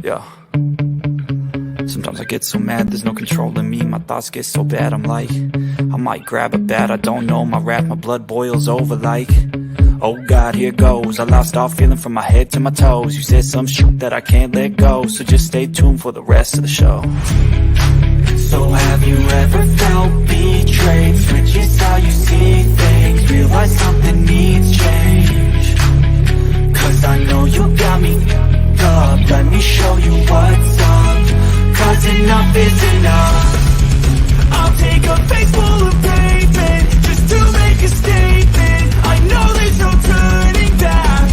Yeah. Sometimes I get so mad, there's no controlling me. My thoughts get so bad, I'm like, I might grab a bat, I don't know. My wrath, my blood boils over like, oh God, here goes. I lost all feeling from my head to my toes. You said some shit that I can't let go, so just stay tuned for the rest of the show. So have you ever felt betrayed? Switches how you see things, realize something needs change. Cause I know you got me up, let me show you what's up. Cause enough is enough. I'll take a face full of pavement just to make a statement. I know there's no turning back.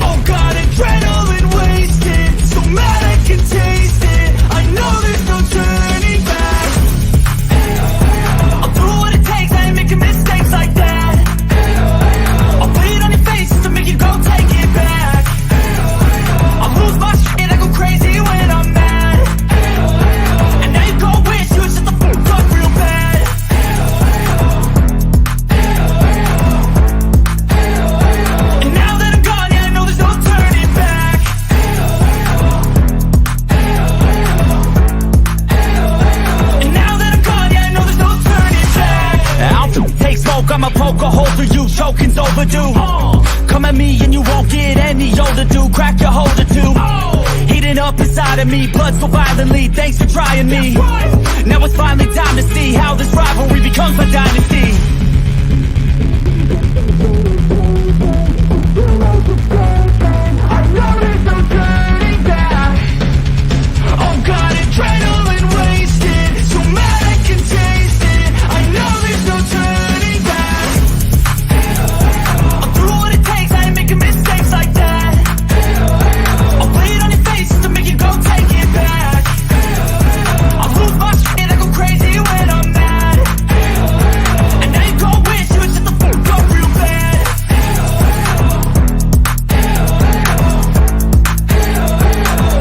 Oh God, adrenaline wasted, so mad I can taste it. I know there's no turning back. I'll do what it takes, I ain't making mistakes like that. I'll put it on your face just to make you go take it back. I'll lose my shit, I go crazy when I'm mad. And now you gon' wish you would shut the fuck up real bad. And now that I'm gone, yeah, I know there's no turning back. And now that I'm gone, yeah, I know there's no turning back. I'll take smoke, I'ma poke a hole through you, choking's overdue. Come at me and you won't get any older, dude. Crack your holder too. Heating up inside of me, blood so violently. Thanks for trying me. Now it's finally time to see how this rivalry becomes my dynasty. I know there's no turning back. Oh God, adrenaline wasted, so mad I can taste it. I know there's no turning back. I'll do what it takes, I ain't making mistakes like that. I'll put it on your face just to make you go take it back. I'll lose my shit, I go crazy when I'm mad. And now you gon' wish you would shut the fuck up real bad.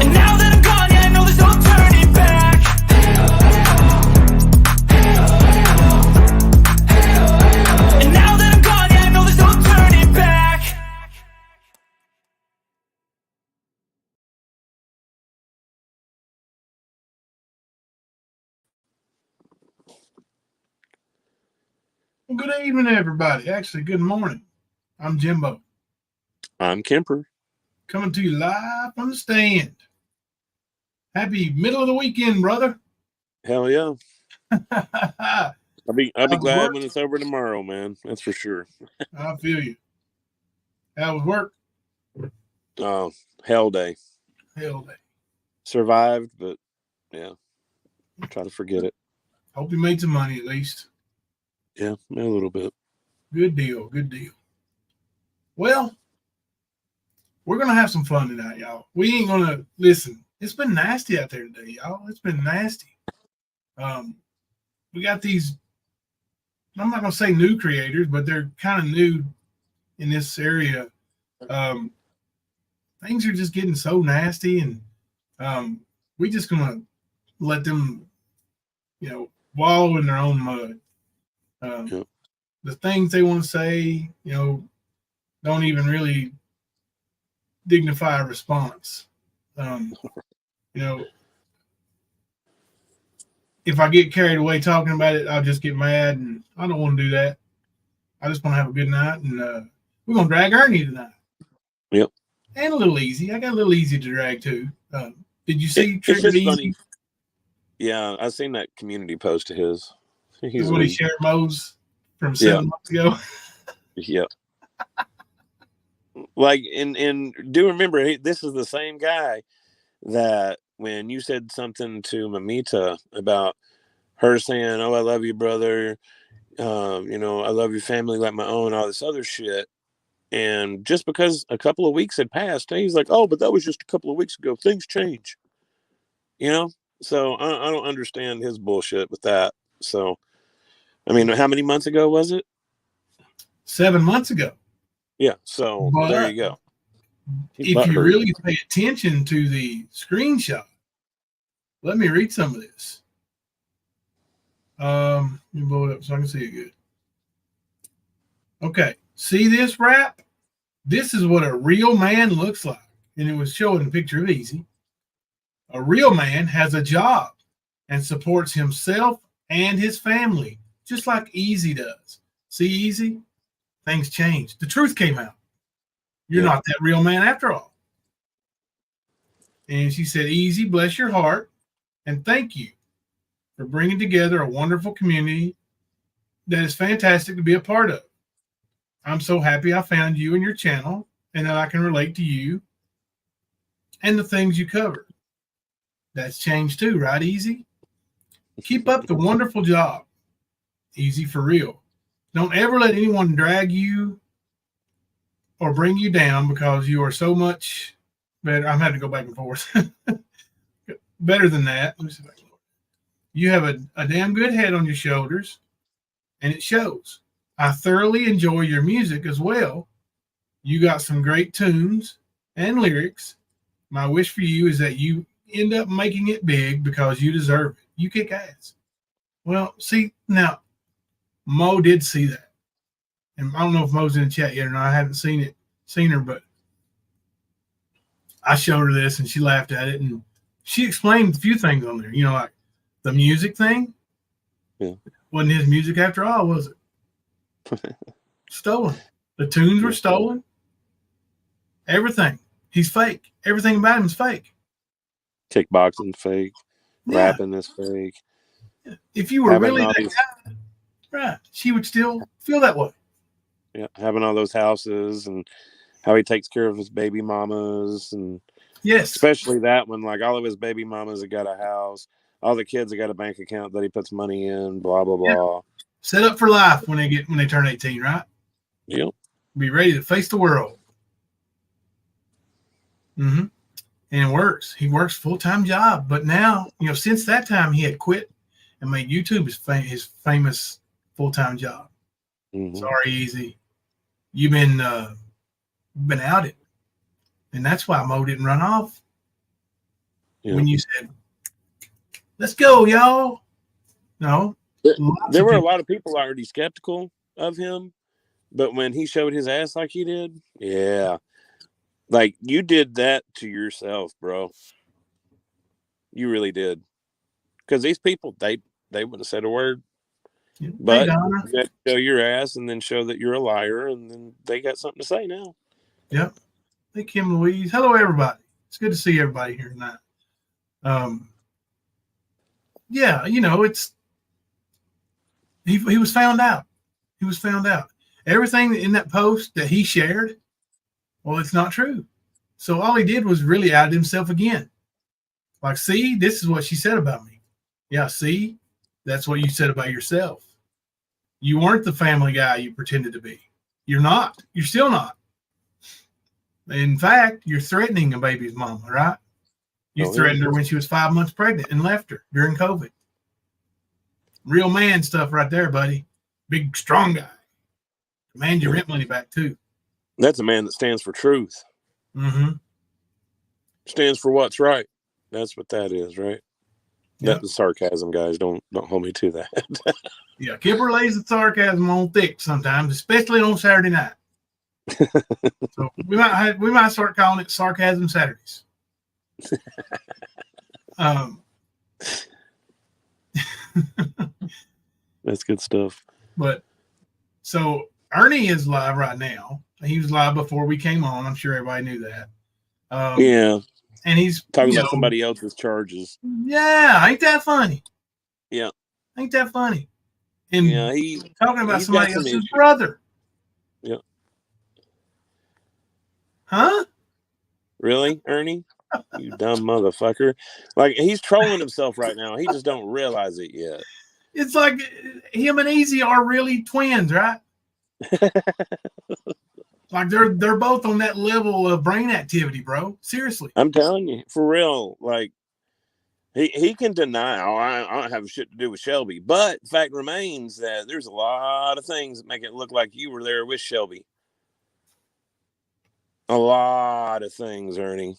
And now that I'm gone, yeah, I know there's no turning back. And now that I'm gone, yeah, I know there's no turning back. Well, good evening, everybody. Actually, good morning. I'm Jimbo, I'm Kemper. coming to you live from the stand. Happy middle of the weekend, brother. Hell yeah. I'll be glad work? when it's over tomorrow, man. That's for sure. I feel you. How was work? Oh, hell day. Hell day. Survived, but yeah. Try to forget it. Hope you made some money at least. Yeah, a little bit. Good deal. Good deal. Well, we're going to have some fun tonight, y'all. We ain't going to listen. It's been nasty out there today, y'all. It's been nasty. We got these, I'm not going to say new creators, but they're kind of new in this area. Things are just getting so nasty, and we just going to let them, wallow in their own mud. Yep. The things they want to say, don't even really dignify a response. If I get carried away talking about it, I'll just get mad, and I don't want to do that. I just want to have a good night, and we're going to drag Ernie tonight. Yep. And a little easy. I got a little easy to drag, too. Did you see It's just Pr3d? funny. Yeah, I seen that community post of his. He's What he shared Mo's from 7 months ago. Yep. Like, and do remember, this is the same guy that when you said something to Mamita about her saying, "Oh, I love you, brother. I love your family like my own," all this other shit. And just because a couple of weeks had passed, he's like, "Oh, but that was just a couple of weeks ago. Things change." So I don't understand his bullshit with that. So, I mean, how many months ago was it? 7 months ago. Yeah. So there you go. If you really pay attention to the screenshot, let me read some of this. Let me blow it up so I can see it good. Okay, see this rap? This is what a real man looks like. And it was showing a picture of Easy. A real man has a job and supports himself and his family, just like Easy does. See, Easy? Things changed. The truth came out. You're not that real man after all. And she said, Easy, bless your heart, and thank you for bringing together a wonderful community that is fantastic to be a part of. I'm so happy I found you and your channel and that I can relate to you and the things you cover. That's changed too, right, Easy? Keep up the wonderful job. Easy for real. Don't ever let anyone drag you or bring you down because you are so much better. I'm having to go back and forth. Better than that. Let me see if I can. You have a damn good head on your shoulders, and it shows. I thoroughly enjoy your music as well. You got some great tunes and lyrics. My wish for you is that you end up making it big because you deserve it. You kick ass. Well, see, now, Mo did see that. And I don't know if Mo's in the chat yet or not. I haven't seen her, but I showed her this and she laughed at it. And she explained a few things on there. You know, like the music thing. Yeah. Wasn't his music after all, was it? Stolen. The tunes were stolen. Everything. He's fake. Everything about him is fake. Kickboxing fake. Rapping is fake. If you were really that guy, right, she would still feel that way. Yeah, having all those houses and how he takes care of his baby mamas, and especially that one, like all of his baby mamas have got a house, all the kids have got a bank account that he puts money in, blah blah blah. Set up for life when they turn 18, right? Yep. Be ready to face the world. Mm-hmm. And it works. He works full-time job, but now, you know, since that time he had quit and made YouTube his famous full-time job. Mm-hmm. Sorry, Easy. You've been outed. And that's why Mo didn't run off. When you said, let's go, y'all. No. There were a lot of people already skeptical of him, but when he showed his ass like he did, like you did that to yourself, bro. You really did. Because these people, they wouldn't have said a word. But you got to show your ass and then show that you're a liar, and then they got something to say now. Yep. Hey, Kim Louise. Hello, everybody. It's good to see everybody here tonight. Yeah, you know, it's he was found out. He was found out. Everything in that post that he shared, well, it's not true. So all he did was really out himself again. Like, see, this is what she said about me. Yeah, see, that's what you said about yourself. You weren't the family guy you pretended to be. You're not. You're still not. In fact, you're threatening a baby's mama, right? You threatened her when she was 5 months pregnant and left her during COVID. Real man stuff right there, buddy. Big, strong guy. Demand your rent money back, too. That's a man that stands for truth. Mm-hmm. Stands for what's right. That's what that is, right? Yep. That's sarcasm, guys. Don't hold me to that. Yeah, Kipper lays the sarcasm on thick sometimes, especially on Saturday night. So we might start calling it Sarcasm Saturdays. That's good stuff. But so Ernie is live right now. He was live before we came on. I'm sure everybody knew that. Yeah. And he's talking about somebody else's charges. Yeah, ain't that funny? Yeah. Ain't that funny? And he's talking about somebody else's brother. Yeah. Huh? Really, Ernie? You dumb motherfucker. Like, he's trolling himself right now. He just don't realize it yet. It's like him and Easy are really twins, right? Like they're both on that level of brain activity, bro. Seriously. I'm telling you, for real. Like, he can deny, I don't have shit to do with Shelby. But the fact remains that there's a lot of things that make it look like you were there with Shelby. A lot of things, Ernie.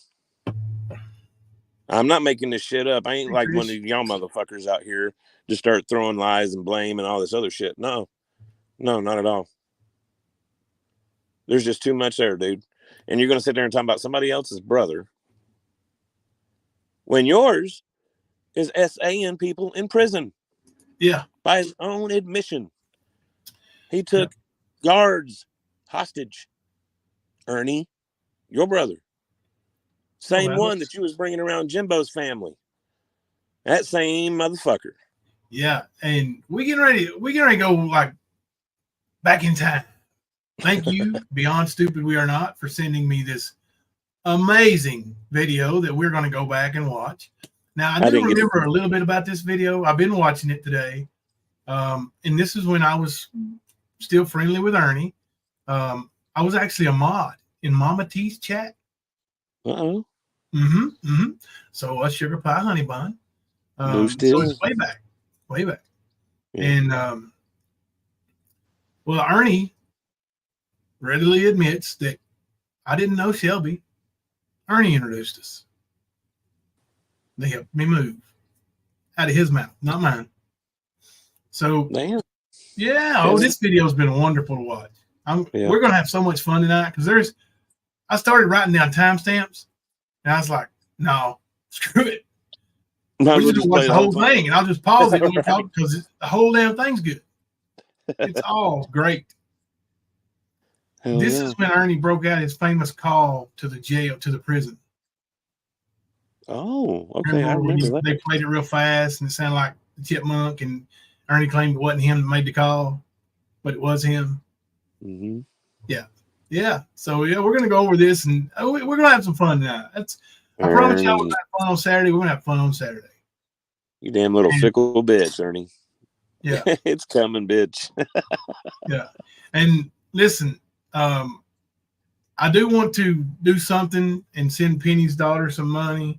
I'm not making this shit up. I ain't like one of y'all motherfuckers out here just start throwing lies and blame and all this other shit. No, not at all. There's just too much there, dude. And you're going to sit there and talk about somebody else's brother when yours is SAing people in prison. Yeah. By his own admission. He took guards hostage. Ernie, your brother. Same one that you was bringing around Jimbo's family. That same motherfucker. Yeah. And we getting ready to go like back in time. Thank you, Beyond Stupid We Are Not, for sending me this amazing video that we're going to go back and watch. Now, I do remember a little bit about this video. I've been watching it today. And this is when I was still friendly with Ernie. I was actually a mod in Mama T's chat. Uh-oh. So a Sugar Pie Honey Bun. So it's way back. Yeah. And well, Ernie readily admits that I didn't know Shelby. Ernie introduced us. They helped me move out of his mouth, not mine. So, yeah. This video has been wonderful to watch. We're going to have so much fun tonight because I started writing down timestamps and I was like, no, screw it. We'll just watch the whole thing and I'll just pause it when we talk because the whole damn thing's good. It's all great. This is when Ernie broke out his famous call to the jail, to the prison. Oh, okay. I remember that. They played it real fast and it sounded like the Chipmunk, and Ernie claimed it wasn't him that made the call, but it was him. Mm-hmm. Yeah. So we're gonna go over this and we're gonna have some fun tonight. I promise y'all we're gonna have fun on Saturday. We're gonna have fun on Saturday. You damn little fickle bitch, Ernie. Yeah. It's coming, bitch. Yeah. And listen, I do want to do something and send Penny's daughter some money.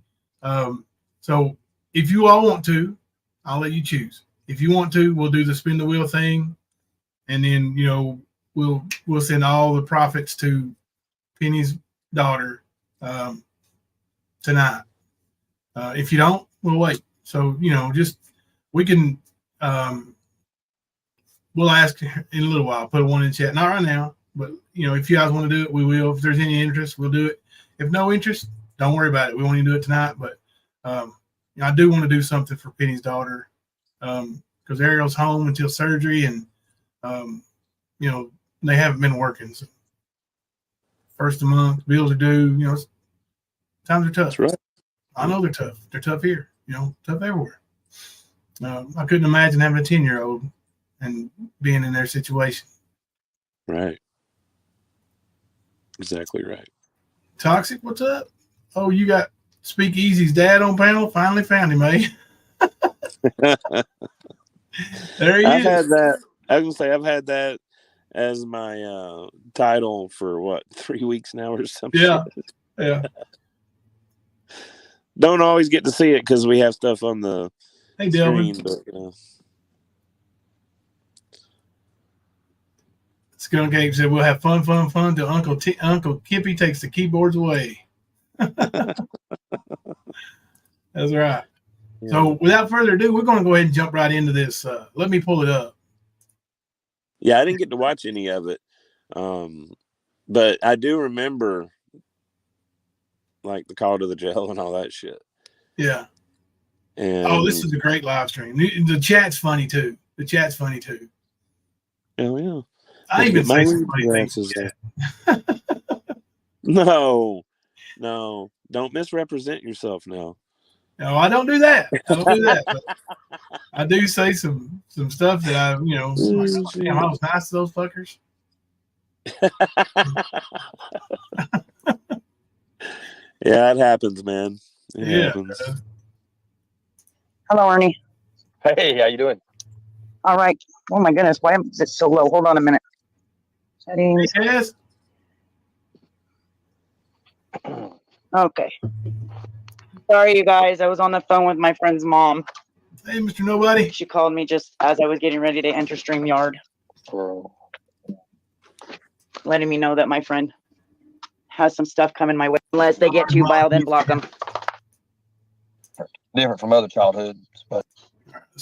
So if you all want to, I'll let you choose. If you want to, we'll do the spin the wheel thing, and then we'll send all the profits to Penny's daughter tonight. If you don't, we'll wait. So we can we'll ask in a little while. Put one in the chat, not right now, but if you guys want to do it, we will. If there's any interest, we'll do it. If no interest, don't worry about it. We won't even do it tonight, but I do want to do something for Penny's daughter because Ariel's home until surgery, and they haven't been working. So first of the month, bills are due. Times are tough. That's right. I know they're tough. They're tough here. Tough everywhere. I couldn't imagine having a 10-year-old and being in their situation. Right. Exactly right. Toxic, what's up? Oh, you got Speakeasy's dad on panel? Finally found him, eh? There he is. I've had that. I was gonna say I've had that as my title for 3 weeks now or something. Yeah. Don't always get to see it because we have stuff on the screen, but Skunk Ape said we'll have fun till Uncle Kippy takes the keyboards away. That's right. Yeah. So without further ado, we're going to go ahead and jump right into this. Let me pull it up. Yeah, I didn't get to watch any of it, but I do remember like the call to the jail and all that shit. Yeah. And this is a great live stream. The chat's funny too. Oh yeah. I even say some funny things. No, don't misrepresent yourself now. No, I don't do that. But I do say some stuff that I damn, I was nice to those fuckers. Yeah, it happens, man. It happens. Hello, Ernie. Hey, how you doing? All right. Oh my goodness, why is it so low? Hold on a minute. Settings. Yes. Okay. Sorry, you guys. I was on the phone with my friend's mom. Hey, Mr. Nobody. She called me just as I was getting ready to enter StreamYard, letting me know that my friend has some stuff coming my way. Unless they get too wild, then block them. Different from other childhoods, but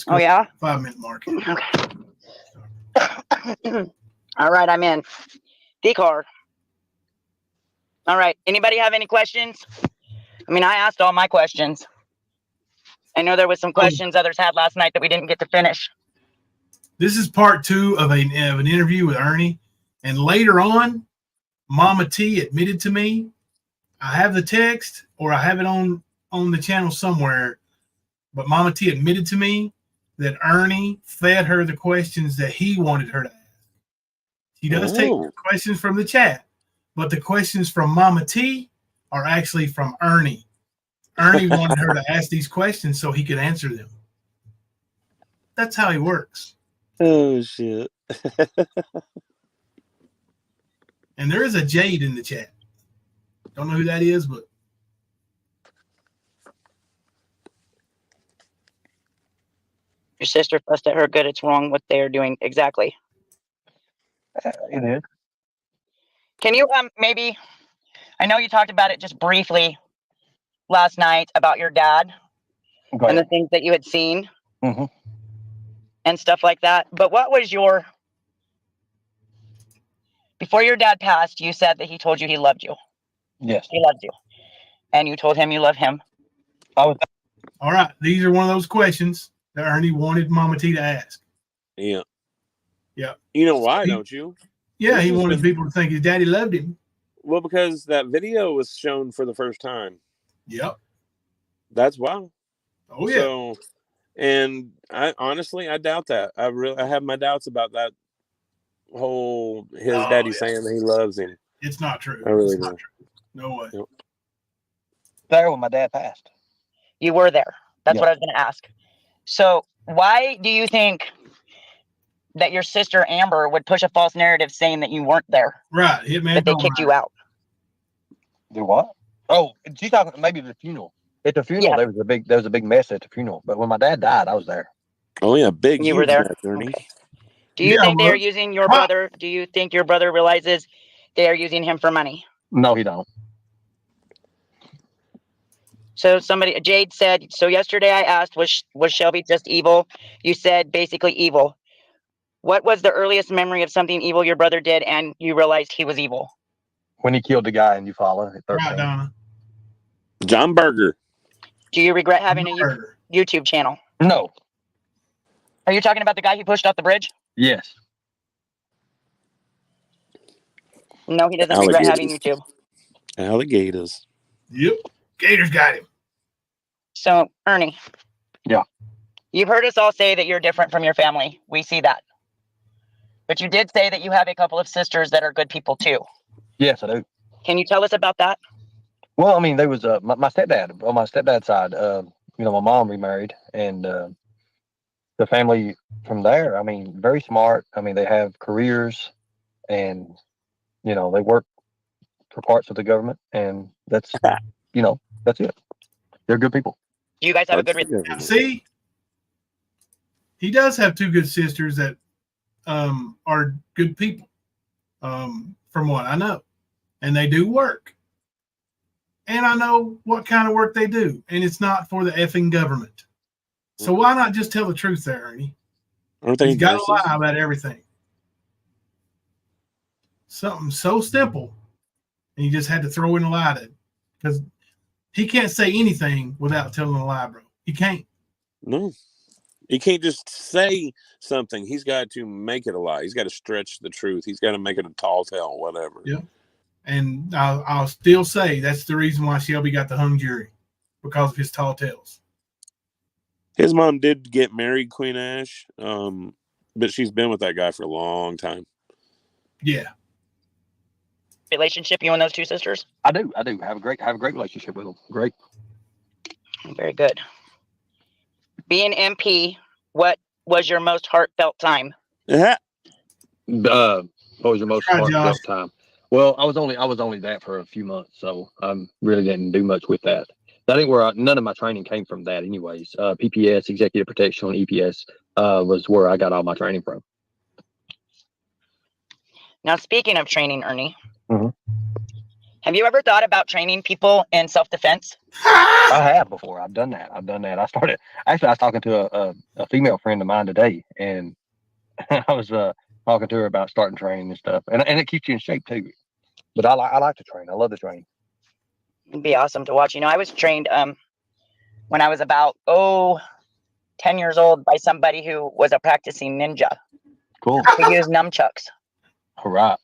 Oh yeah. 5-minute mark. Okay. All right, I'm in. The car. All right. Anybody have any questions? I mean, I asked all my questions. I know there was some questions others had last night that we didn't get to finish. This is part 2 of an interview with Ernie. And later on, Mama T admitted to me. I have the text, or I have it on the channel somewhere. But Mama T admitted to me that Ernie fed her the questions that he wanted her to ask. He does take questions from the chat, but the questions from Mama T are actually from Ernie. Ernie wanted her to ask these questions so he could answer them. That's how he works. Oh, shit. And there is a Jade in the chat. Don't know who that is, but Your sister fussed at her good. It's wrong what they are doing. Exactly. It is. Can you maybe, I know you talked about it just briefly last night about your dad and the things that you had seen and stuff like that. But what was your, before your dad passed, you said that he told you he loved you. Yes. He loved you. And you told him you love him. all right. These are one of those questions that Ernie wanted Mama T to ask. Yeah. Yeah. You know why, don't you? Yeah, he wanted people to think his daddy loved him. Well, because that video was shown for the first time. Yep. That's why. Oh, yeah. So, and I honestly, I doubt that. I have my doubts about that whole his daddy saying that he loves him. It's not true. I really it's not do. true. No way. Yep. There when my dad passed. You were there. That's Yep. what I was going to ask. So why do you think that your sister Amber would push a false narrative saying that you weren't there? Right. Hitman. That they kicked you out? Do what? Oh, she's talking maybe the funeral. At the funeral, there was a big mess at the funeral. But when my dad died, I was there. Oh yeah, big. You were there. Ernie. Okay. Do you think they are using your brother? Do you think your brother realizes they are using him for money? No, he don't. So Jade said, so yesterday I asked, was Shelby just evil? You said basically evil. What was the earliest memory of something evil your brother did and you realized he was evil? When he killed the guy in Eufaula at 13. Right, Donna. John Berger. Do you regret having a YouTube channel? No. Are you talking about the guy who pushed off the bridge? Yes. No, he doesn't regret having YouTube. Alligators. Yep. Gators got him. So, Ernie. Yeah. You've heard us all say that you're different from your family. We see that. But you did say that you have a couple of sisters that are good people too. Yes, I do. Can you tell us about that? Well, I mean, there was my stepdad on my stepdad's side. My mom remarried, and the family from there. I mean, very smart. I mean, they have careers, and they work for parts of the government, and that's that's it. They're good people. Do you guys have a good relationship? See, he does have two good sisters that are good people, from what I know, and they do work. And I know what kind of work they do, and it's not for the effing government. So why not just tell the truth there, Ernie? He's got to lie about everything. Something so simple, and you just had to throw in a lie to, because he can't say anything without telling a lie, bro. He can't. No, he can't just say something. He's got to make it a lie. He's got to stretch the truth. He's got to make it a tall tale, whatever. Yeah. And I'll still say that's the reason why Shelby got the hung jury, because of his tall tales. His mom did get married, Queen Ash, but she's been with that guy for a long time. Yeah. Relationship, you and those two sisters? I do have a great relationship with them. Great. Very good. Being MP, what was your most heartfelt time? What was your most heartfelt time? Well, I was only that for a few months, so I really didn't do much with that. I think none of my training came from that, anyways. PPS, Executive Protection, and EPS was where I got all my training from. Now, speaking of training, Ernie, have you ever thought about training people in self-defense? I have before. I've done that. I was talking to a female friend of mine today, and I was talking to her about starting training and stuff, and it keeps you in shape too. But I like to train. I love to train. It'd be awesome to watch. I was trained when I was about 10 years old by somebody who was a practicing ninja. Cool. He used nunchucks. All right.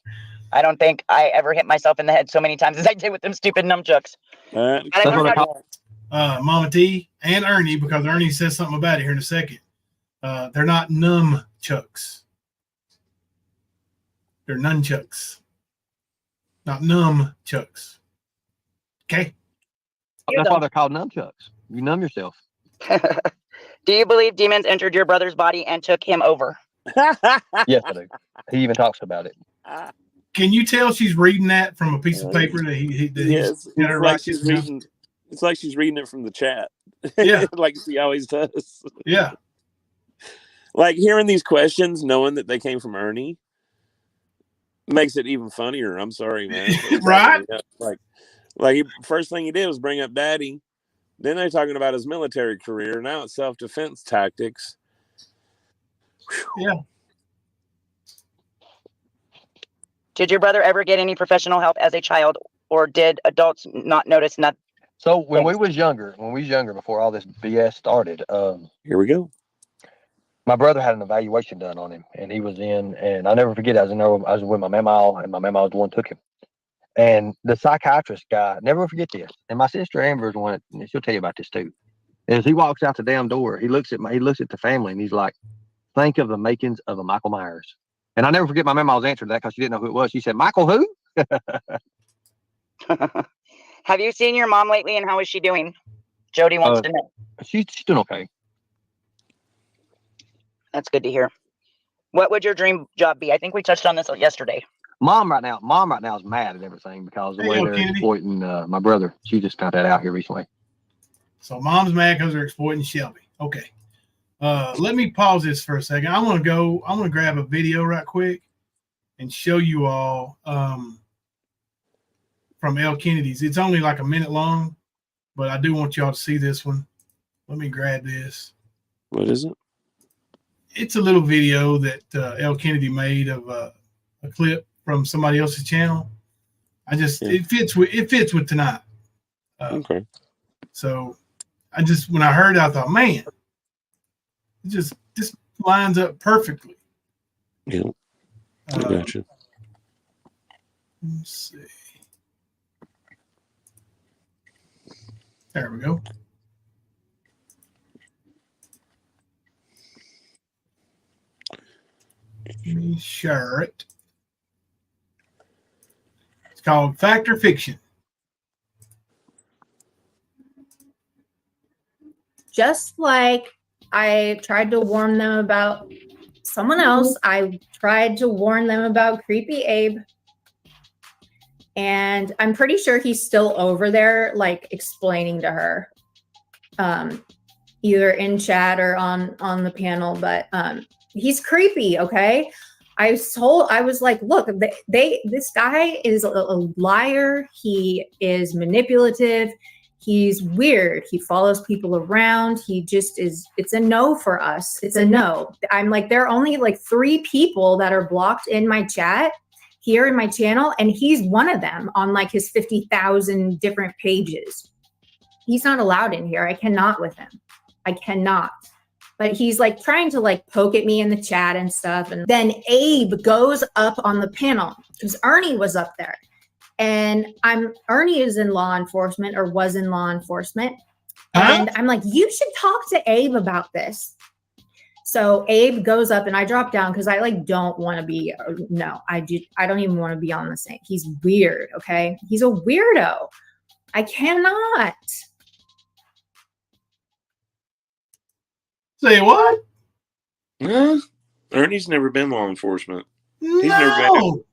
I don't think I ever hit myself in the head so many times as I did with them stupid nunchucks. That's what I call Mama T and Ernie, because Ernie says something about it here in a second. They're not nunchucks. They're nunchucks, not nunchucks. Okay. That's why they're called nunchucks. You numb yourself. Do you believe demons entered your brother's body and took him over? Yes, I do. He even talks about it. Can you tell she's reading that from a piece of paper that yes, it's like she's reading. It's like she's reading it from the chat. Yeah, like she always does. Yeah, like hearing these questions, knowing that they came from Ernie, makes it even funnier. I'm sorry, man. Right? First thing he did was bring up Daddy. Then they're talking about his military career. Now it's self-defense tactics. Yeah. Did your brother ever get any professional help as a child, or did adults not notice nothing? So when we was younger, before all this BS started, here we go. My brother had an evaluation done on him, and he was in, and I'll never forget. I was with my mama, and my mama was the one who took him. And the psychiatrist guy, never forget this. And my sister Amber's one, and she'll tell you about this too. And as he walks out the damn door, he looks at the family, and he's like, "Think of the makings of a Michael Myers." And I never forget my mama's answer to that, because she didn't know who it was. She said, "Michael who?" Have you seen your mom lately, and how is she doing? Jody wants to know. She's doing okay. That's good to hear. What would your dream job be? I think we touched on this yesterday. Mom right now is mad at everything because of the way they're exploiting my brother. She just found that out here recently. So mom's mad because they're exploiting Shelby. Okay. Let me pause this for a second. I want to grab a video right quick and show you all from L. Kennedy's. It's only like a minute long, but I do want y'all to see this one. Let me grab this. What is it? It's a little video that L. Kennedy made of a clip from somebody else's channel. It fits with tonight. Okay. So when I heard it, I thought, man, it just lines up perfectly. Yeah. I got you. Let's see. There we go. Let me share it. It's called Fact or Fiction. Just like I tried to warn them about someone else, I tried to warn them about Creepy Abe. And I'm pretty sure he's still over there, like explaining to her, either in chat or on the panel. But he's creepy. Okay, I was like, look, this guy is a liar. He is manipulative. He's weird. He follows people around. He just is. It's a no for us. It's a no. I'm like, there are only like 3 people that are blocked in my chat here in my channel, and he's one of them on like his 50,000 different pages. He's not allowed in here. I cannot with him. I cannot. But he's like trying to like poke at me in the chat and stuff. And then Abe goes up on the panel because Ernie was up there. And Ernie is in law enforcement, or was in law enforcement. And I'm like, you should talk to Abe about this. So Abe goes up and I drop down because I like don't want to be, no, I don't even want to be on the same. He's weird, okay? He's a weirdo. I cannot. Say what? Ernie's never been law enforcement. No. He's never been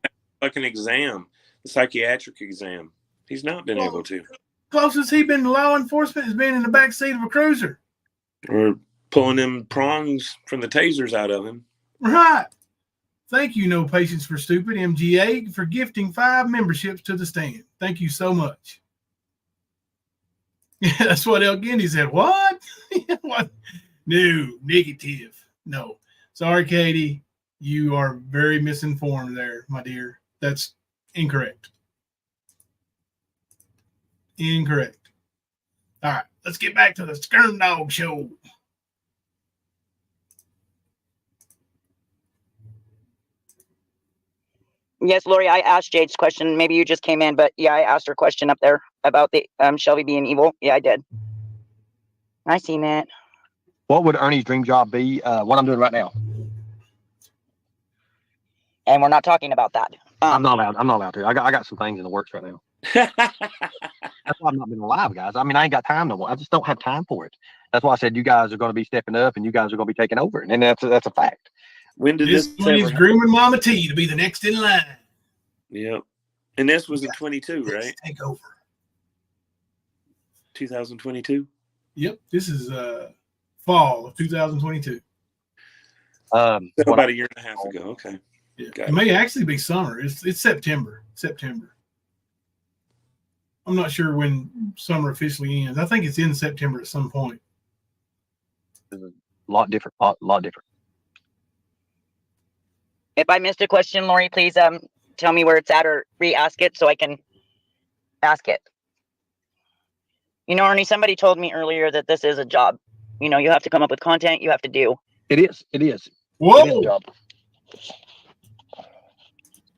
like an exam, a psychiatric exam. He's not been able to. Closest he been to law enforcement has been in the back seat of a cruiser. Or pulling them prongs from the tasers out of him. Right. Thank you, No Patience for Stupid, MGA, for gifting 5 memberships to the stand. Thank you so much. Yeah, that's what El Gindy said. What? What? No, negative. No. Sorry, Katie. You are very misinformed there, my dear. That's incorrect. Incorrect. All right, let's get back to the Skirm Dog Show. Yes, Lori, I asked Jade's question. Maybe you just came in, but yeah, I asked her question up there about the Shelby being evil. Yeah, I did. I seen it. What would Ernie's dream job be? What I'm doing right now. And we're not talking about that. I'm not allowed to. I got some things in the works right now. That's why I've not been alive, guys. I mean, I ain't got time no more. I just don't have time for it. That's why I said you guys are going to be stepping up and you guys are going to be taking over. And that's a fact. When did This this one is ever grooming Mama T to be the next in line. Yep. And this was in 22, right? Take over. 2022. Yep, this is fall of 2022. About a year and a half ago. Okay. Yeah. Got It may actually be summer. It's September. I'm not sure when summer officially ends. I think it's in September at some point. It's a lot different. Lot different. If I missed a question, Lori, please tell me where it's at or re-ask it so I can ask it. You know, Ernie, somebody told me earlier that this is a job. You know, you have to come up with content. You have to do. It is. It is. Whoa! It is a job.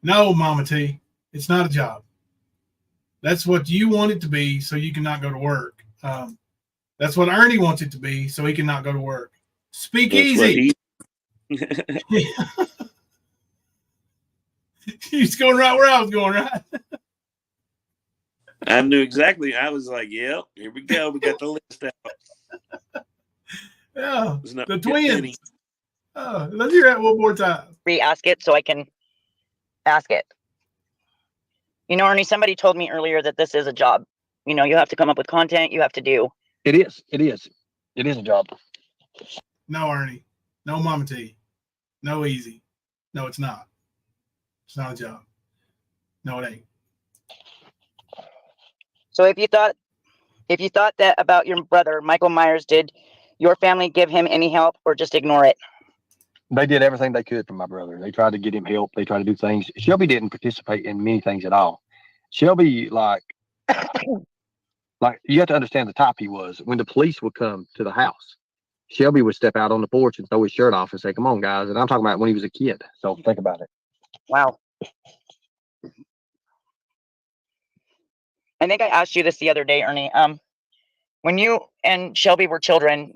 No, Mama T, it's not a job. That's what you want it to be, so you cannot go to work. That's what Ernie wants it to be, so he cannot go to work. Speak easy. He's going right where I was going, right? I knew exactly. I was like, "Yep, here we go. We got the list out." Yeah, No, the twins. Let's hear that one more time. Re-ask it so I can ask it. You know, Ernie, somebody told me earlier that this is a job. You know, you have to come up with content. You have to do. It is. It is. It is a job. No, Ernie. No, Mama T. No, easy. No, it's not. It's not a job. No, it ain't. So if you thought that about your brother, Michael Myers, did your family give him any help or just ignore it? They did everything they could for my brother. They tried to get him help. They tried to do things. Shelby didn't participate in many things at all. Shelby, like you have to understand the type he was. When the police would come to the house, Shelby would step out on the porch and throw his shirt off and say, "Come on, guys." And I'm talking about when he was a kid. So think about it. Wow. I think I asked you this the other day, Ernie. When you and Shelby were children,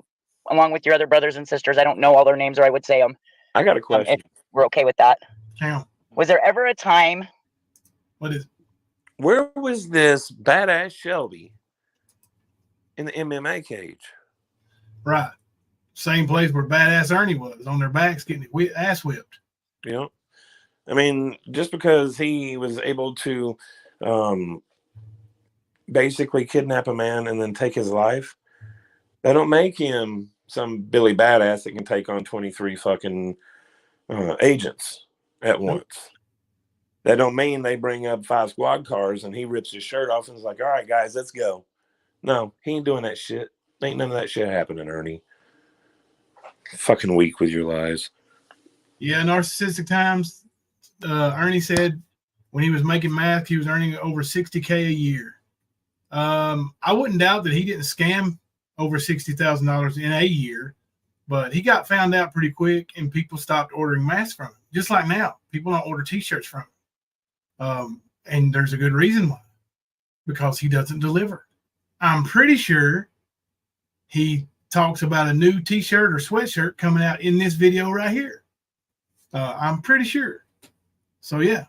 along with your other brothers and sisters, I don't know all their names, or I would say them. I got a question. If we're okay with that. Hang on. Was there ever a time? What is it? Where was this badass Shelby in the MMA cage? Right. Same place where badass Ernie was, on their backs getting ass whipped. You know, I mean, just because he was able to basically kidnap a man and then take his life, that don't make him some Billy badass that can take on 23 fucking agents at once. That don't mean they bring up 5 squad cars and he rips his shirt off and is like, "All right, guys, let's go." No, he ain't doing that shit. Ain't none of that shit happening, Ernie. Fucking weak with your lies. Yeah, narcissistic times. Ernie said when he was making math, he was earning over $60K a year. I wouldn't doubt that he didn't scam over $60,000 in a year, but he got found out pretty quick and people stopped ordering masks from him. Just like now, people don't order t-shirts from him. And there's a good reason why, because he doesn't deliver. I'm pretty sure he talks about a new t-shirt or sweatshirt coming out in this video right here. I'm pretty sure. So yeah,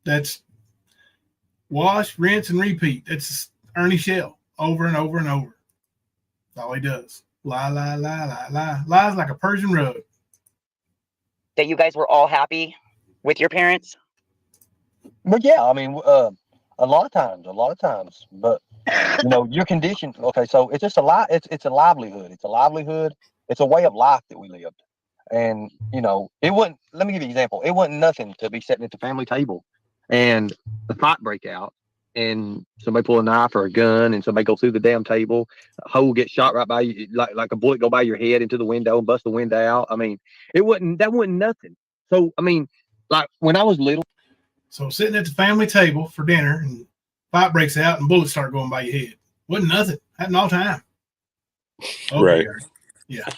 that's wash, rinse, and repeat. That's Ernie Shell over and over and over. That's all he does. Lie, lie, lie, lie, lie. Lies like a Persian rug. That you guys were all happy with your parents? But yeah, I mean, a lot of times. But you know, your condition. Okay, so it's just it's a livelihood. It's a livelihood. It's a way of life that we lived. And you know, it wasn't. Let me give you an example. It wasn't nothing to be sitting at the family table and the fight break out, and somebody pull a knife or a gun, and somebody go through the damn table. A hole gets shot right by you, like a bullet go by your head into the window and bust the window out. I mean, that wasn't nothing. So I mean, like when I was little. So sitting at the family table for dinner, and fight breaks out and bullets start going by your head. Wasn't nothing. Happened all the time. Okay, Right. Yeah.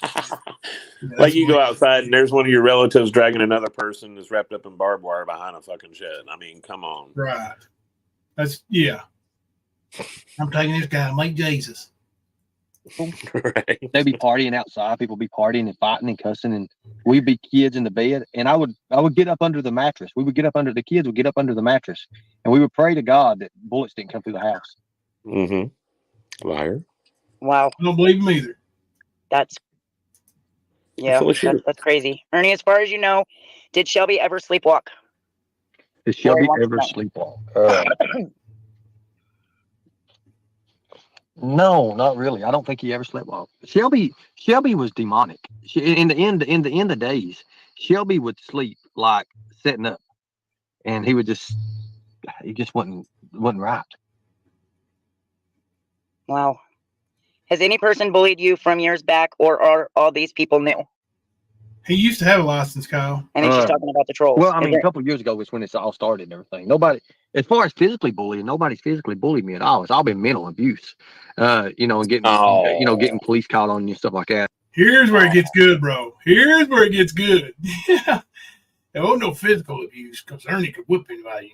Like you go outside and there's one of your relatives dragging another person that's wrapped up in barbed wire behind a fucking shed. I mean, come on. Right. Yeah. I'm taking this guy to make Jesus. Right. They'd be partying outside. People be partying and fighting and cussing, and we'd be kids in the bed. And I would get up under the mattress. The kids would get up under the mattress, and we would pray to God that bullets didn't come through the house. Mm-hmm. Liar. Wow. I don't believe him either. That's crazy. Ernie, as far as you know, did Shelby ever sleepwalk? Did Shelby ever sleepwalk? No, not really. I don't think he ever sleepwalked. Shelby was demonic. In the end of days, Shelby would sleep like setting up, and he just wasn't right. Wow. Has any person bullied you from years back, or are all these people new? He used to have a license, Kyle. And he's just talking about the trolls. Well, I mean, a couple of years ago was when this all started and everything. Nobody, as far as physically bullying, nobody's physically bullied me at all. It's all been mental abuse, and getting police called on you and stuff like that. Here's where it gets good, bro. Here's where it gets good. Yeah. There wasn't no physical abuse because Ernie could whip anybody,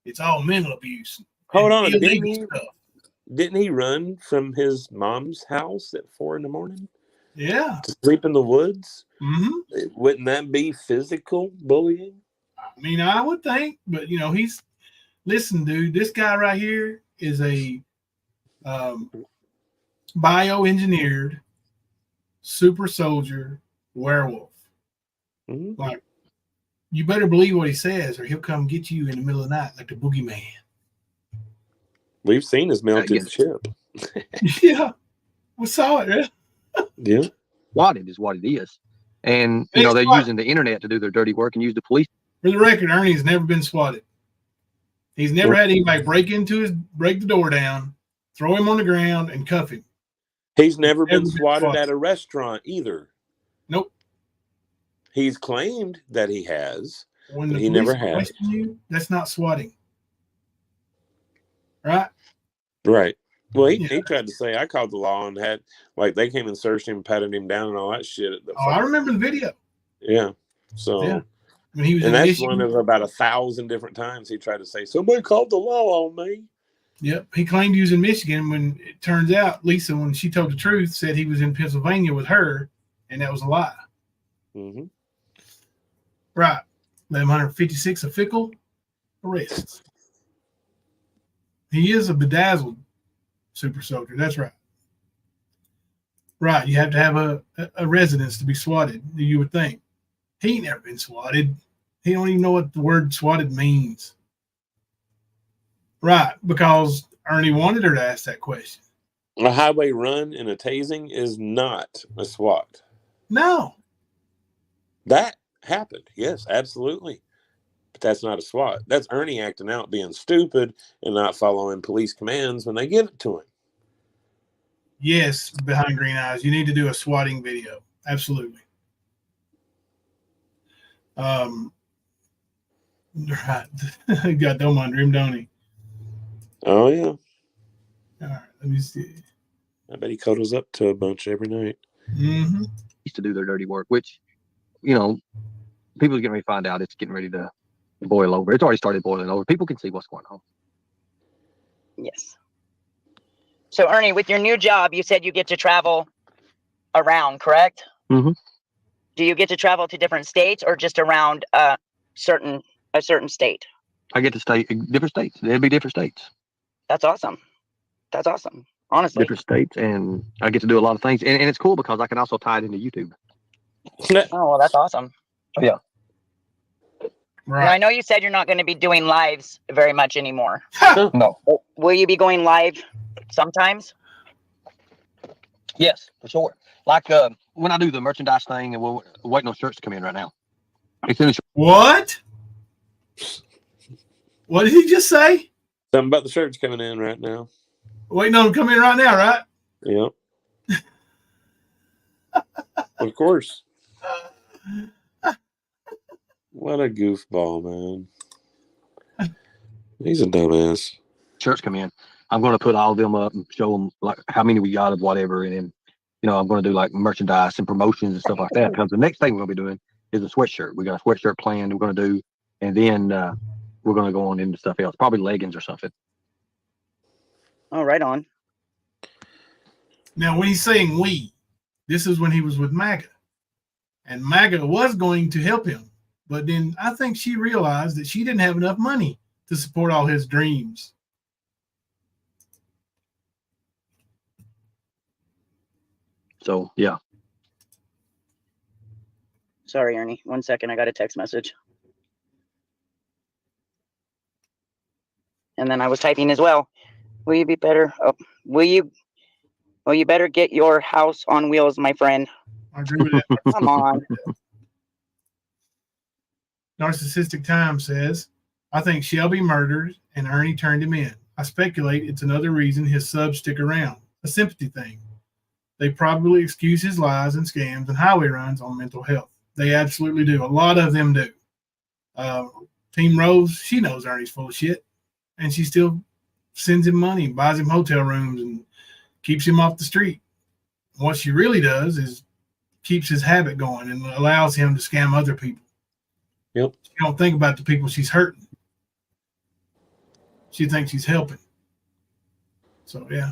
It's all mental abuse. Hold on. Didn't he run from his mom's house at 4 a.m? Yeah. To sleep in the woods? Mm-hmm. Wouldn't that be physical bullying? I mean, I would think, but listen, dude, this guy right here is a bioengineered super soldier werewolf. Mm-hmm. Like, you better believe what he says, or he'll come get you in the middle of the night like the boogeyman. We've seen his melted ship. Yeah, we saw it. Yeah. Yeah. Swatted is what it is. And, they're using the internet to do their dirty work and use the police. For the record, Ernie's never been swatted. He's never had anybody break the door down, throw him on the ground, and cuff him. He's never been swatted at a restaurant either. Nope. He's claimed that he has, When but the he police never has. question you, that's not swatting. Right? Right. Well, he tried to say I called the law and had they came and searched him, patted him down, and all that shit. I remember the video. Yeah. So, yeah. When he was and that's one of about 1,000 different times he tried to say somebody called the law on me. Yep. He claimed he was in Michigan when it turns out Lisa, when she told the truth, said he was in Pennsylvania with her, and that was a lie. Mm-hmm. Right. 156 official arrests. He is a bedazzled super soldier. That's right. Right. You have to have a residence to be swatted, you would think. He ain't never been swatted. He don't even know what the word swatted means. Right. Because Ernie wanted her to ask that question. A highway run and a tasing is not a SWAT. No. That happened. Yes, absolutely. But that's not a SWAT. That's Ernie acting out, being stupid, and not following police commands when they give it to him. Yes, behind green eyes. You need to do a swatting video. Absolutely. Right. Got them under him, don't he? Oh, yeah. All right, let me see. I bet he cuddles up to a bunch every night. Mm-hmm. To do their dirty work, which, people are getting ready to find out it's getting ready to boil over. It's already started boiling over. People can see what's going on. Yes. So, Ernie, with your new job, you said you get to travel around, correct? Mm-hmm. Do you get to travel to different states or just around a certain state? I get to stay in different states. There'll be different states. That's awesome. That's awesome. Honestly. Different states, and I get to do a lot of things. And it's cool because I can also tie it into YouTube. Oh, well, that's awesome. Yeah. Right. Now, I know you said you're not going to be doing lives very much anymore. No. Will you be going live sometimes? Yes, for sure. Like when I do the merchandise thing, and we're waiting on shirts to come in right now. What? What did he just say? Something about the shirts coming in right now. Waiting on them to come in right now, right? Yep. Of course. What a goofball, man. He's a dumbass. church come in, I'm going to put all of them up and show them like how many we got of whatever. And then, I'm going to do like merchandise and promotions and stuff like that. Because the next thing we're going to be doing is a sweatshirt. We got a sweatshirt planned we're going to do. And then we're going to go on into stuff else, probably leggings or something. Oh, right on. Now, when he's saying we, this is when he was with MAGA. And MAGA was going to help him. But then I think she realized that she didn't have enough money to support all his dreams. So, yeah. Sorry, Ernie. 1 second. I got a text message. And then I was typing as well. Will you be better? Oh, will you better get your house on wheels, my friend? I agree with that. Come on. Narcissistic Time says, I think Shelby murdered and Ernie turned him in. I speculate it's another reason his subs stick around, a sympathy thing. They probably excuse his lies and scams and highway runs on mental health. They absolutely do. A lot of them do. Team Rose, she knows Ernie's full of shit, and she still sends him money, buys him hotel rooms, and keeps him off the street. What she really does is keeps his habit going and allows him to scam other people. Yep. She don't think about the people she's hurting. She thinks she's helping. So, yeah.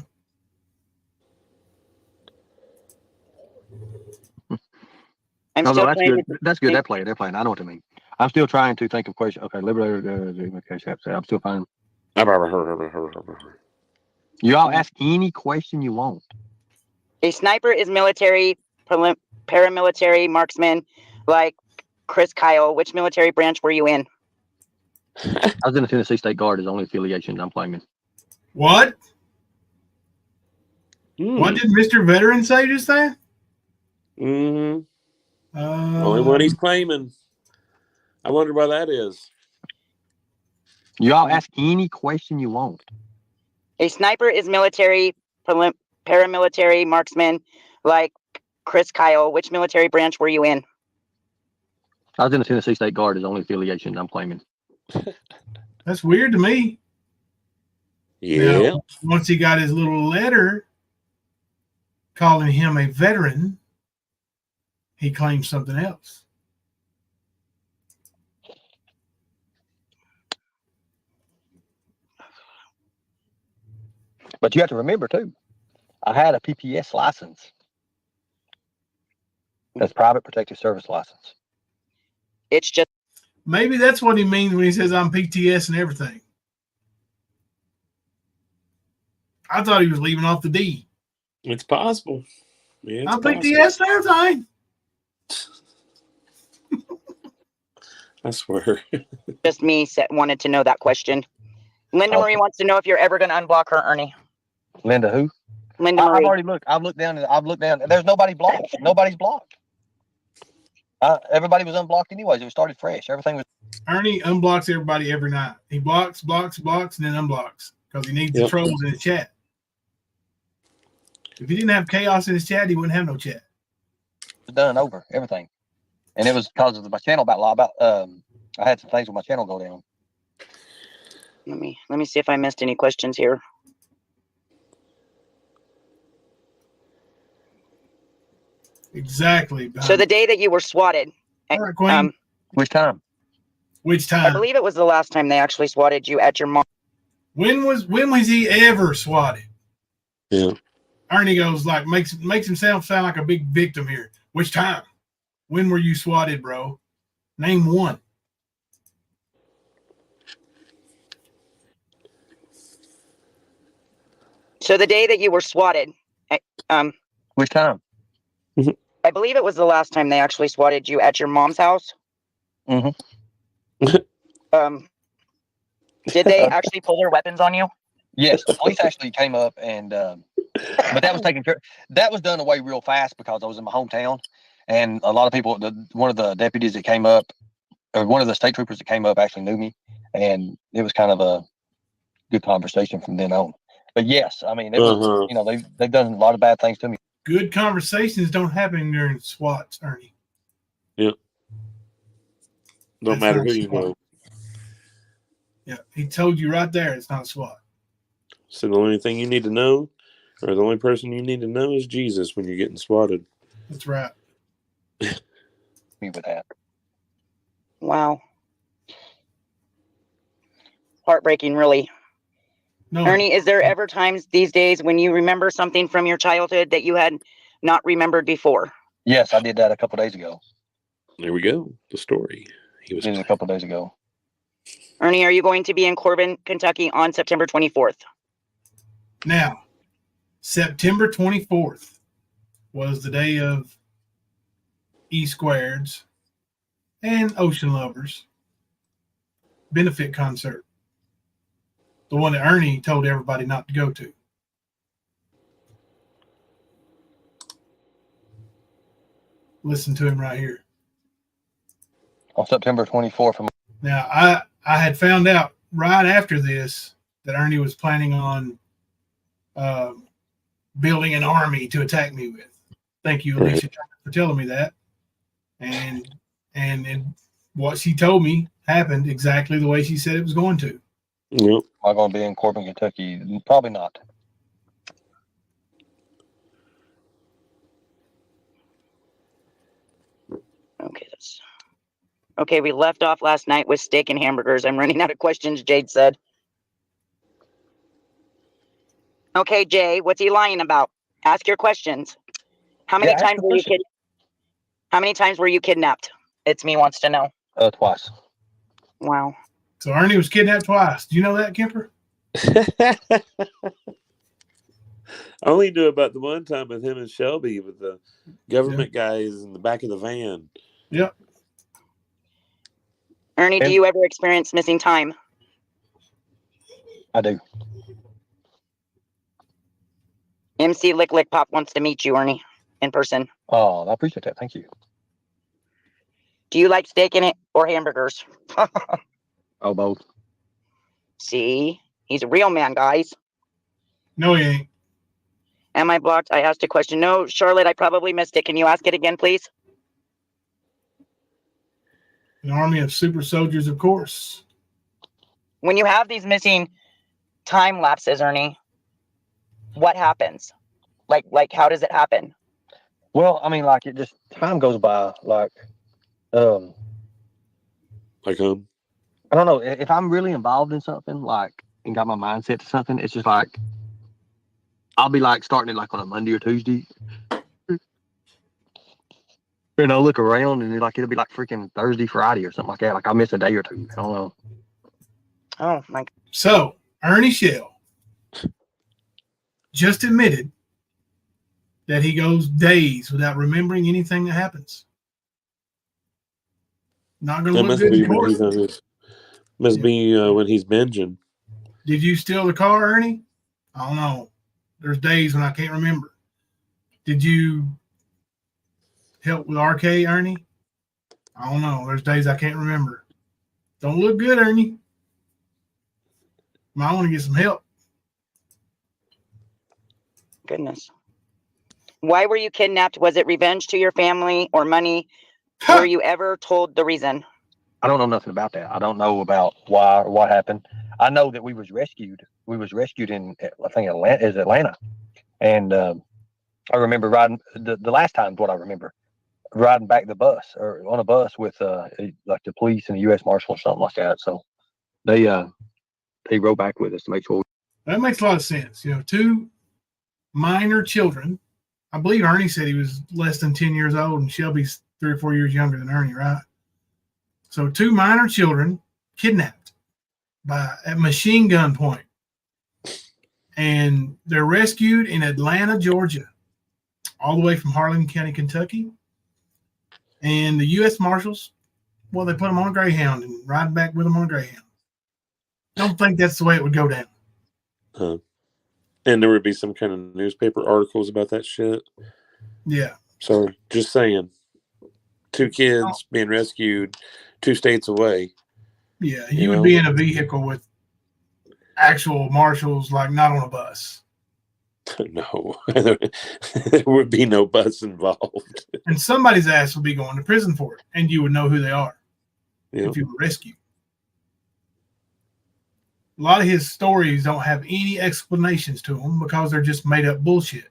I'm No, still that's trying good. to That's good. think- They're playing. I know what you mean. I'm still trying to think of questions. Okay, Liberator. I'm still finding. You all ask any question you want. A sniper is military, paramilitary, marksman, like Chris Kyle. Which military branch were you in? I was in the Tennessee State Guard. Is the only affiliation I'm playing in. What? What did Mr. Veteran say just then? Mm-hmm. Only one he's claiming. I wonder why that is. You all ask any question you want. A sniper is military, paramilitary, marksman, like Chris Kyle. Which military branch were you in? I was in the Tennessee State Guard. Is the only affiliation I'm claiming. That's weird to me. Yeah. Now, once he got his little letter calling him a veteran, he claimed something else. But you have to remember too, I had a PPS license. That's private protective service license. It's just Maybe that's what he means when he says I'm PTS and everything. I thought he was leaving off the D. It's possible. Yeah, it's I'm possible. PTS and everything. I swear. just me wanted to know that question. Linda Oh. Marie wants to know if you're ever going to unblock her, Ernie. Linda, who? Linda I've Marie. already looked. I've looked down. There's nobody blocked. Nobody's blocked. Everybody was unblocked anyways. It started fresh. Everything was. Ernie unblocks everybody every night. He blocks, and then unblocks because he needs the trolls in his chat. If he didn't have chaos in his chat, he wouldn't have no chat. Done over everything, and it was because of my channel I had some things with my channel go down. Let me see if I missed any questions here. Exactly. So the day that you were swatted, All right, Queen. Which time? Which I time? believe it was the last time they actually swatted you at your mom. When was he ever swatted? Yeah. Ernie goes like makes himself sound like a big victim here. Which time? When were you swatted, bro? Name one. So the day that you were swatted, Which time? I believe it was the last time they actually swatted you at your mom's house. Mm-hmm. Did they actually pull their weapons on you? Yes, the police actually came up and, but that was taken care. That was done away real fast because I was in my hometown, and a lot of people. One of the deputies that came up, or one of the state troopers that came up, actually knew me, and it was kind of a good conversation from then on. But yes, I mean, it was, they've done a lot of bad things to me. Good conversations don't happen during SWATs, Ernie. Yep. Don't That's matter not who you SWAT. know. Yeah, he told you right there it's not a SWAT. So the only thing you need to know, or the only person you need to know, is Jesus when you're getting swatted. That's right. Me with that. Wow. Heartbreaking, really. No, Ernie, is there ever times these days when you remember something from your childhood that you had not remembered before? Yes, I did that a couple days ago. There we go. The story. He was Did it a couple days ago. Ernie, are you going to be in Corbin, Kentucky on September 24th? now, September 24th was the day of E-Squared's and Ocean Lovers benefit concert. The one that Ernie told everybody not to go to. Listen to him right here. On September 24th. Now, I had found out right after this that Ernie was planning on building an army to attack me with. Thank you, Alicia, for telling me that. And what she told me happened exactly the way she said it was going to. Yep. Am I going to be in Corbin, Kentucky? Probably not. Okay, we left off last night with steak and hamburgers. I'm running out of questions, Jade said. Okay, Jay, what's he lying about? Ask your questions. How many times were you How many times were you kidnapped? It's me wants to know. Twice. Wow. So Ernie was kidnapped twice. Do you know that, Kemper? I only knew about the one time with him and Shelby with the government guys in the back of the van. Yep. Ernie, do you ever experience missing time? I do. MC Lick Lick Pop wants to meet you, Ernie, in person. Oh, I appreciate that. Thank you. Do you like steak in it or hamburgers? Oh, both. See, he's a real man, guys. No, he ain't. Am I blocked? I asked a question. No, Charlotte, I probably missed it. Can you ask it again, please? An army of super soldiers, of course. When you have these missing time lapses, Ernie, what happens? Like how does it happen? Well, I mean, like, it just, time goes by, like, Like I don't know, if I'm really involved in something, like, and got my mindset to something, it's just like, I'll be like starting it like on a Monday or Tuesday. And I'll look around and it'll be like freaking Thursday, Friday or something like that. Like I'll miss a day or two. I don't know. Oh my. So Ernie Shell just admitted that he goes days without remembering anything that happens. Not going to look good in court. Must be when he's binging. Did you steal the car, Ernie? I don't know. There's days when I can't remember. Did you help with RK, Ernie? I don't know. There's days I can't remember. Don't look good, Ernie. Might want to get some help. Goodness. Why were you kidnapped? Was it revenge to your family or money? Were you ever told the reason? I don't know nothing about that. I don't know about why or what happened. I know that we was rescued. We was rescued in, I think, Atlanta. And I remember riding, the last time, what I remember, riding back the bus, or on a bus with like the police and the U.S. Marshal or something like that. So they rode back with us to make sure. That makes a lot of sense. You know, two minor children. I believe Ernie said he was less than 10 years old, and Shelby's 3 or 4 years younger than Ernie, right? So two minor children kidnapped at machine gun point. And they're rescued in Atlanta, Georgia, all the way from Harlan County, Kentucky. And the U.S. Marshals, well, they put them on a Greyhound and ride back with them on a Greyhound. Don't think that's the way it would go down. And there would be some kind of newspaper articles about that shit. Yeah. So just saying, 2 kids being rescued 2 states away. Yeah, you would be in a vehicle with actual marshals, like not on a bus. No, there would be no bus involved. And somebody's ass would be going to prison for it, and you would know who they are if you were rescued. a lot of his stories don't have any explanations to them because they're just made up bullshit.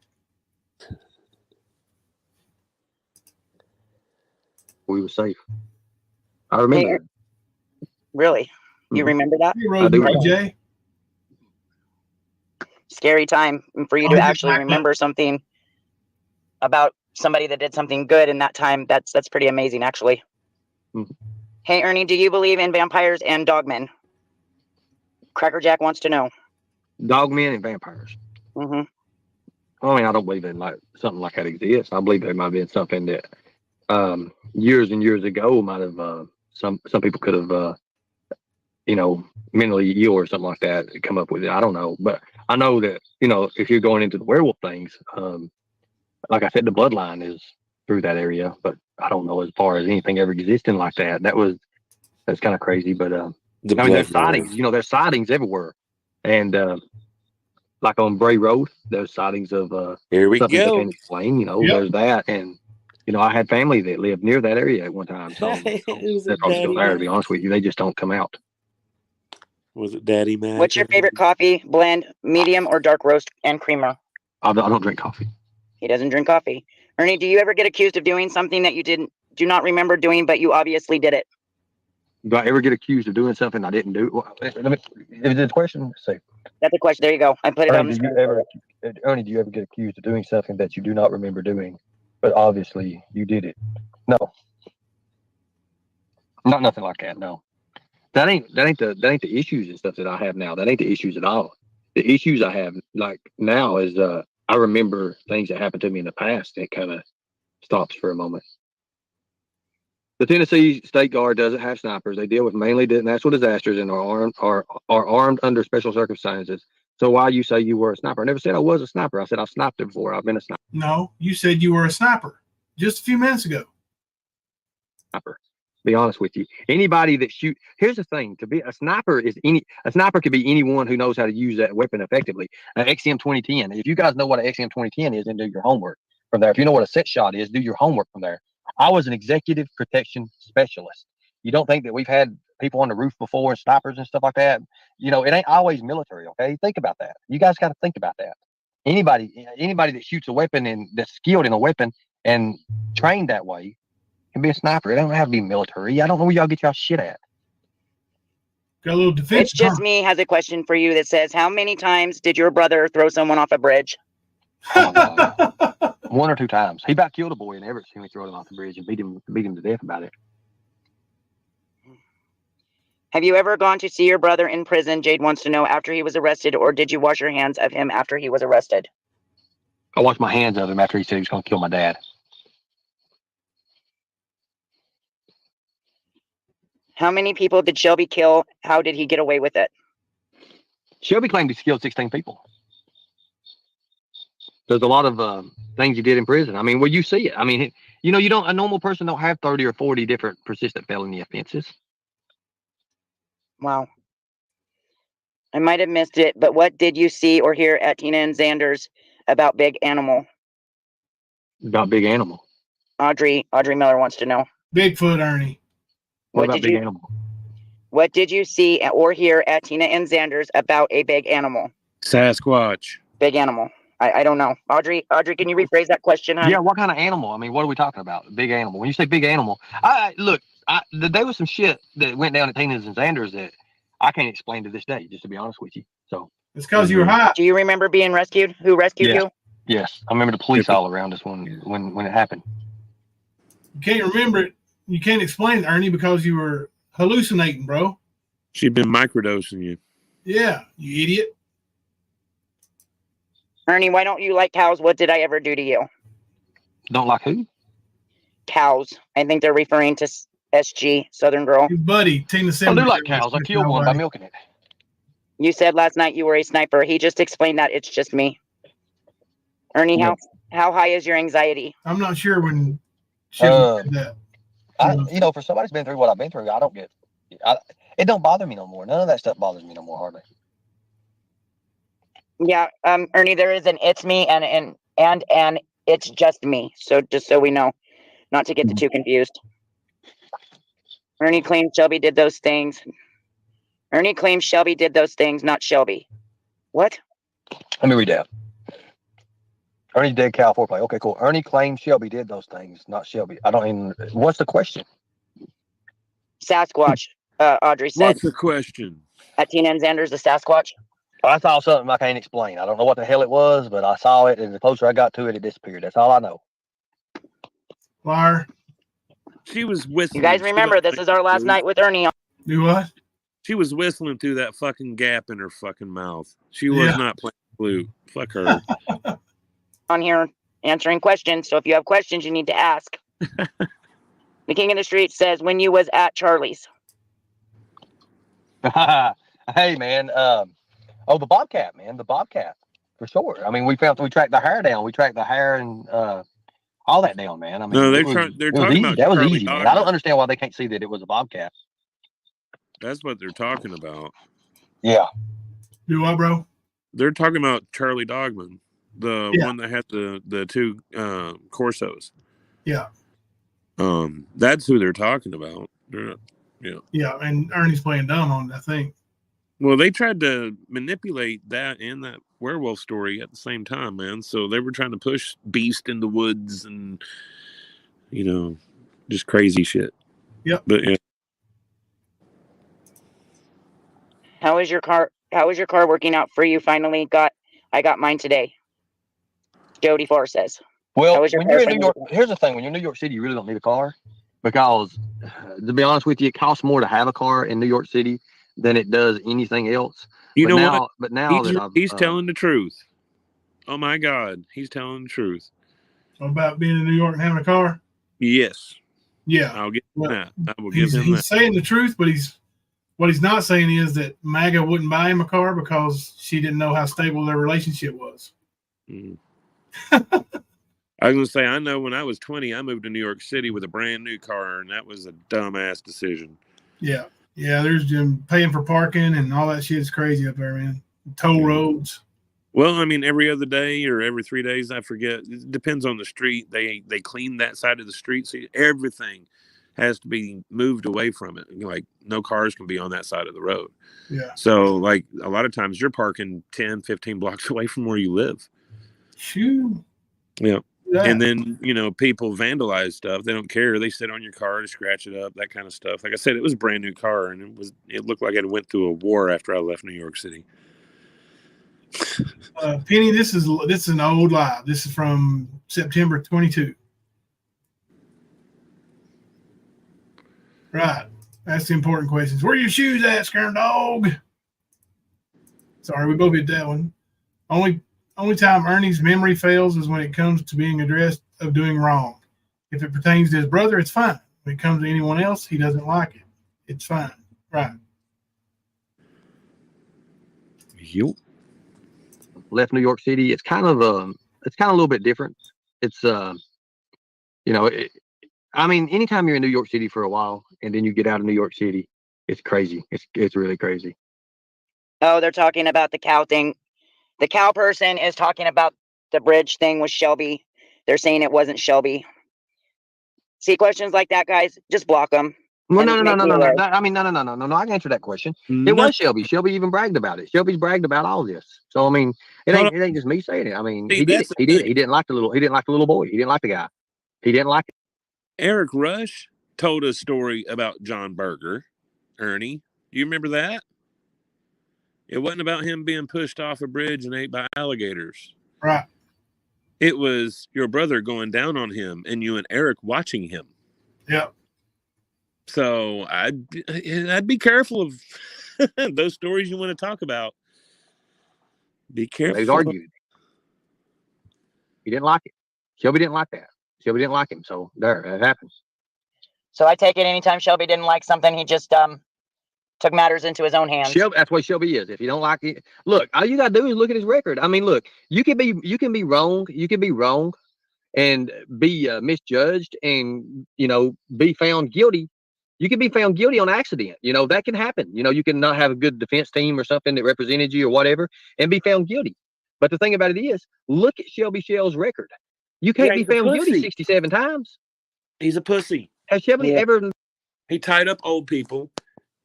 We were safe. I remember that. Really? You Mhm. remember that? Hey, Rosemary J. Scary time for you Oh, to he just actually backed up. remember something about somebody that did something good in that time. That's pretty amazing, actually. Mhm. Hey, Ernie, do you believe in vampires and dogmen? Cracker Jack wants to know. Dogmen and vampires. Mm-hmm. I mean, I don't believe in like something like that exists. I believe there might have been something that years and years ago might have some people could have mentally ill or something like that come up with it. I don't know, but I know that if you're going into the werewolf things, like I said, the bloodline is through that area, but I don't know as far as anything ever existing like that. That's kind of crazy, but I mean, there's sightings. There's sightings everywhere, and like on Bray Road, there's sightings of Here we something they go. can't explain. Yep. There's that, and I had family that lived near that area at one time, so Was they're it probably still Daddy there. To Mac? be honest with you, they just don't come out. Was it Daddy Mac? What's your favorite coffee blend, medium or dark roast and creamer? I don't drink coffee. He doesn't drink coffee. Ernie, do you ever get accused of doing something that you do not remember doing, but you obviously did it? Do I ever get accused of doing something I didn't do? Is it a question? Let's see. That's a question. There you go. I put it on the screen. Ernie, do you ever get accused of doing something that you do not remember doing, but obviously you did it? No, not nothing like that. No, that ain't the issues and stuff that I have now. That ain't the issues at all. The issues I have like now is I remember things that happened to me in the past. That kind of stops for a moment. The Tennessee State Guard doesn't have snipers. They deal with mainly natural disasters and are armed under special circumstances. So why you say you were a sniper? I never said I was a sniper. I said I've sniped before. I've been a No, you said you were a sniper just a few minutes ago. sniper. Be honest with you. Anybody that shoot. Here's the thing: to be a sniper a sniper could be anyone who knows how to use that weapon effectively. An XM 2010. If you guys know what an XM 2010 is, then do your homework from there. If you know what a set shot is, do your homework from there. I was an executive protection specialist. You don't think that we've had people on the roof before and snipers and stuff like that? It ain't always military. Okay, think about that. You guys got to think about that. Anybody that shoots a weapon and that's skilled in a weapon and trained that way can be a sniper. It don't have to be military. I don't know where y'all get y'all shit at. Got a little defense. It's just me has a question for you that says, how many times did your brother throw someone off a bridge? Oh, God. 1 or 2 times. He about killed a boy in Everett. He threw him off the bridge and beat him to death about it. Have you ever gone to see your brother in prison? Jade wants to know, after he was arrested, or did you wash your hands of him after he was arrested? I washed my hands of him after he said he was going to kill my dad. How many people did Shelby kill? How did he get away with it? Shelby claimed he killed 16 people. There's a lot of things he did in prison. I mean, well, you see it. I mean, a normal person don't have 30 or 40 different persistent felony offenses. Wow. I might have missed it, but what did you see or hear at Tina and Xander's about Big Animal? About Big Animal. Audrey Miller wants to know. Bigfoot, Ernie. What about Big Animal? What did you see or hear at Tina and Xander's about a big animal? Sasquatch. Big animal. I don't know. Audrey, can you rephrase that question, hon? Yeah, what kind of animal? I mean, what are we talking about? Big animal. When you say big animal, there was some shit that went down at Tina's and Xander's that I can't explain to this day, just to be honest with you. So it's because you were high. Do you remember being rescued? Who rescued you? Yes, I remember the police all around us when it happened. You can't remember it. You can't explain it, Ernie, because you were hallucinating, bro. She'd been microdosing you. Yeah, you idiot. Ernie, why don't you like cows? What did I ever do to you? Don't like who? Cows. I think they're referring to SG, Southern Girl. Your buddy, Tina. I do like cows. I killed one by milking it. You said last night you were a sniper. He just explained that it's just me. Ernie, how high is your anxiety? I'm not sure when Shelby said that. For somebody who's been through what I've been through, it don't bother me no more. None of that stuff bothers me no more, hardly. Yeah, Ernie, there is an it's me and it's just me. So just so we know, not to get the two confused. Ernie claims Shelby did those things. Ernie claims Shelby did those things, not Shelby. What? Let me read that. Ernie did cow foreplay. Okay, cool. Ernie claims Shelby did those things, not Shelby. I don't even. What's the question? Sasquatch. Audrey said. What's the question? At Teen and Xander's, the Sasquatch. I saw something I can't explain. I don't know what the hell it was, but I saw it, and the closer I got to it, it disappeared. That's all I know. Liar. She was whistling. You guys remember, this is our last night with Ernie. Do what? She was whistling through that fucking gap in her fucking mouth. She was not playing flute. Fuck her. On here answering questions. So if you have questions, you need to ask. The King of the Street says, when you was at Charlie's. Hey, man. The Bobcat, man. The Bobcat, for sure. I mean, we tracked the hair down. We tracked the hair and all that down, man. I mean, no, they're talking about that was Charlie easy, man. Dogman. I don't understand why they can't see that it was a Bobcat. That's what they're talking about. Yeah. Do what, bro? They're talking about Charlie Dogman, the one that had the two Corsos. Yeah. That's who they're talking about. Yeah, and Ernie's playing dumb on it, I think. Well, they tried to manipulate that and that werewolf story at the same time, man. So they were trying to push Beast in the woods and, just crazy shit. Yep. But yeah. How is your car working out for you? I got mine today. Jody Four says. Well, when you're in New York, here's the thing: when you're in New York City, you really don't need a car because, to be honest with you, it costs more to have a car in New York City than it does anything else. But now he's telling the truth. Oh my God, he's telling the truth about being in New York and having a car. Yes. Yeah, I'll give him that. I will give him that. He's saying the truth, but what he's not saying is that MAGA wouldn't buy him a car because she didn't know how stable their relationship was. Mm. I was going to say, I know when I was 20, I moved to New York City with a brand new car, and that was a dumbass decision. Yeah. Yeah, there's paying for parking and all that shit is crazy up there, man. Toll roads. Well, I mean, every other day or every 3 days, I forget. It depends on the street. They clean that side of the street, so everything has to be moved away from it. Like, no cars can be on that side of the road. Yeah. So, like, a lot of times you're parking 10, 15 blocks away from where you live. Shoo. Yeah. And then, people vandalize stuff. They don't care. They sit on your car to scratch it up, that kind of stuff. Like I said, it was a brand new car, and it looked like it went through a war after I left New York City. Penny, this is an old live. This is from September 22. Right. That's the important questions. Where are your shoes at, Scare Dog? Sorry, we both did that one. Only time Ernie's memory fails is when it comes to being addressed of doing wrong. If it pertains to his brother, it's fine. When it comes to anyone else, he doesn't like it. It's fine. Right. Yep. Left New York City. It's kind of a little bit different. It's anytime you're in New York City for a while and then you get out of New York City, it's crazy. It's really crazy. Oh, they're talking about the cow thing. The cow person is talking about the bridge thing with Shelby. They're saying it wasn't Shelby. See, questions like that, guys, just block them. Well, no. No. I can answer that question. It was Shelby. Shelby even bragged about it. Shelby's bragged about all this. So I mean, it ain't just me saying it. I mean, he did it. He did. He didn't like the little boy. He didn't like the guy. He didn't like it. Eric Rush told a story about John Berger. Ernie, you remember that? It wasn't about him being pushed off a bridge and ate by alligators. Right. It was your brother going down on him and you and Eric watching him. Yeah. So I'd be careful of those stories you want to talk about. Be careful. They argued. He didn't like it. Shelby didn't like that. Shelby didn't like him. So there, it happens. So I take it anytime Shelby didn't like something, he just took matters into his own hands. That's what Shelby is. If you don't like it, look, all you gotta do is look at his record. I mean, look, you can be wrong. You can be wrong and be misjudged and, be found guilty. You can be found guilty on accident. That can happen. You can not have a good defense team or something that represented you or whatever and be found guilty. But the thing about it is, look at Shelby Shell's record. You can't be found guilty 67 times. He's a pussy. Has Shelby ever? He tied up old people.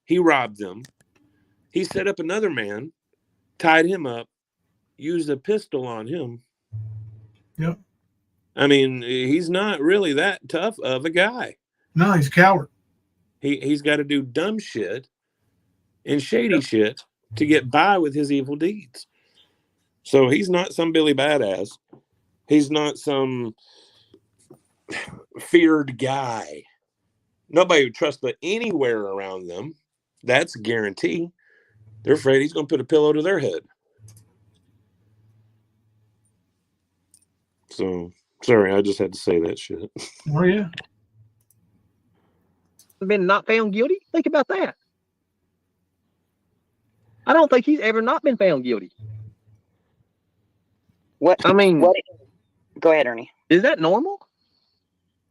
He robbed them. He set up another man, tied him up, used a pistol on him. Yep. I mean, he's not really that tough of a guy. No, he's a coward. He's got to do dumb shit and shady shit to get by with his evil deeds. So he's not some Billy Badass. He's not some feared guy. Nobody would trust the anywhere around them. That's a guarantee. They're afraid he's going to put a pillow to their head. So, sorry, I just had to say that shit. Oh, yeah. Been not found guilty? Think about that. I don't think he's ever not been found guilty. What? I mean, What? Go ahead, Ernie. is that normal?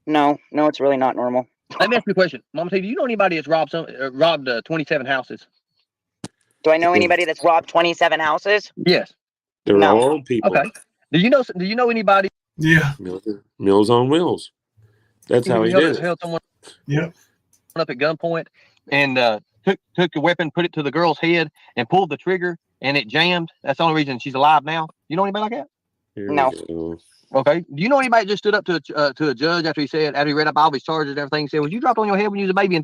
No, it's really not normal. Let me ask you a question. Mama T, do you know anybody that's robbed 27 houses? Do I know anybody that's robbed 27 houses? Yes. They're No. all people. Okay. Do you know anybody Yeah. Meals on wheels. That's how he did it. held someone Yep. up at gunpoint and took a weapon, put it to the girl's head, and pulled the trigger, and it jammed? That's the only reason she's alive now. You know anybody like that? Here No. we go. Okay. Do you know anybody that just stood up to a judge after he read up all his charges and everything? Said, "Was you dropped on your head when you was a baby?"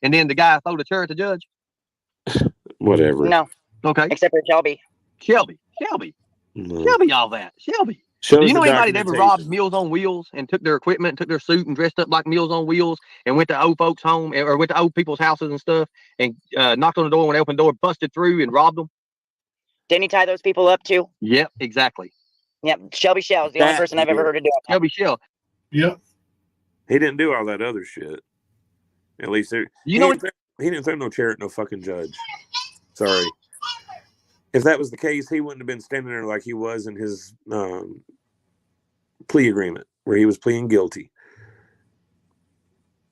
And then the guy threw the chair at the judge. Whatever. No, Okay. except for Shelby. Shelby, No. all that. Shelby. Shows Do you the know anybody that ever robbed documentation. Meals on Wheels and took their equipment, took their suit and dressed up like Meals on Wheels and went to old folks' home or went to old people's houses and stuff and knocked on the door when they opened the door, busted through and robbed them? Didn't he tie those people up too? Yep, exactly. Yep. Shelby Shell is the only That person he I've ever did. heard of doing that. Shelby Shell. Yep. He didn't do all that other shit. At least You he know didn't throw no chair at no fucking judge. Sorry. If that was the case, he wouldn't have been standing there like he was in his plea agreement where he was pleading guilty.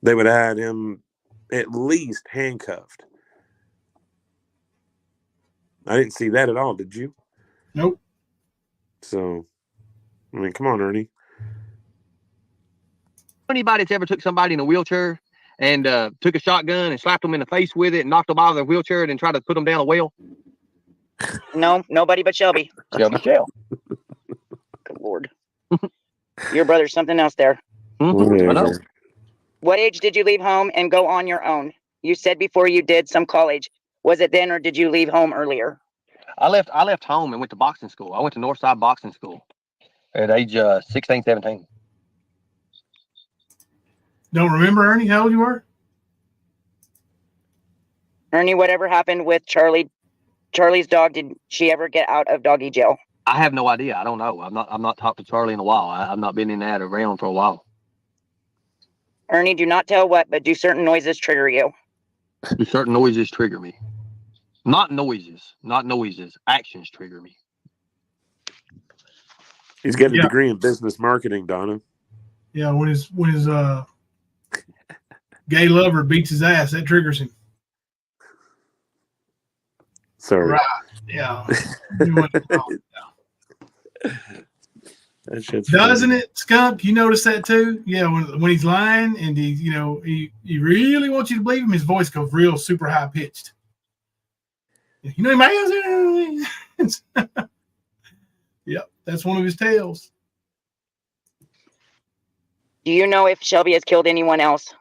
They would have had him at least handcuffed. I didn't see that at all, did you? Nope. So, I mean, come on, Ernie. anybody that's ever took somebody in a wheelchair and took a shotgun and slapped them in the face with it and knocked them out of their wheelchair and then tried to put them down a well? No, nobody but Shelby. Shelby Shell. Good Lord. Your brother's something else there. I know. Whatever. What age did you leave home and go on your own? You said before you did some college. Was it then or did you leave home earlier? I left home and went to boxing school. I went to Northside Boxing School at age 16, 17. Don't remember, Ernie, how old you were? Ernie, whatever happened with Charlie's dog, did she ever get out of doggy jail? I have no idea. I don't know. I'm not talked to Charlie in a while. I've not been in that around for a while. Ernie, do not tell what, but do certain noises trigger you? Do certain noises trigger me? Not noises. Actions trigger me. He's got a Yeah. degree in business marketing, Donna. Yeah, when his gay lover beats his ass, that triggers him. Sorry. Right. Yeah. You went- That shit's Doesn't funny. it, Skunk? You notice that too? Yeah, when he's lying and he really wants you to believe him, his voice goes real super high pitched. You know, anybody else? Yep, that's one of his tales. Do you know if Shelby has killed anyone else?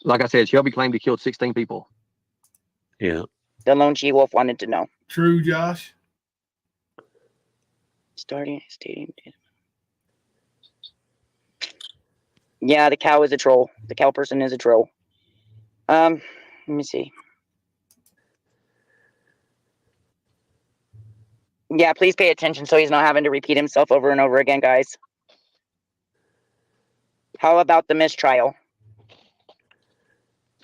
Like I said, Shelby claimed he killed 16 people. Yeah. The lone she-wolf wanted to know. True, Josh. Starting stating. Yeah, the cow is a troll. The cow person is a troll. Let me see. Yeah, please pay attention so he's not having to repeat himself over and over again, guys. How about the mistrial?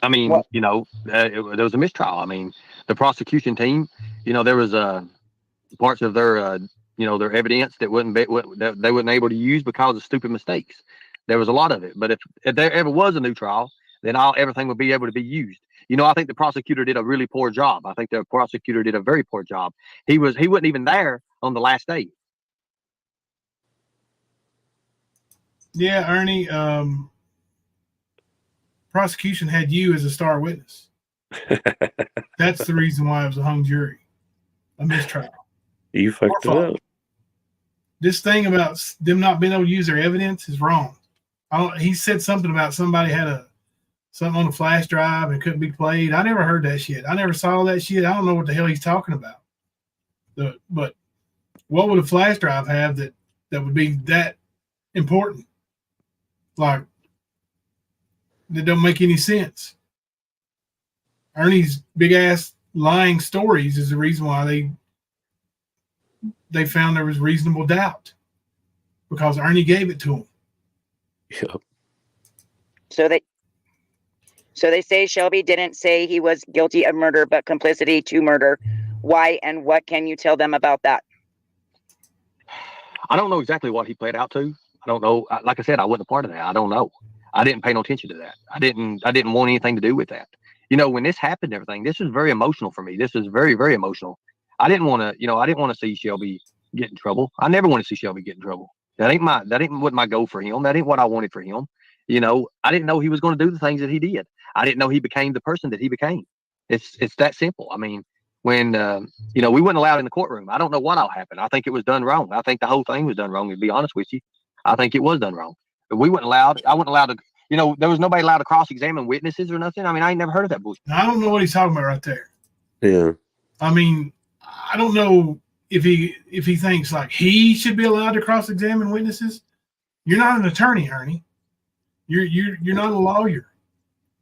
I mean, What? there was a mistrial. I mean, the prosecution team, there was parts of their, their evidence that that they weren't able to use because of stupid mistakes. There was a lot of it. But if there ever was a new trial, then everything would be able to be used. I think the prosecutor did a really poor job. I think the prosecutor did a very poor job. He wasn't even there on the last day. Yeah, Ernie. Prosecution had you as a star witness. That's the reason why it was a hung jury, a mistrial. You fucked it up. This thing about them not being able to use their evidence is wrong. He said something about somebody had something on a flash drive and couldn't be played. I never heard that shit. I never saw that shit. I don't know what the hell he's talking about. But what would a flash drive have that would be that important? Like, that don't make any sense. Ernie's big ass lying stories is the reason why they found there was reasonable doubt, because Ernie gave it to him. Yep. So they say Shelby didn't say he was guilty of murder, but complicity to murder. Why and what can you tell them about that? I don't know exactly what he pled out to. I don't know. Like I said, I wasn't a part of that. I don't know. I didn't pay no attention to that. I didn't want anything to do with that. You know, when this happened, everything, this was very emotional for me. This was very, very emotional. I didn't want to see Shelby get in trouble. I never want to see Shelby get in trouble. That ain't what my goal for him. That ain't what I wanted for him. You know, I didn't know he was going to do the things that he did. I didn't know he became the person that he became. It's that simple. I mean, when we weren't allowed in the courtroom. I don't know what all happened. I think it was done wrong. I think the whole thing was done wrong. To be honest with you, I think it was done wrong. But we weren't allowed. I wasn't allowed to. You know, there was nobody allowed to cross-examine witnesses or nothing. I mean, I ain't never heard of that bullshit. I don't know what he's talking about right there. Yeah. I mean, I don't know if he thinks like he should be allowed to cross-examine witnesses. You're not an attorney, Ernie. You're not a lawyer.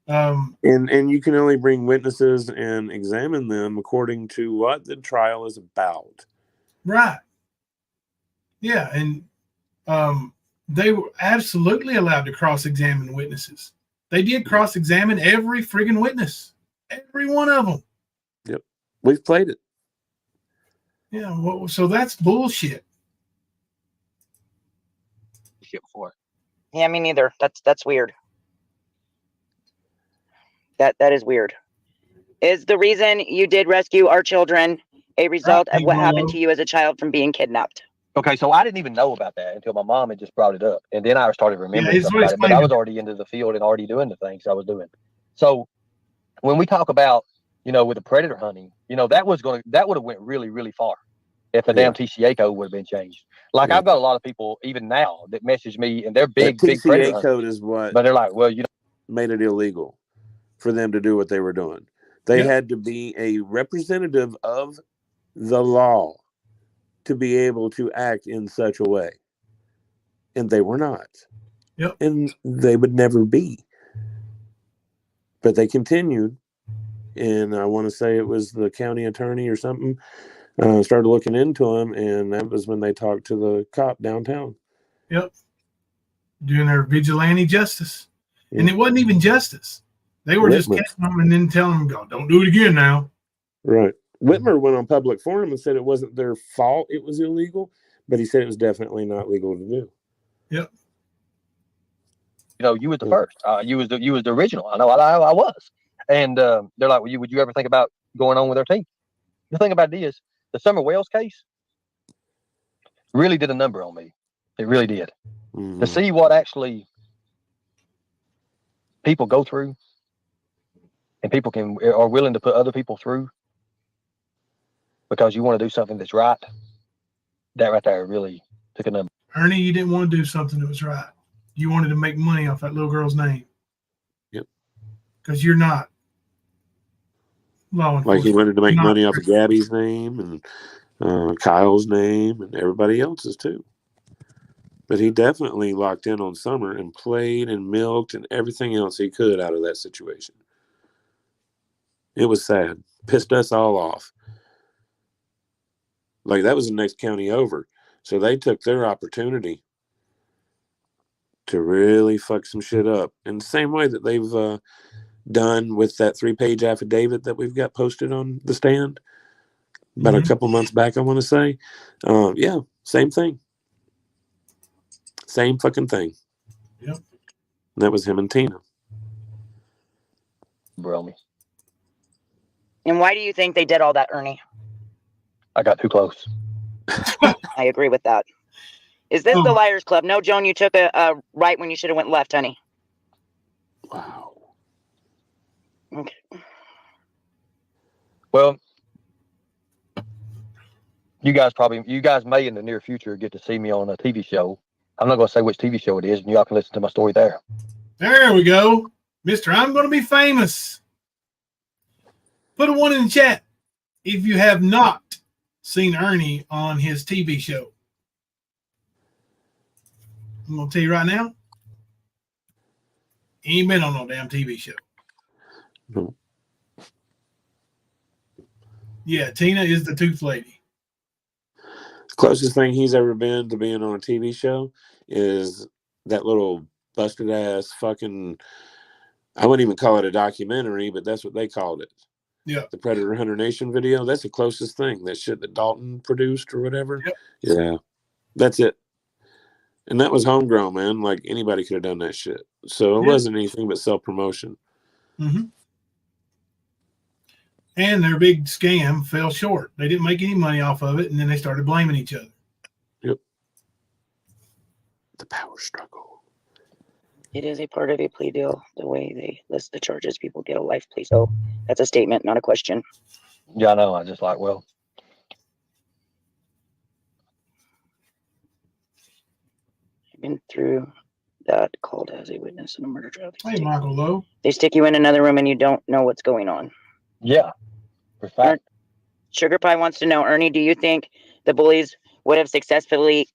And you can only bring witnesses and examine them according to what the trial is about. Right. Yeah, and they were absolutely allowed to cross-examine witnesses. They did cross-examine every friggin' witness, every one of them. Yep, we've played it. Yeah, well, so that's bullshit. Shit before. Yeah, me neither. That's weird. That is weird. Is the reason you did rescue our children a result of what happened to you as a child from being kidnapped? Okay, so I didn't even know about that until my mom had just brought it up, and then I started remembering stuff about it. But I was already into the field and already doing the things I was doing. So when we talk about, with the predator hunting, that would have went really, really far if the damn TCA code would have been changed. Like I've got a lot of people even now that message me, and they're big predator TCA code is what, but they're like, well, made it illegal for them to do what they were doing. They had to be a representative of the law to be able to act in such a way. And they were not. Yep. And they would never be. But they continued. And I want to say it was the county attorney or something started looking into them. And that was when they talked to the cop downtown. Yep. Doing their vigilante justice. Yep. And it wasn't even justice. They were just catching them and then telling them, don't do it again now. Right. Whitmer went on public forum and said it wasn't their fault it was illegal, but he said it was definitely not legal to do. Yep. You was the first. You was the original. I know I was. And they're like, well, would you ever think about going on with our team? The thing about it is, the Summer Wells case really did a number on me. It really did. Mm-hmm. To see what actually people go through, and people are willing to put other people through because you want to do something that's right. That right there really took a number. Ernie, you didn't want to do something that was right. You wanted to make money off that little girl's name. Yep. Because you're not law enforcement. Like he wanted to make money off of Gabby's name and Kyle's name and everybody else's too. But he definitely locked in on Summer and played and milked and everything else he could out of that situation. It was sad. Pissed us all off. Like that was the next county over. So they took their opportunity to really fuck some shit up. In the same way that they've done with that 3-page affidavit that we've got posted on the stand about a couple months back, I want to say. Yeah, same thing. Same fucking thing. Yep. And that was him and Tina. Bro, me. And why do you think they did all that, Ernie? I got too close. I agree with that. Is this the Liars Club? No, Joan, you took a right when you should have went left, honey. Wow. Okay. Well, you guys may in the near future get to see me on a TV show. I'm not going to say which TV show it is, and y'all can listen to my story there. There we go. Mr. I'm going to be famous. Put a 1 in the chat if you have not seen Ernie on his TV show. I'm going to tell you right now, he ain't been on no damn TV show. No. Yeah, Tina is the tooth lady. The closest thing he's ever been to being on a TV show is that little busted ass fucking, I wouldn't even call it a documentary, but that's what they called it. Yeah. The Predator Hunter Nation video. That's the closest thing. That shit that Dalton produced or whatever. Yep. Yeah. That's it. And that was homegrown, man. Like anybody could have done that shit. So it wasn't anything but self-promotion. Mm-hmm. And their big scam fell short. They didn't make any money off of it, and then they started blaming each other. Yep. The power struggle. It is a part of a plea deal. The way they list the charges, people get a life plea. So that's a statement, not a question. Yeah, I know. I just like, well, I've been through that, called as a witness in a murder trial. Hey, Michael Lowe. They stick you in another room and you don't know what's going on. yeah, for fact. Sugar Pie wants to know, Ernie, do you think the bullies would have successfully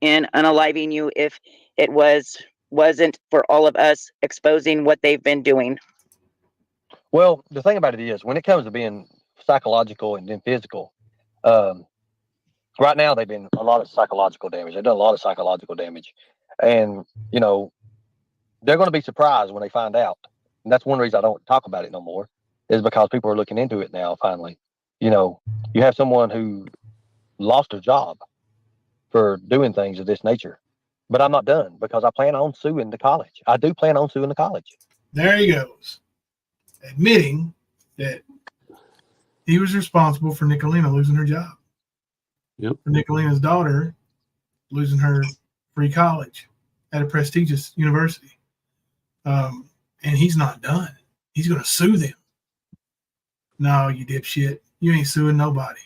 in unaliving you if it wasn't for all of us exposing what they've been doing? Well, the thing about it is, when it comes to being psychological and then physical, right now they've been a lot of psychological damage. They've done a lot of psychological damage, and you know they're going to be surprised when they find out. And that's one reason I don't talk about it no more, is because people are looking into it now. Finally, you know, you have someone who lost a job for doing things of this nature, but I'm not done because I plan on suing the college. I do plan on suing the college. There he goes, admitting that he was responsible for Nicolina losing her job. Yep. For Nicolina's daughter losing her free college at a prestigious university. And he's not done. He's going to sue them. No, you dipshit. You ain't suing nobody.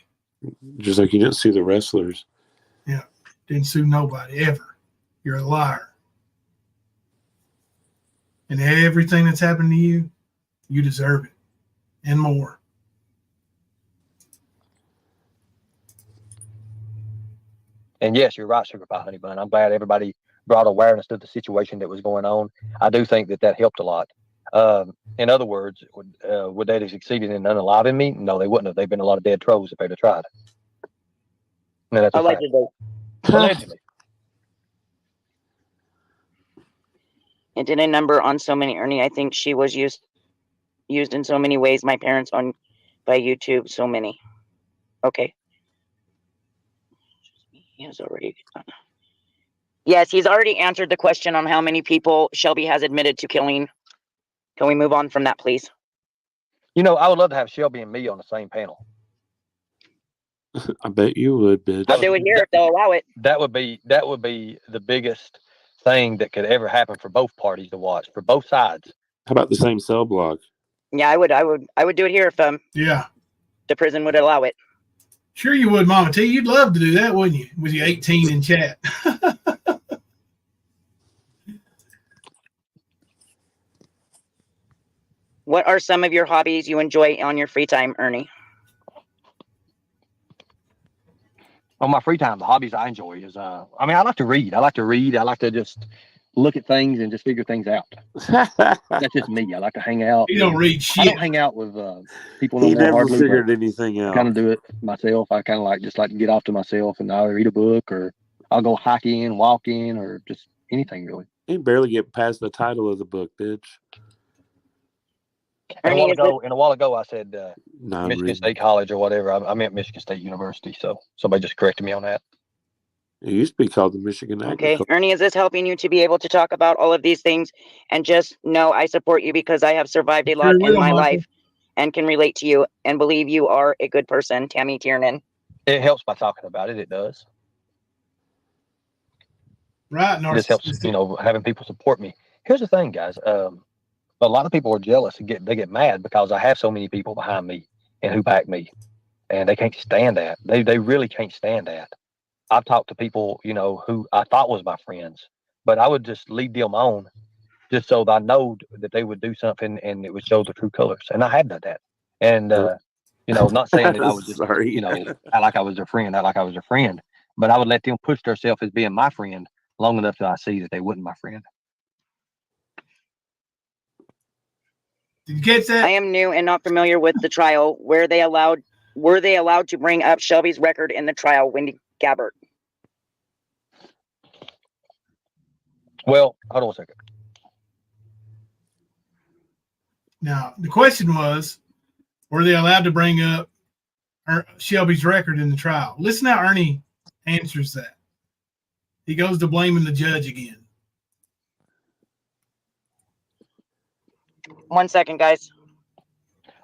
Just like you didn't sue the wrestlers. Yeah. Didn't sue nobody ever. You're a liar. And everything that's happened to you, you deserve it. And more. And yes, you're right, Sugar Pie Honey Bun. I'm glad everybody brought awareness to the situation that was going on. I do think that helped a lot. In other words, would they have succeeded in unaliving me? No, they wouldn't have. They've been a lot of dead trolls if they'd have tried. No, that's Allegedly. Allegedly. It did a number on so many, Ernie. I think she was used in so many ways. My parents on by YouTube, so many. Okay. He has already. Yes, he's already answered the question on how many people Shelby has admitted to killing. Can we move on from that, please? You know, I would love to have Shelby and me on the same panel. I bet you would, bitch. I'll do it here if they'll allow it. That would be the biggest thing that could ever happen for both parties to watch, for both sides. How about the same cell block? Yeah, I would do it here if Yeah. the prison would allow it. Sure you would, Mama T. You'd love to do that, wouldn't you? With your 18 in chat. What are some of your hobbies you enjoy on your free time, Ernie? On my free time, the hobbies I enjoy is, I like to read. I like to just look at things and just figure things out. That's just me. I like to hang out. You don't read shit. I don't hang out with people no He more never hardly, figured anything I out. kind of do it myself. I kind of like to get off to myself and I'll read a book or I'll go hiking, walking, or just anything really. He barely get past the title of the book, bitch. And a while ago, I said Not Michigan reading. State College or whatever. I meant Michigan State University. So somebody just corrected me on that. It used to be called the Michigan Okay, Agriculture. Ernie, is this helping you to be able to talk about all of these things and just know I support you because I have survived a lot in my life and can relate to you and believe you are a good person, Tammy Tiernan? It helps by talking about it. It does. Right. It just helps, having people support me. Here's the thing, guys. A lot of people are jealous and they get mad because I have so many people behind me and who back me. And they can't stand that. They really can't stand that. I've talked to people, you know, who I thought was my friends, but I would just leave them on just so that I know that they would do something and it would show the true colors. And I have done that. And, you know, not saying that I would just, Sorry. you know, act like I was their friend, but I would let them push themselves as being my friend long enough till I see that they wasn't my friend. Did you catch that? I am new and not familiar with the trial. Were they allowed to bring up Shelby's record in the trial, Wendy Gabbert? Well, hold on a second. Now, the question was, were they allowed to bring up Shelby's record in the trial? Listen how Ernie answers that. He goes to blaming the judge again. 1 second, guys.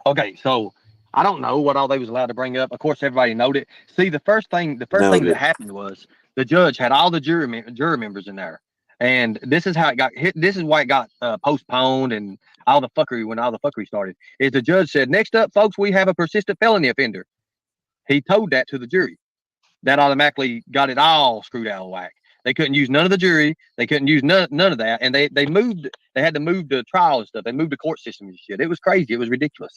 Okay, so I don't know what all they was allowed to bring up. Of course, everybody knowed it. See, the first thing that happened was the judge had all the jury members in there, and this is how it got hit. This is why it got postponed and all the fuckery started. Is the judge said, "Next up, folks, we have a persistent felony offender." He told that to the jury. That automatically got it all screwed out of whack. They couldn't use none of the jury. They couldn't use none of that. And they had to move the trial and stuff. They moved the court system and shit. It was crazy. It was ridiculous.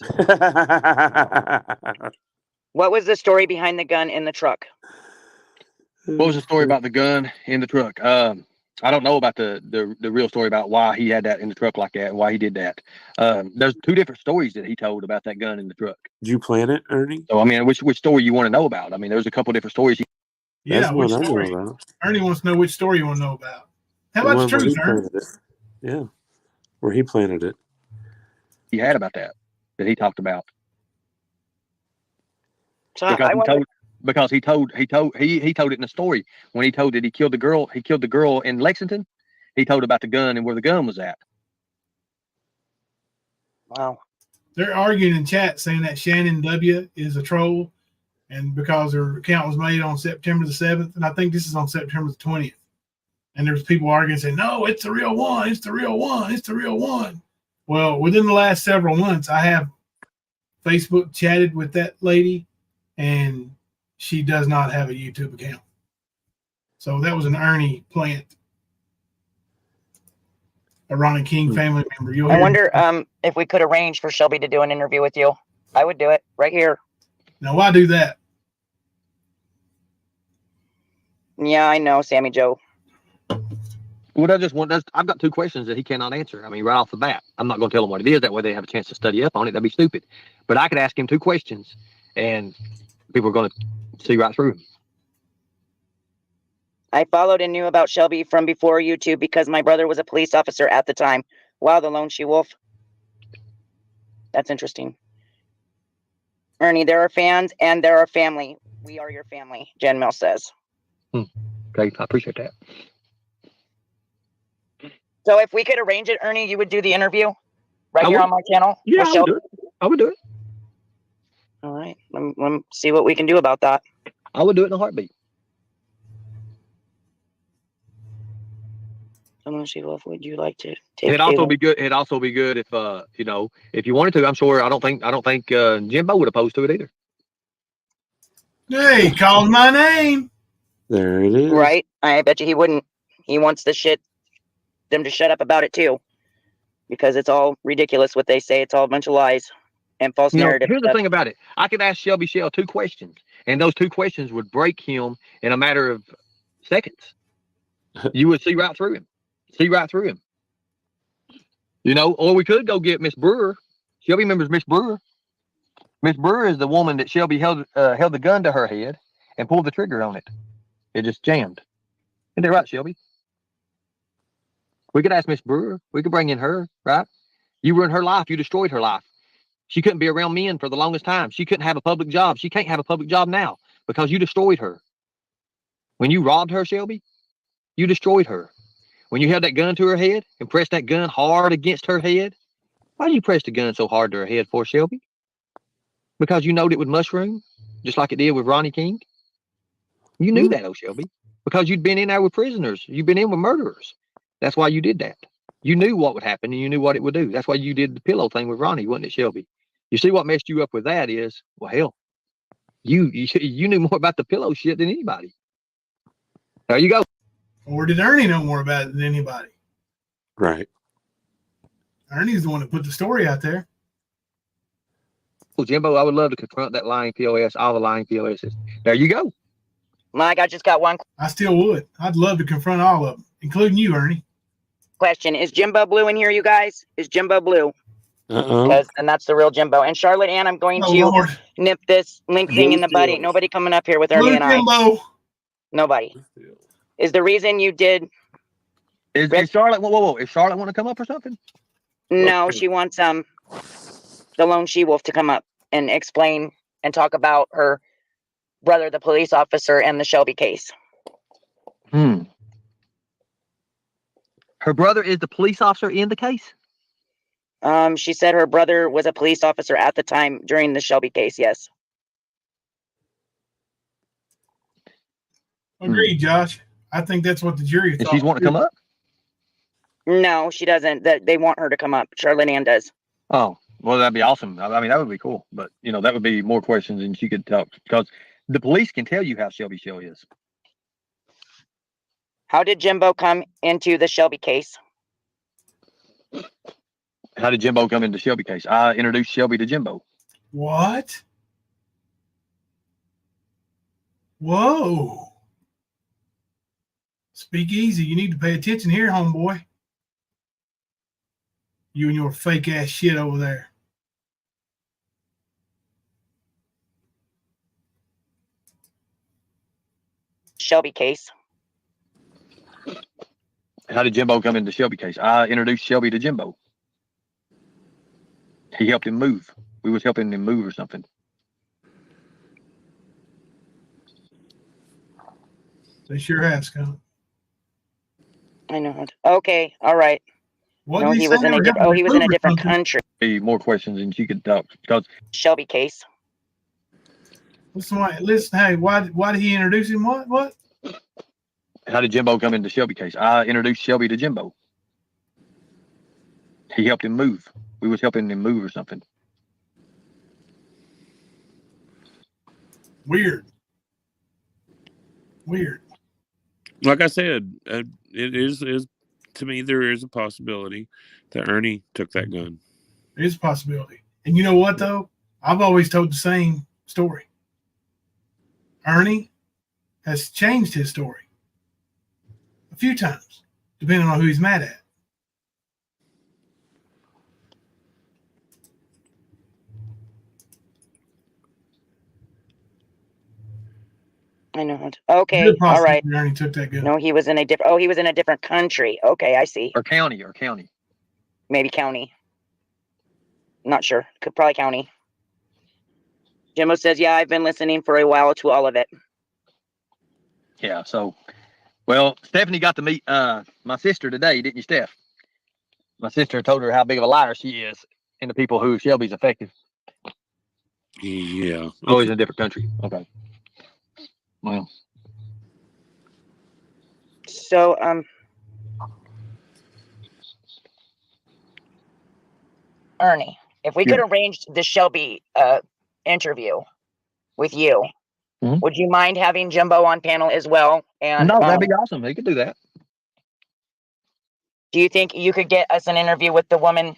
What was the story behind the gun in the truck? What was the story about the gun in the truck? I don't know about the real story about why he had that in the truck like that and why he did that. There's two different stories that he told about that gun in the truck. Did you plan it, Ernie? So, I mean, which story you want to know about? I mean, there's a couple different stories. Yeah, which story? Ernie wants to know which story you want to know about. How about the truth, Ernie? Yeah, where he planted it. He had about that he talked about. So Because he told it in the story when he told that he killed the girl in Lexington. He told about the gun and where the gun was at. Wow. They're arguing in chat saying that Shannon W is a troll, and because her account was made on September the 7th, and I think this is on September the 20th. And there's people arguing saying, no, it's the real one, it's the real one, it's the real one. Well, within the last several months, I have Facebook chatted with that lady, and she does not have a YouTube account. So that was an Ernie plant. A Ronnie King family member. I wonder if we could arrange for Shelby to do an interview with you. I would do it right here. Now, why do that? Yeah, I know, Sammy Joe. Well, I've got two questions that he cannot answer. I mean, right off the bat, I'm not going to tell him what it is. That way they have a chance to study up on it. That'd be stupid. But I could ask him two questions, and people are going to see right through him. I followed and knew about Shelby from before YouTube because my brother was a police officer at the time. Wow, the lone she-wolf. That's interesting. Ernie, there are fans and there are family. We are your family, Jen Mill says. Okay, I appreciate that. So if we could arrange it, Ernie, you would do the interview right here on my channel? Yeah, I would do it. All right. Let me see what we can do about that. I would do it in a heartbeat. She-wolf, would you like to take It'd also be good. It'd also be good if if you wanted to. I'm sure. I don't think Jimbo would oppose to it either. Hey, he called my name. There it is. Right? I bet you he wouldn't. He wants them to shut up about it too, because it's all ridiculous what they say. It's all a bunch of lies and false narrative. Here's the thing about it. I could ask Shelby Shell two questions, and those two questions would break him in a matter of seconds. You would see right through him. Or we could go get Miss Brewer. Shelby remembers Miss Brewer. Miss Brewer is the woman that Shelby held the gun to her head and pulled the trigger on it. It just jammed. Isn't that right, Shelby? We could ask Miss Brewer. We could bring in her, right? You ruined her life. You destroyed her life. She couldn't be around men for the longest time. She couldn't have a public job. She can't have a public job now because you destroyed her. When you robbed her, Shelby, you destroyed her. When you held that gun to her head and pressed that gun hard against her head, why do you press the gun so hard to her head for, Shelby? Because you knowed it would mushroom, just like it did with Ronnie King? You knew that, Shelby, because you'd been in there with prisoners. You've been in with murderers. That's why you did that. You knew what would happen and you knew what it would do. That's why you did the pillow thing with Ronnie, wasn't it, Shelby? You see what messed you up with that is, well, hell, you knew more about the pillow shit than anybody. There you go. Or did Ernie know more about it than anybody? Right. Ernie's the one that put the story out there. Well, Jimbo, I would love to confront that lying POS, all the lying POSs. There you go. Mike, I just got one I still would. I'd love to confront all of them, including you, Ernie. question. Is Jimbo Blue in here, you guys? Is Jimbo Blue? Uh-oh. Because and that's the real Jimbo. And Charlotte Ann, I'm going Oh, to Lord. nip this link thing in the butt. Ain't nobody coming up here with Ernie Blue and I. Jimbo. Nobody. Is the reason you did? Is Charlotte? Whoa! Is Charlotte want to come up or something? No, she wants the lone she-wolf to come up and explain and talk about her brother, the police officer, and the Shelby case. Her brother is the police officer in the case? She said her brother was a police officer at the time during the Shelby case. Yes. Agreed, Josh. I think that's what the jury And thought. she's wanting to come up? No, she doesn't. That they want her to come up. Charlotte Ann does. Oh, well, that'd be awesome. I mean, that would be cool. But, you know, that would be more questions than she could talk. Because the police can tell you how Shelby Shell is. How did Jimbo come into the Shelby case? How did Jimbo come into Shelby case? I introduced Shelby to Jimbo. What? Whoa. Speak easy. You need to pay attention here, homeboy. You and your fake ass shit over there. Shelby case. How did Jimbo come into Shelby case? I introduced Shelby to Jimbo. He helped him move. We was helping him move or something. They sure have, Scott. I know. Okay. All right. What No, he was in a different. Oh, he was in a different country. Be more questions than she could talk. Because Shelby case. Listen, hey, why did he introduce him? What? how did Jimbo come into Shelby case? I introduced Shelby to Jimbo. He helped him move. We was helping him move or something. Weird. Like I said, it is to me, there is a possibility that Ernie took that gun. It is a possibility. And you know what, though? I've always told the same story. Ernie has changed his story a few times, depending on who he's mad at. I know. Okay. All right. Ernie took that gun. No, he was in a different. Oh, he was in a different country. Okay, I see. Or county. Maybe county. Not sure. Could probably county. Jimbo says, "Yeah, I've been listening for a while to all of it." Yeah. So, well, Stephanie got to meet my sister today, didn't you, Steph? My sister told her how big of a liar she is, and the people who Shelby's effective. Yeah. Oh, he's in a different country. Okay. Well. So, Ernie, if we could arrange the Shelby interview with you, would you mind having Jimbo on panel as well? And no, that'd be awesome. He could do that. Do you think you could get us an interview with the woman,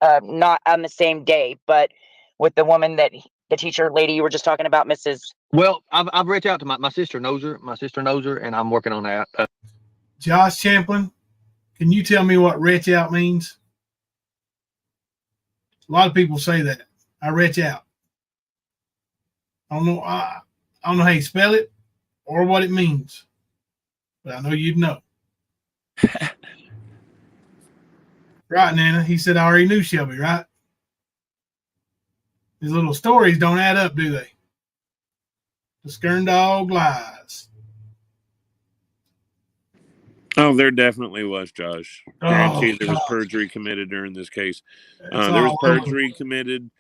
not on the same day, but with the woman that the teacher lady you were just talking about, Mrs. Well, I've reached out to my sister knows her. My sister knows her, and I'm working on that. Josh Champlin, can you tell me what retch out means? A lot of people say that. I retch out. I don't know how you spell it or what it means, but I know you'd know. Right, Nana. He said I already knew Shelby, right? These little stories don't add up, do they? The skern dog lies. Oh, there definitely was, Josh. Guaranteed there was gosh. perjury committed during this case. It's There was all perjury committed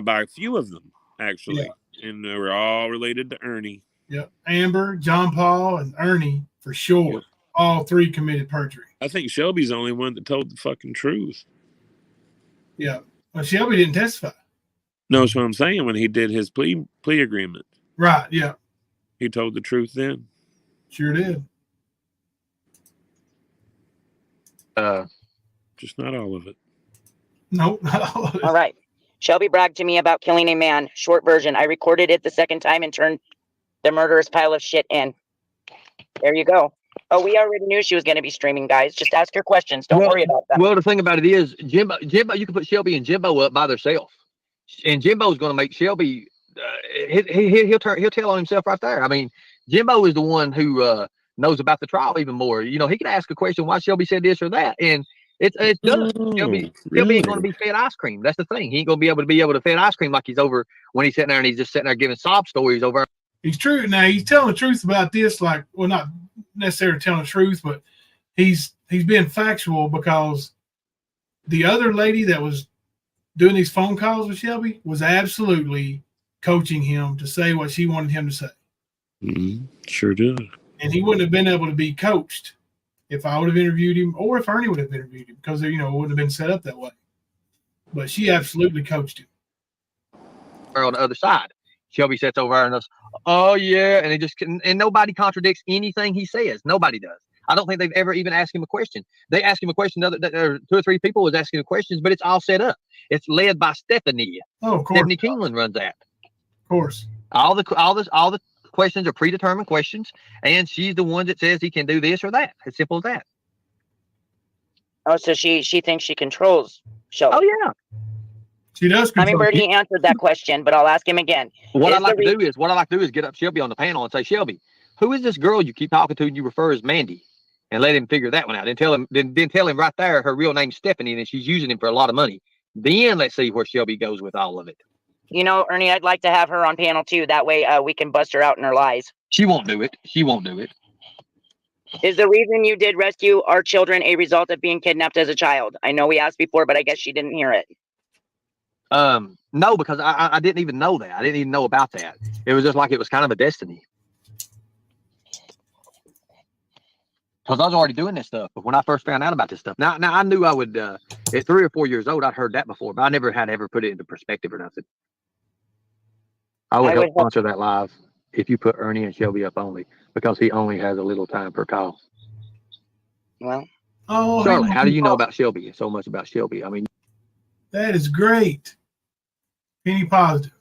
by a few of them, actually. Yeah. And they were all related to Ernie. Yep. Amber, John Paul, and Ernie, for sure. Yep. All three committed perjury. I think Shelby's the only one that told the fucking truth. Yeah. Well, Shelby didn't testify. No, that's what I'm saying. When he did his plea agreement, Right? Yeah, he told the truth then. sure did. Just not all of it. Nope, not all of it. All right. Shelby bragged to me about killing a man. Short version. I recorded it the second time and turned the murderous pile of shit in. There you go. Oh, we already knew she was going to be streaming, guys. Just ask her questions. Don't worry about that. Well, the thing about it is, Jimbo, you can put Shelby and Jimbo up by themselves, and Jimbo's going to make Shelby. He'll tell on himself right there. I mean, Jimbo is the one who knows about the trial even more. You know, he could ask a question why Shelby said this or that, and it's done. Shelby ain't going to be fed ice cream. That's the thing. He ain't going to be able to fed ice cream like he's over when he's sitting there and he's just sitting there giving sob stories over. He's true. Now he's telling the truth about this, like, well, not necessarily telling the truth, but he's being factual, because the other lady that was doing these phone calls with Shelby was absolutely coaching him to say what she wanted him to say. Mm-hmm. Sure did. And he wouldn't have been able to be coached if I would have interviewed him, or if Ernie would have interviewed him, because, you know, it wouldn't have been set up that way. But she absolutely coached him. On the other side, Shelby sits over there and goes, "Oh yeah," and and nobody contradicts anything he says. Nobody does. I don't think they've ever even asked him a question. They asked him a question. Two or three people was asking the questions, but it's all set up. It's led by Stephanie. Oh, of course. Stephanie Kingland runs that. Of course. All the questions are predetermined questions, and she's the one that says he can do this or that. As simple as that. Oh, so she thinks she controls Shelby. Oh yeah. She does. Hummingbird, he answered that question, but I'll ask him again. What I like to do is get up Shelby on the panel and say, "Shelby, who is this girl you keep talking to and you refer as Mandy?" And let him figure that one out. Then tell him right there her real name's Stephanie and she's using him for a lot of money. Then let's see where Shelby goes with all of it. You know, Ernie, I'd like to have her on panel too. That way we can bust her out in her lies. She won't do it. She won't do it. Is the reason you did rescue our children a result of being kidnapped as a child? I know we asked before, but I guess she didn't hear it. No, because I didn't even know that. I didn't even know about that. It was just like it was kind of a destiny. Because I was already doing this stuff, but when I first found out about this stuff, now I knew I would. At 3 or 4 years old, I'd heard that before, but I never had ever put it into perspective or nothing. I would help sponsor that live if you put Ernie and Shelby up only, because he only has a little time per call. Well, Charlotte, how do you know about Shelby? So much about Shelby. I mean, that is great. Penny positive.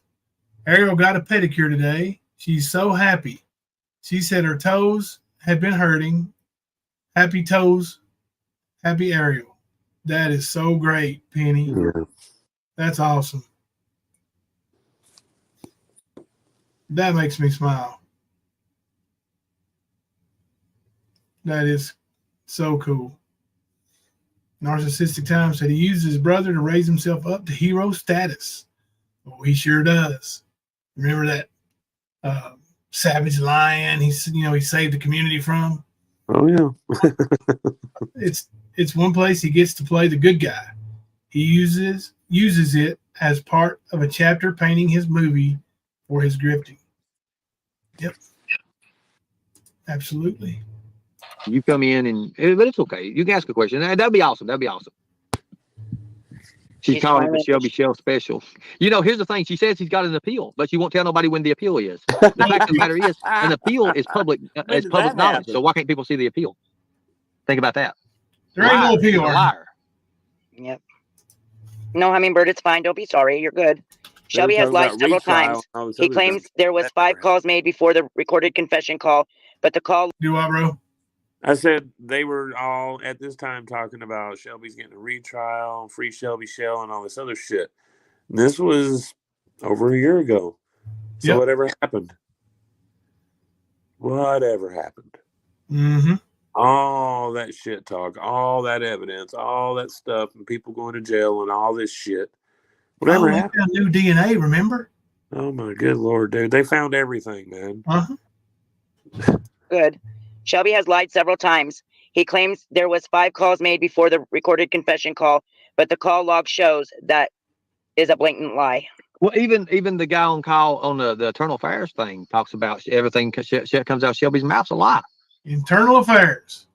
Ariel got a pedicure today. She's so happy. She said her toes had been hurting. Happy toes, happy Ariel. That is so great, Penny. Yeah. That's awesome. That makes me smile. That is so cool. Narcissistic Time said he used his brother to raise himself up to hero status. Oh, he sure does. Remember that savage lion he saved the community from? Oh yeah. It's one place he gets to play the good guy. He uses it as part of a chapter painting his movie for his grifting. Yep. Absolutely. You come in but it's okay. You can ask a question. That'd be awesome. She's calling it the Shelby Shell special. You know, here's the thing. She says he's got an appeal, but she won't tell nobody when the appeal is. The fact of the matter is, an appeal is public knowledge. So why can't people see the appeal? Think about that. There ain't no appeal. Liar. Yep. No, Hummingbird, it's fine. Don't be sorry. You're good. Shelby has lied several times. He claims there was 5 calls made before the recorded confession call, but the call. Do what, bro? I said they were all at this time talking about Shelby's getting a retrial, free Shelby Shell, and all this other shit. This was over a year ago. So yep. Whatever happened? Mm-hmm. All that shit talk, all that evidence, all that stuff, and people going to jail and all this shit. Whatever happened? Found new DNA, remember? Oh my good Lord, dude. They found everything, man. Uh-huh. Good. Shelby has lied several times. He claims there was 5 calls made before the recorded confession call, but the call log shows that is a blatant lie. Well, even the guy on call on the Internal Affairs thing talks about everything comes out of Shelby's mouth's a lie. Internal Affairs.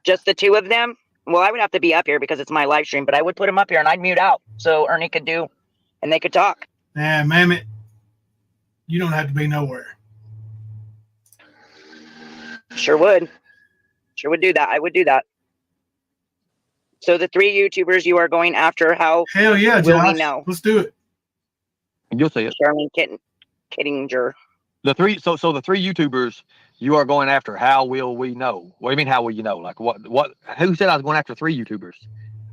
Just the 2 of them? Well, I would have to be up here because it's my live stream, but I would put them up here and I'd mute out so Ernie could do, and they could talk. Nah, Mammoth, you don't have to be nowhere. Sure would do that. I would do that. So the 3 YouTubers you are going after, how Hell yeah, will we Josh. know? Let's do it. You'll see it. Sherman Kittinger. The 3 so the 3 YouTubers you are going after, how will we know? What do you mean how will you know? Like what who said I was going after 3 YouTubers?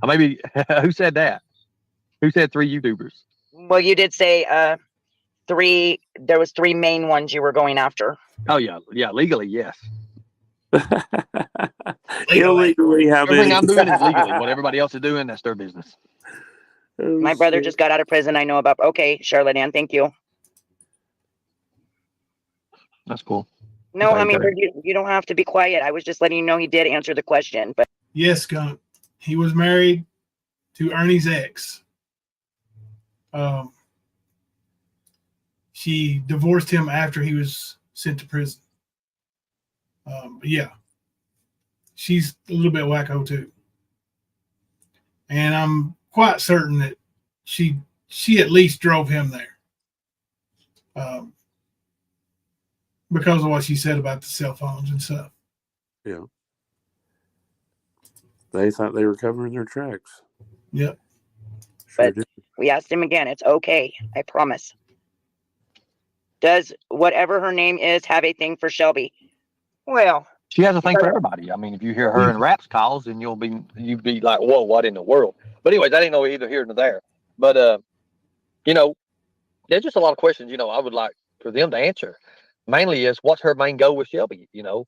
Or maybe who said that? Who said 3 YouTubers? Well, you did say 3, there was 3 main ones you were going after. Oh yeah, legally, yes. Illegally, how Everything many? I'm doing is legally. What everybody else is doing, that's their business. My brother just got out of prison. I know about. Okay, Charlotte Ann, thank you. That's cool. No, I mean, Okay. you don't have to be quiet. I was just letting you know he did answer the question. But Yes, Skunk. He was married to Ernie's ex. She divorced him after he was sent to prison. But yeah, she's a little bit wacko too. And I'm quite certain that she at least drove him there. Because of what she said about the cell phones and stuff. Yeah. They thought they were covering their tracks. Yep. Sure But did. we asked him again. It's okay. I promise. Does whatever her name is have a thing for Shelby? Well, She has a thing for everybody. I mean, if you hear her in raps calls, then you'd be like, whoa, what in the world? But anyways, I didn't know either here nor there. But you know, there's just a lot of questions, you know, I would like for them to answer. Mainly is what's her main goal with Shelby? You know,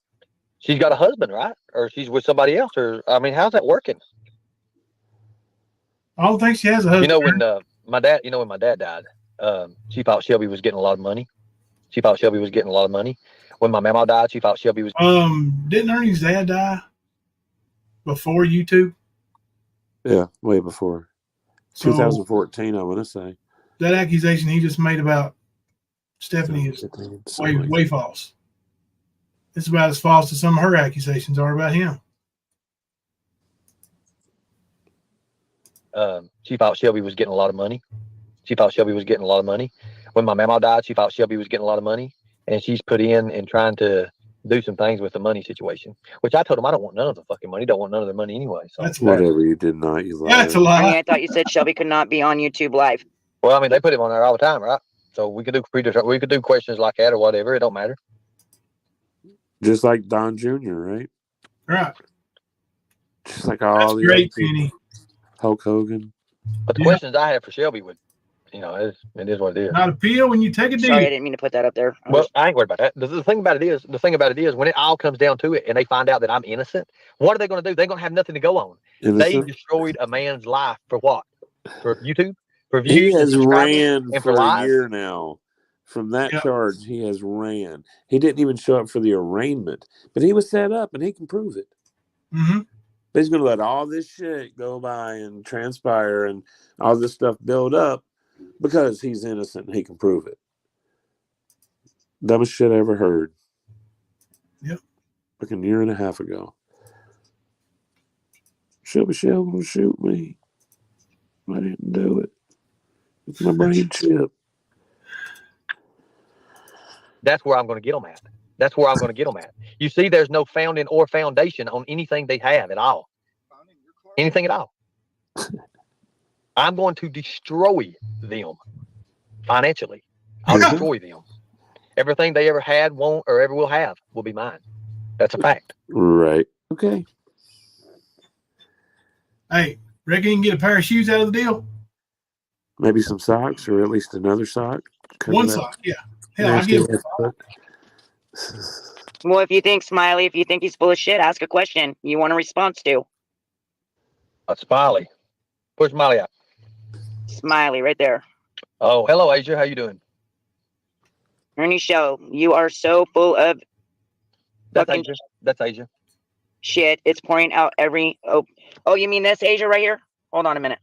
she's got a husband, right? Or she's with somebody else, or I mean, how's that working? I don't think she has a husband. You know, when my dad died, she thought Shelby was getting a lot of money. When my mama died, she thought Shelby was. Didn't Ernie's dad die before YouTube? Yeah, way before. So 2014, I want to say. that accusation he just made about Stephanie is way false. It's about as false as some of her accusations are about him. She thought Shelby was getting a lot of money. When my mama died, she thought Shelby was getting a lot of money, and she's put in and trying to do some things with the money situation. Which I told him I don't want none of the fucking money. Don't want none of the money anyway. So That's Whatever you did not, you lied. That's a lie. Ernie, I thought you said Shelby could not be on YouTube Live. well, I mean, they put him on there all the time, right? So we could do questions like that or whatever. It don't matter. Just like Don Jr., right? Right. Just like That's all the great, other people. Penny. Hulk Hogan. But the questions I have for Shelby would, you know, it is what it is. Not appeal when you take a Sorry, I deal. didn't mean to put that up there. Well, I ain't worried about that. The thing about it is, when it all comes down to it, and they find out that I'm innocent, what are they going to do? They're going to have nothing to go on. Innocent. They destroyed a man's life for what? For YouTube? For He views? has and subscribers, ran and for a lies? year now. From that Yep. charge, he has ran. He didn't even show up for the arraignment, but he was set up, and he can prove it. Mm-hmm. But he's going to let all this shit go by and transpire and all this stuff build up because he's innocent and he can prove it. Dumbest shit I ever heard. Yep. Like a year and a half ago. Shelby Shell going to shoot me. I didn't do it. It's my brain chip. That's where I'm going to get them at. You see, there's no founding or foundation on anything they have at all. Anything at all. I'm going to destroy them financially. I'll destroy them. Everything they ever had, won't, or ever will have will be mine. That's a fact. Right. Okay. Hey, reckon you can get a pair of shoes out of the deal? Maybe some socks or at least another sock. Cover One that sock, yeah. Hell, I'll give him a sock. Well, if you think Smiley, if you think he's full of shit, ask a question you want a response to. Smiley. Push Smiley out. Smiley, right there. Oh, hello, Asia. How you doing? Ernie Show, you are so full of That's fucking Asia. That's Asia. shit. It's pouring out every. Oh, you mean this Asia right here? Hold on a minute.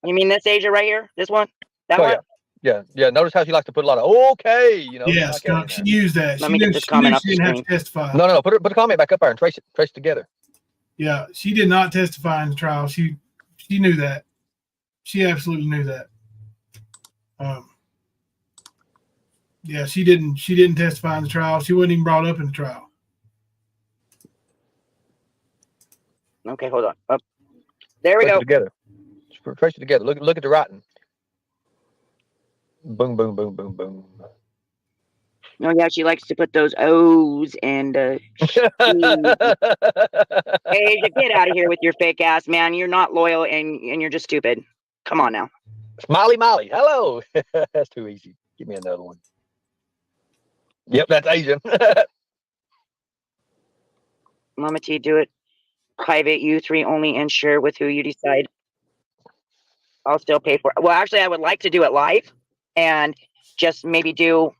You mean this Asia right here? This one? That one? Yeah. Notice how she likes to put a lot of okay, you know. Yeah, like Skunk, she used that. Let She me get knew this she comment off the didn't have to screen. testify. No. Put a comment back up there and trace it together. Yeah, she did not testify in the trial. She knew that. She absolutely knew that. Yeah, she didn't testify in the trial. She wasn't even brought up in the trial. Okay, hold on. Oh, there we Trace go. it together. Trace it together. Look at the writing. Boom, boom, boom, boom, boom. Oh yeah, she likes to put those O's and Hey, get out of here with your fake ass, man. You're not loyal and you're just stupid. Come on now. Smiley Molly. Hello. That's too easy. Give me another one. Yep, that's Asian. Mama T, do it private, you three only, and share with who you decide. I'll still pay for it. Well, actually, I would like to do it live and just maybe do.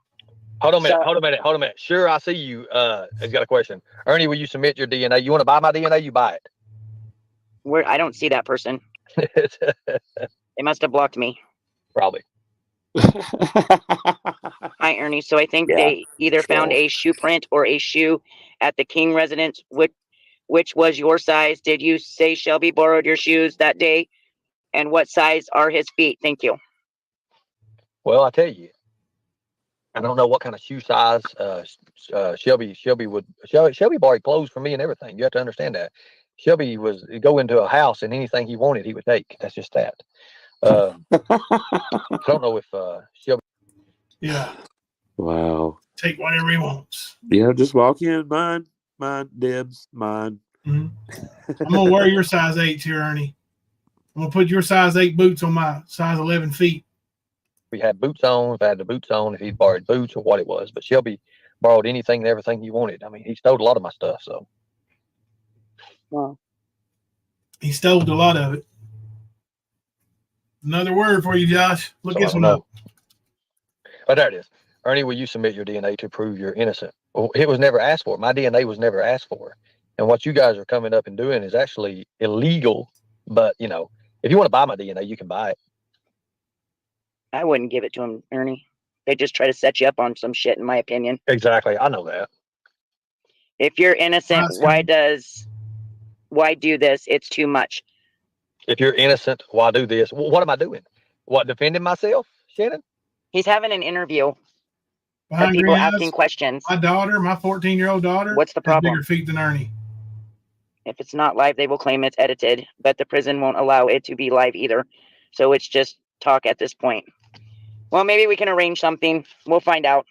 Hold on a minute. Sure, I see you. I've got a question. Ernie, will you submit your DNA? You want to buy my DNA? You buy Where I don't see that person. it. They must have blocked me. Probably. Hi, Ernie. So I think they either found a shoe print or a shoe at the King residence. Which was your size? Did you say Shelby borrowed your shoes that day? And what size are his feet? Thank you. Well, I tell you, I don't know what kind of shoe size Shelby borrowed clothes from me and everything. You have to understand that. Shelby was go into a house and anything he wanted, he would take. That's just that. I don't know if Shelby. Yeah. Wow. Take whatever he wants. Yeah, just walk in. Mine, Debs, mine. Mm-hmm. I'm gonna wear your size 8s here, Ernie. I'm gonna put your size 8 boots on my size 11 feet. We had boots on. If I had the boots on, if he borrowed boots or what it was, but Shelby borrowed anything and everything he wanted. I mean, he stole a lot of my stuff. So. Well, he stole a lot of it. Another word for you, Josh. Look this one up. Oh, there it is. Ernie, will you submit your DNA to prove you're innocent? Well, it was never asked for. My DNA was never asked for. And what you guys are coming up and doing is actually illegal. But, you know, if you want to buy my DNA, you can buy it. I wouldn't give it to him, Ernie. They just try to set you up on some shit, in my opinion. Exactly. I know that. If you're innocent, why do this? It's too much. If you're innocent, why do this? What am I doing? What, defending myself, Shannon? He's having an interview. Behind People green eyes, asking questions. My daughter, my 14-year-old daughter, what's the problem? Has bigger feet than Ernie. If it's not live, they will claim it's edited, but the prison won't allow it to be live either. So it's just talk at this point. Well, maybe we can arrange something. We'll find out.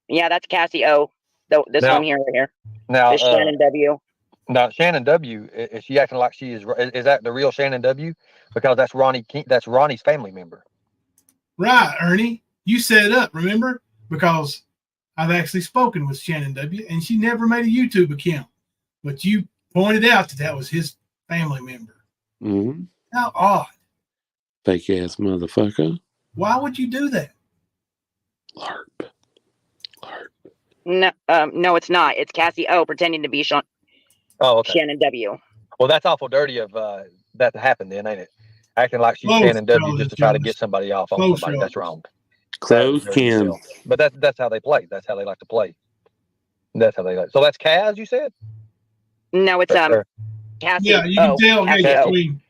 Yeah, that's Cassie O. This one here, right here. Now, this Shannon W. Now, Shannon W. Is she acting like she is? Is that the real Shannon W? Because that's Ronnie. That's Ronnie's family member. Right, Ernie. You set it up, remember? Because I've actually spoken with Shannon W. and she never made a YouTube account. But you pointed out that was his family member. Mm-hmm. How odd. Fake ass motherfucker. Why would you do that? LARP. No, it's not. It's Cassie O pretending to be Shannon W. Well, that's awful dirty of that to happen then, ain't it? Acting like she's Shannon W. just to try to get somebody off on somebody. That's wrong. Close Kim. But that's how they play. That's how they like to play. That's how they like. So that's Kaz, you said? No, it's Cassie. Yeah, you can tell.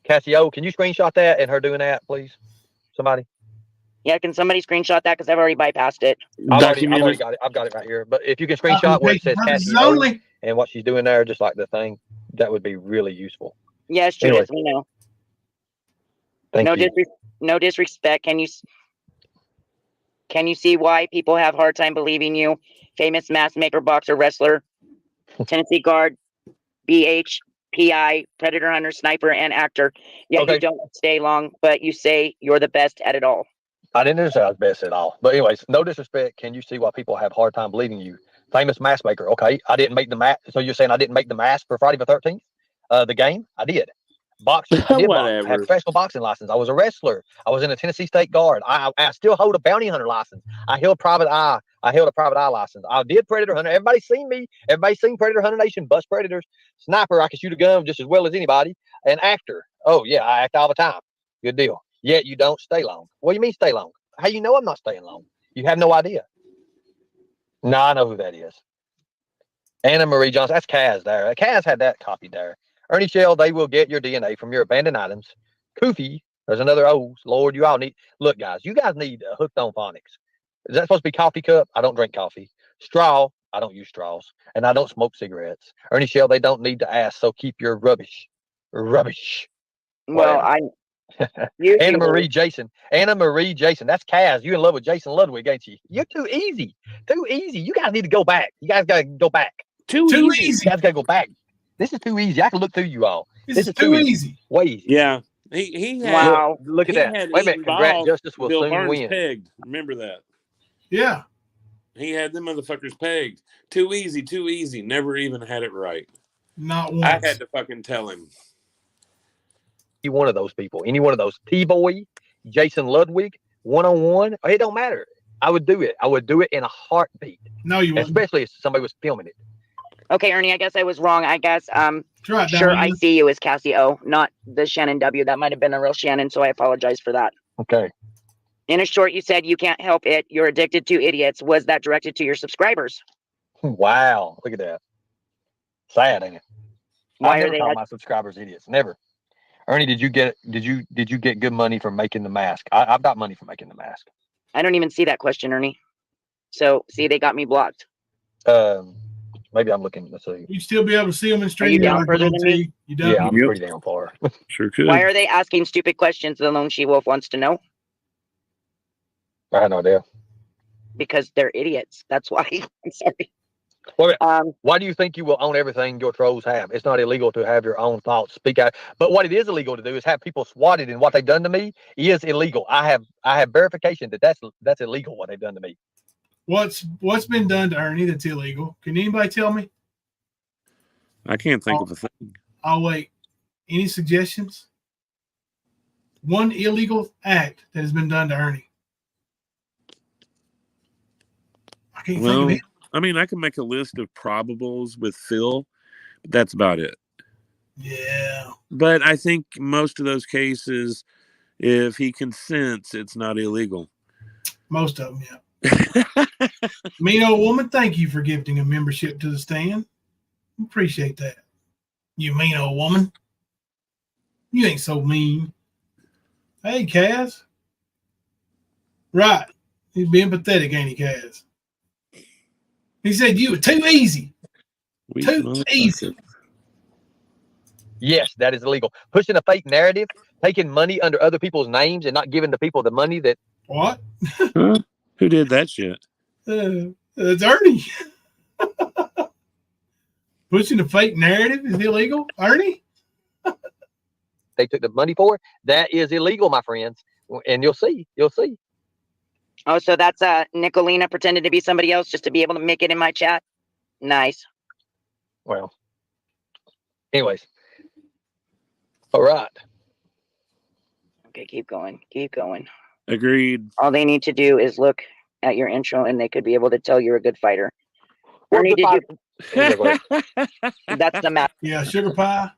Cassie O. Can you screenshot that and her doing that, please? Somebody. Yeah, can somebody screenshot that? Because I've already bypassed it. I've already got it. I've got it right here. But if you can screenshot where it says Cassie O and what she's doing there, just like the thing, that would be really useful. Yes, Judith, we know. Thank you. No disrespect. Can you see why people have a hard time believing you? Famous mask maker, boxer, wrestler, Tennessee guard, BH, PI, predator hunter, sniper, and actor. Yet you don't stay long, but you say you're the best at it all. I didn't say I was best at all. But anyways, no disrespect. Can you see why people have a hard time believing you? Famous mask maker. Okay, I didn't make the mask. So you're saying I didn't make the mask for Friday the 13th? The game? I did. Boxing. I did box. I had a professional boxing license. I was a wrestler. I was in a Tennessee State Guard. I still hold a bounty hunter license. I held a private eye license. I did predator hunter. Everybody's seen me. Everybody's seen Predator Hunter Nation. Bust predators. Sniper. I can shoot a gun just as well as anybody. An actor. Oh yeah, I act all the time. Good deal. Yet you don't stay long. What do you mean stay long? How you know I'm not staying long? You have no idea. No, I know who that is. Anna Marie Johnson. That's Kaz there. Kaz had that copied there. Ernie Shell, they will get your DNA from your abandoned items. Koofy There's another O's. Lord, you all need. Look, guys, you guys need hooked on phonics. Is that supposed to be coffee cup? I don't drink coffee. Straw. I don't use straws, and I don't smoke cigarettes. Ernie Shell, they don't need to ask. So keep your rubbish. Well, Whatever. Anna Marie Jason. Anna Marie Jason. That's Kaz. You in love with Jason Ludwig, ain't you? You're too easy. Too easy. You guys need to go back. You guys got to go back. Too easy. You guys got to go back. This is too easy. I can look through you all. This is too easy. Way easy. Yeah. He had, wow. Look at he that. had Wait a minute. eaten Congrats. balls, Justice will Bill soon Barnes win. pegged. Remember that. Yeah. He had them motherfuckers pegged. Too easy. Never even had it right. Not once. I had to fucking tell him. Any one of those people, any one of those T-Boy, Jason Ludwig, one-on-one, it don't matter. I would do it. I would do it in a heartbeat. No, you wouldn't. Especially if somebody was filming it. Okay, Ernie, I guess I was wrong. I guess Right, sure, Diana. I see you as Cassie O, not the Shannon W. That might have been a real Shannon, so I apologize for that. Okay. In a short, you said you can't help it. You're addicted to idiots. Was that directed to your subscribers? Wow. Look at that. Sad, ain't it? Why I are never they call at- my subscribers idiots. Never. Ernie, did you get good money from making the mask? I've got money from making the mask. I don't even see that question, Ernie. So, see, they got me blocked. Maybe I'm looking. Let's see. You'd still be able to see them in you stream. down further than me? You done? Yeah, I'm Yep. pretty damn far. Sure could. Why are they asking stupid questions? The Lone She-Wolf wants to know. I had no idea. Because they're idiots. That's why. I'm sorry. Wait, why do you think you will own everything your trolls have? It's not illegal to have your own thoughts, speak out. But what it is illegal to do is have people swatted, and what they've done to me is illegal. I have verification that that's illegal what they've done to me. What's been done to Ernie that's illegal? Can anybody tell me? I can't think of a thing. I'll wait. Any suggestions? One illegal act that has been done to Ernie. I can't think of it. I mean, I can make a list of probables with Phil, but that's about it. Yeah. But I think most of those cases, if he consents, it's not illegal. Most of them, yeah. Mean old woman, thank you for gifting a membership to the stand. Appreciate that. You mean old woman. You ain't so mean. Hey, Kaz. Right. He's being pathetic, ain't he, Kaz? He said you were too easy. Too easy. Yes, that is illegal. Pushing a fake narrative, taking money under other people's names, and not giving the people the money that. What? Huh? Who did that shit? It's Ernie. Pushing a fake narrative is illegal, Ernie. They took the money for. That is illegal, my friends. And you'll see. You'll see. Oh, so that's Nicolina pretended to be somebody else just to be able to make it in my chat? Nice. Well, anyways. All right. Okay, keep going. Keep going. Agreed. All they need to do is look at your intro and they could be able to tell you're a good fighter. Ernie, did you? That's the map. Yeah, sugar pie.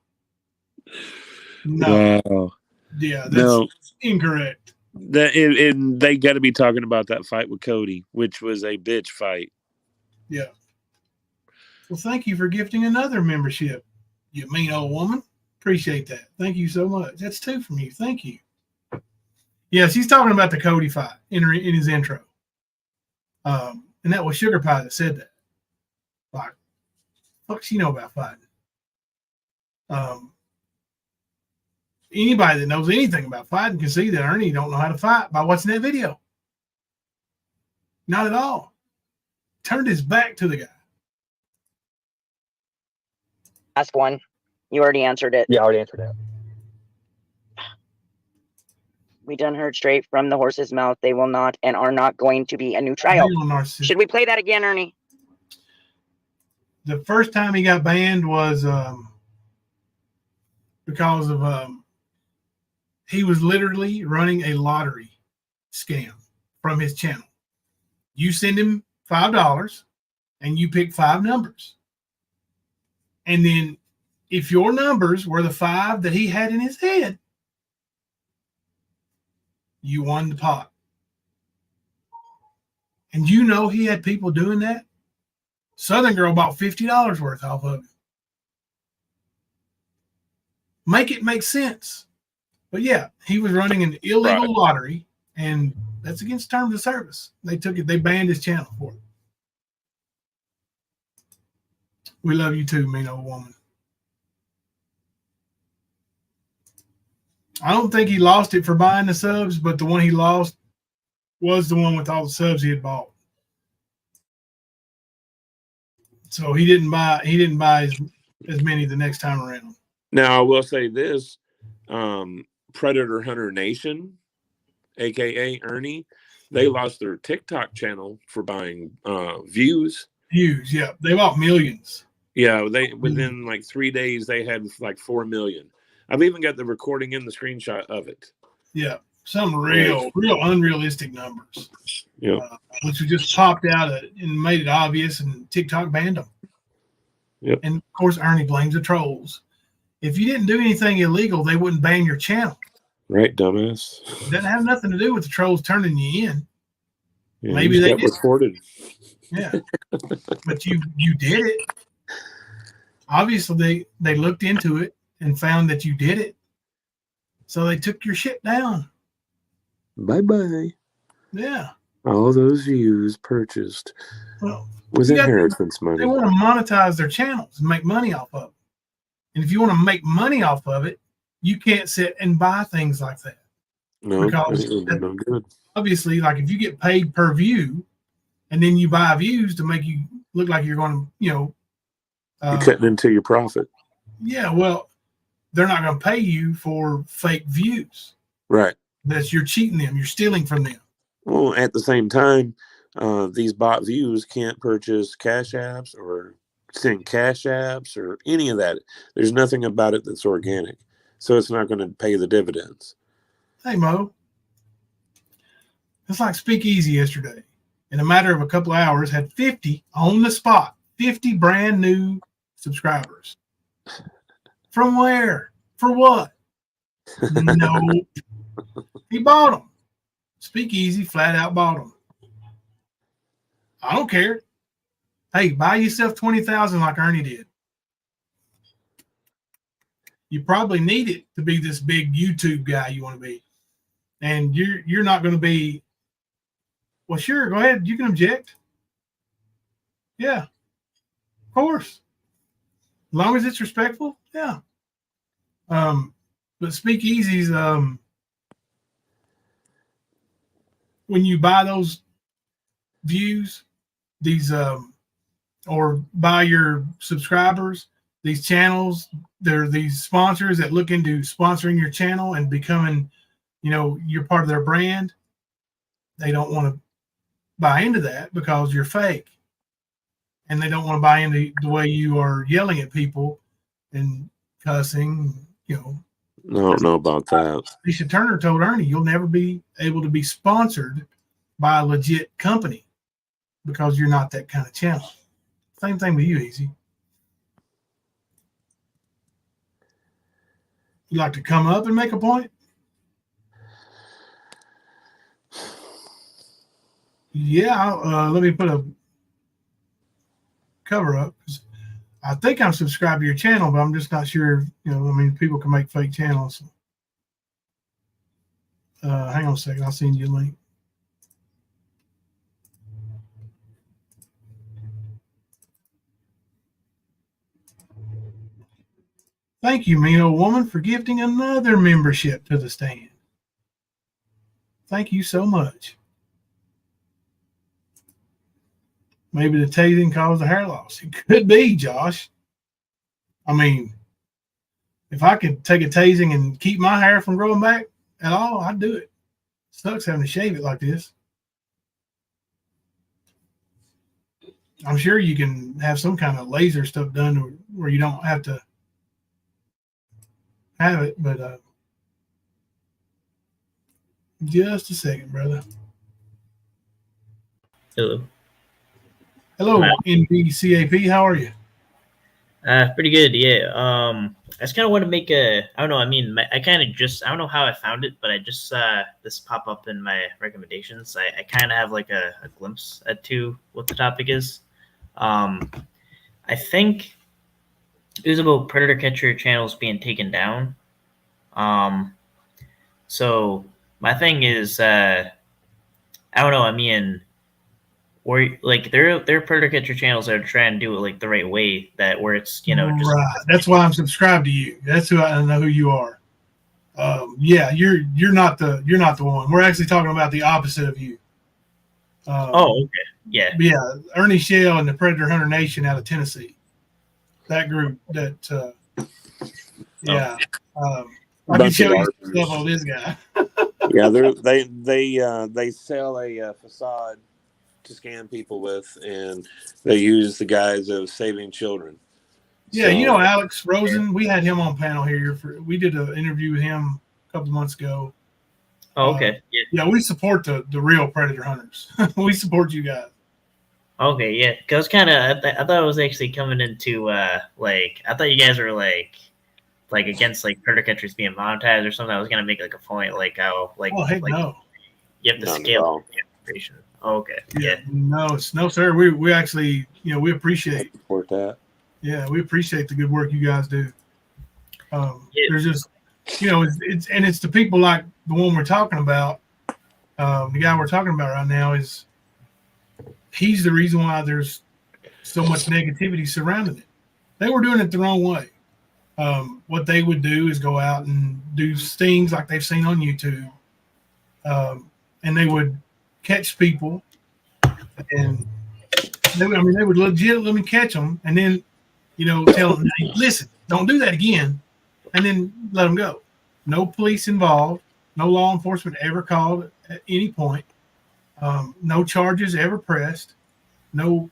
No. Wow. Yeah, that's incorrect. They got to be talking about that fight with Cody, which was a bitch fight. Yeah. Well, thank you for gifting another membership, you mean old woman. Appreciate that. Thank you so much. That's 2 from you. Thank you. Yes, he's talking about the Cody fight in his intro. And that was Sugar Pie that said that. Like, fuck, she know about fighting. Anybody that knows anything about fighting can see that Ernie don't know how to fight by watching that video. Not at all. Turned his back to the guy. Last one. You already answered it. Yeah, I already answered that. We done heard straight from the horse's mouth. They will not and are not going to be a new trial. Should we play that again, Ernie? The first time he got banned was because of he was literally running a lottery scam from his channel. You send him $5 and you pick 5 numbers. And then if your numbers were the 5 that he had in his head, you won the pot. And you know he had people doing that. Southern Girl bought $50 worth off of it. Make it make sense. But yeah, he was running an illegal Right. lottery, and that's against terms of service. They took it. They banned his channel for it. We love you too, mean old woman. I don't think he lost it for buying the subs, but the one he lost was the one with all the subs he had bought. So he didn't buy as many the next time around. Now I will say this: Predator Hunter Nation, aka Ernie, they lost their TikTok channel for buying views. Views, yeah, they bought millions. Yeah, they within like 3 days they had like 4 million. I've even got the recording and the screenshot of it. Yeah, some real unrealistic numbers. Yeah, which just popped out and made it obvious, and TikTok banned them. Yep. And of course, Ernie blames the trolls. If you didn't do anything illegal, they wouldn't ban your channel. right, dumbass. It doesn't have nothing to do with the trolls turning you in. Yeah, Maybe they got did. recorded. Yeah, but you did it. Obviously, they looked into it and found that you did it, so they took your shit down. Bye bye. Yeah. All those views purchased with you got- inheritance money. They want to monetize their channels and make money off of it. And if you want to make money off of it, you can't sit and buy things like that. No, because that's no good. Obviously, like if you get paid per view, and then you buy views to make you look like you're going to, You're cutting into your profit. Yeah, well, they're not going to pay you for fake views. Right. You're cheating them. You're stealing from them. Well, at the same time, these bot views can't purchase cash apps or send cash apps or any of that. There's nothing about it that's organic. So it's not going to pay the dividends. Hey, Mo. It's like Speakeasy yesterday. In a matter of a couple of hours, had 50 on the spot, 50 brand new subscribers. From where? For what? No. He bought them. Speakeasy flat out bought them. I don't care. Hey, buy yourself 20,000 like Ernie did. You probably need it to be this big YouTube guy you want to be. And you're not going to be. Well, sure, go ahead. You can object. Yeah. Of course. As long as it's respectful, yeah. But Speakeasies, when you buy those views, these or buy your subscribers, these channels, they're these sponsors that look into sponsoring your channel and becoming, you're part of their brand. They don't want to buy into that because you're fake. And they don't want to buy into the way you are yelling at people and cussing, I don't know about that. Lisa Turner told Ernie, you'll never be able to be sponsored by a legit company because you're not that kind of channel. Same thing with you, Easy. You like to come up and make a point? Yeah, let me put a cover up. I think I'm subscribed to your channel, but I'm just not sure. People can make fake channels. Hang on a second. I'll send you a link. Thank you, mean old woman, for gifting another membership to the stand. Thank you so much. Maybe the tasing caused the hair loss. It could be, Josh. If I could take a tasing and keep my hair from growing back at all, I'd do it. Sucks having to shave it like this. I'm sure you can have some kind of laser stuff done where you don't have to have it, but just a second, brother. Hello. Hello, NBCAP. How are you? Pretty good, yeah. I just kind of want to make I don't know, I don't know how I found it, but I just saw this pop up in my recommendations. I kind of have like a glimpse to what the topic is. I think it was about predator catcher channels being taken down. So my thing is, I don't know. I mean, or like there are predator catcher channels that are trying to do it like the right way, that where it's just right. That's why I'm subscribed to you. That's who I know who you are. Yeah, you're not the one. We're actually talking about the opposite of you. oh, okay, yeah, Ernie Shell and the Predator Hunter Nation out of Tennessee. That group that I can show you stuff on this guy. Yeah, they sell a facade to scam people with, and they use the guise of saving children. Yeah, so, Alex Rosen, we had him on panel here. We did an interview with him a couple months ago. Oh, okay. Yeah, we support the real predator hunters. We support you guys. Okay, yeah, because I thought it was actually coming into like, I thought you guys were like against like predator catchers being monetized or something. I was gonna make like a point like how like, heck no, you have to scale the information. Oh, okay, yeah, no sir. We actually we appreciate support that. Yeah, we appreciate the good work you guys do. There's just it's the people like the one we're talking about. The guy we're talking about right now he's the reason why there's so much negativity surrounding it. They were doing it the wrong way. What they would do is go out and do stings like they've seen on YouTube, and they would catch people, and they would legitimately catch them, and then tell them, hey, listen, don't do that again, and then let them go. No police involved, no law enforcement ever called at any point, no charges ever pressed, no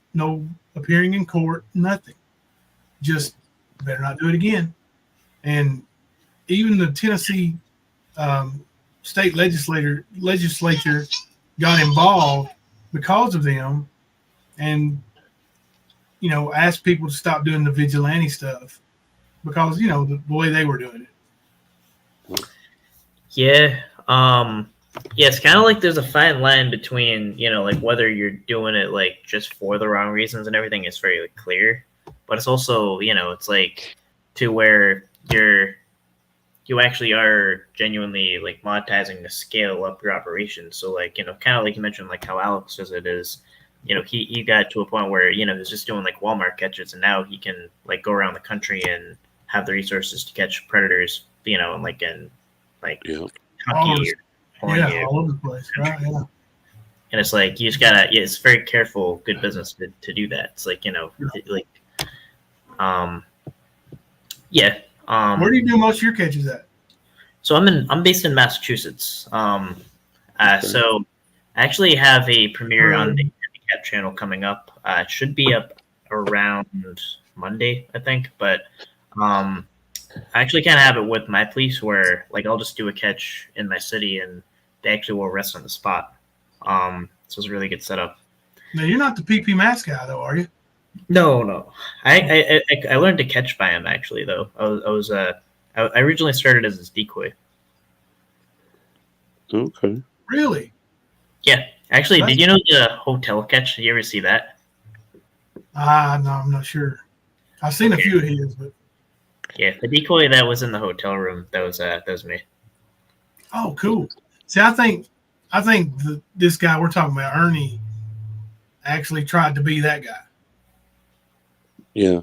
appearing in court, nothing. Just better not do it again. And even the Tennessee state legislature got involved because of them, and asked people to stop doing the vigilante stuff because the way they were doing it. Yeah, yeah, it's kind of like there's a fine line between like whether you're doing it like just for the wrong reasons and everything is very clear, but it's also it's like to where you actually are genuinely like monetizing to scale up your operation. So like kind of like you mentioned, like how Alex does it is he got to a point where he's just doing like Walmart catches, and now he can like go around the country and have the resources to catch predators like in Kentucky all over the place, right? Yeah. And it's like you just gotta it's very careful, good business to do that. It's like where do you do most of your catches at? So I'm based in Massachusetts. So I actually have a premiere on the Handicap channel coming up. It should be up around Monday, I think. But I actually kind of have it with my police where like I'll just do a catch in my city and they actually will arrest on the spot. So it's a really good setup. Now you're not the PP mask guy though, are you? No. I learned to catch by him actually though. I originally started as his decoy. Okay. Really? Yeah. Actually, did you know the hotel catch? Did you ever see that? No, I'm not sure. I've seen a few of his, but yeah, the decoy that was in the hotel room, that was me. Oh, cool. See, I think this guy we're talking about, Ernie, actually tried to be that guy. Yeah.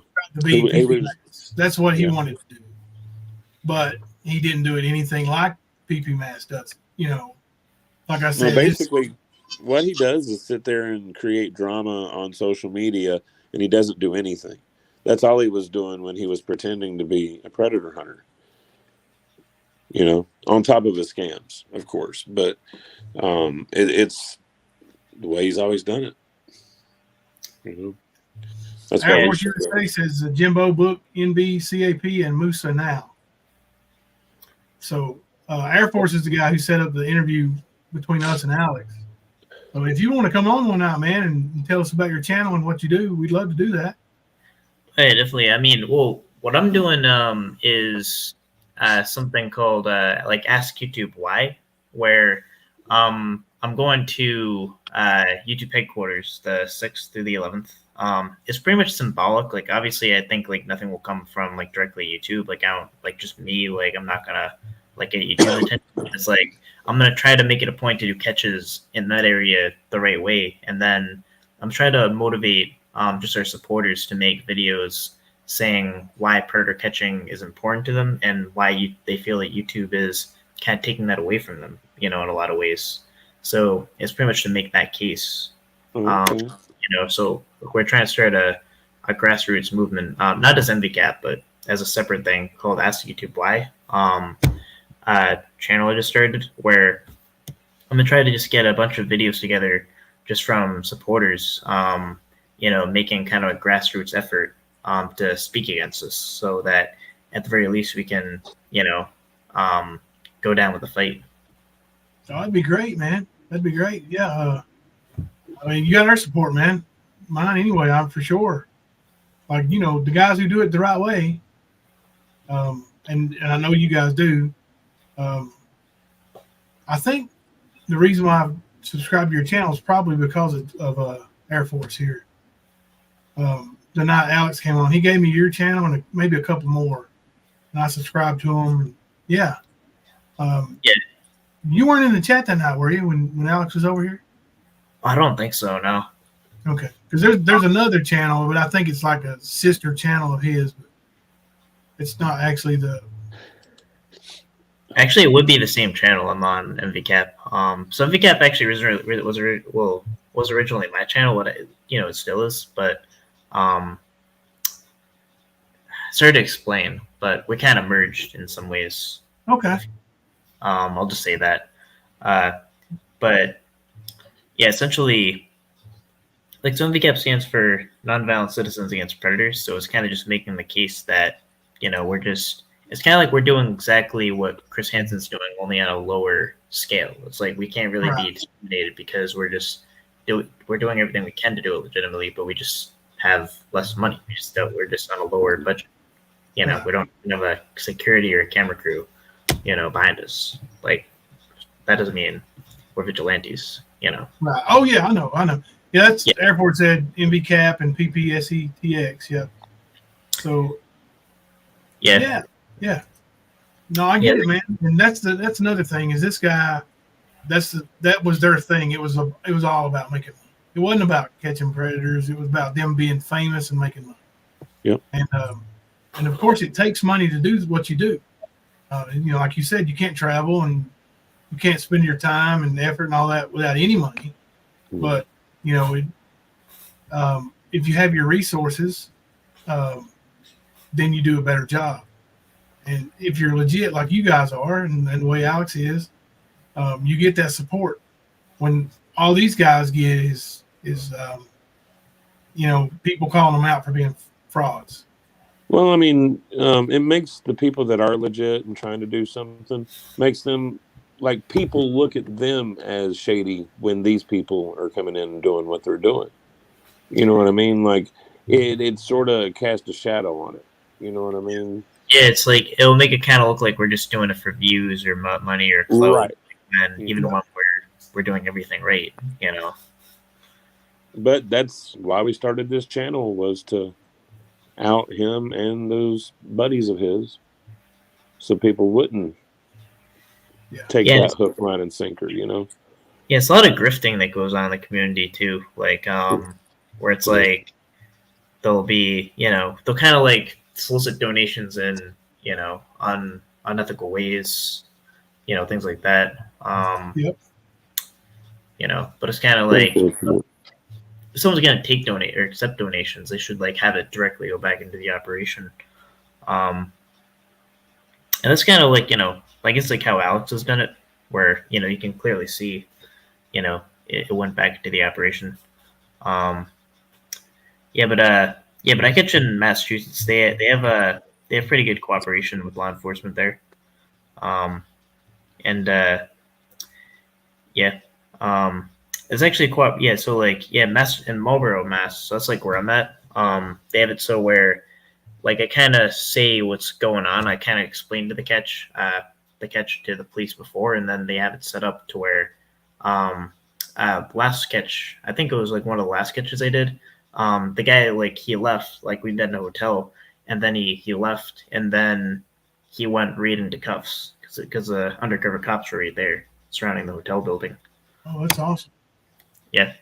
That's what he wanted to do. But he didn't do it anything like PP Mask does. Like I said, basically what he does is sit there and create drama on social media, and he doesn't do anything. That's all he was doing when he was pretending to be a predator hunter. On top of his scams, of course. But it's the way he's always done it. That's Air Force USA says Jimbo Book, NB, CAP, and Musa now. So Air Force is the guy who set up the interview between us and Alex. So if you want to come on one night, man, and tell us about your channel and what you do, we'd love to do that. Hey, definitely. I mean, well, what I'm doing is something called like Ask YouTube Why, where I'm going to YouTube headquarters the 6th through the 11th. It's pretty much symbolic. Like, obviously, I think like nothing will come from like directly YouTube. Like, I don't like just me. Like, I'm not gonna like a YouTube attention. It's like I'm gonna try to make it a point to do catches in that area the right way, and then I'm trying to motivate just our supporters to make videos saying why predator catching is important to them and why they feel that YouTube is kind of taking that away from them, in a lot of ways. So it's pretty much to make that case. So we're trying to start a grassroots movement, not as MVCAP, but as a separate thing called Ask YouTube Why. Channel I just started where I'm gonna try to just get a bunch of videos together just from supporters, making kind of a grassroots effort to speak against this, so that at the very least we can, go down with the fight. Oh, that'd be great, man. That'd be great. Yeah. I mean, you got our support, man. Mine anyway, I'm for sure. Like, the guys who do it the right way, and I know you guys do. I think the reason why I've subscribed to your channel is probably because of Air Force here. The night Alex came on, he gave me your channel and maybe a couple more, and I subscribed to him. Yeah. You weren't in the chat that night, were you, when Alex was over here? I don't think so, no. Okay, because there's another channel, but I think it's like a sister channel of his. But it's not actually the. Actually, it would be the same channel I'm on, MVCAP. So MVCAP actually was originally my channel. What it still is, but sorry to explain, but we kind of merged in some ways. Okay. I'll just say that. But yeah, essentially, like, so MVCAP stands for Nonviolent Citizens Against Predators. So it's kind of just making the case that, it's kind of like we're doing exactly what Chris Hansen's doing, only on a lower scale. It's like we can't really be discriminated because we're doing everything we can to do it legitimately, but we just have less money. We're just on a lower budget. We don't have a security or a camera crew, behind us. Like, that doesn't mean we're vigilantes, Right. Oh yeah, I know. Yeah, that's Air Force said MVCAP and PPSETX. Yeah. So. Yeah. No, I get it, man. And that's another thing is this guy. That was their thing. It was all about making money. It wasn't about catching predators. It was about them being famous and making money. Yep. And of course it takes money to do what you do. Like you said, you can't travel and you can't spend your time and effort and all that without any money. But if you have your resources, then you do a better job. And if you're legit like you guys are, and the way Alex is, you get that support. When all these guys get is people calling them out for being frauds. Well, I mean, it makes the people that are legit and trying to do something, makes them, like, people look at them as shady when these people are coming in and doing what they're doing. You know what I mean? Like, it sort of casts a shadow on it. You know what I mean? Yeah, it's like it'll make it kind of look like we're just doing it for views or money or clothes, right? And even when we're doing everything right, But that's why we started this channel, was to out him and those buddies of his, so people wouldn't take that hook, line, and sinker. Yeah, it's a lot of grifting that goes on in the community too. Like, where it's like they'll be, they'll kind of like solicit donations in, unethical ways, things like that. But it's kind of like if someone's going to donate or accept donations, they should like have it directly go back into the operation. And that's kind of like, like it's like how Alex has done it, where, you can clearly see, it went back into the operation. But I catch in Massachusetts. They have pretty good cooperation with law enforcement there. It's actually so like Mass in Marlboro, Mass. So that's like where I'm at. They have it so where like I kind of say what's going on. I kind of explain to the catch to the police before, and then they have it set up to where last sketch, I think it was like one of the last sketches I did. The guy, like, he left, like, we did in a hotel, and then he left, and then he went right into cuffs, because the undercover cops were right there surrounding the hotel building. Oh, that's awesome. Yeah.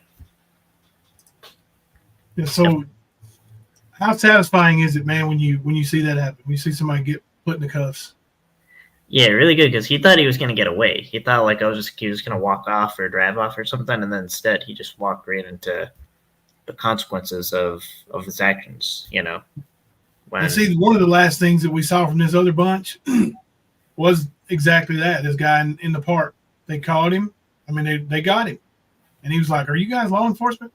Yeah, so how satisfying is it, man, when you see that happen? When you see somebody get put in the cuffs? Yeah, really good, because he thought he was gonna get away. He thought like he was gonna walk off or drive off or something, and then instead he just walked right into the consequences of his actions. You know. And see, one of the last things that we saw from this other bunch was exactly that. This guy in the park, they caught him. I mean, they got him, and he was like, "Are you guys law enforcement?"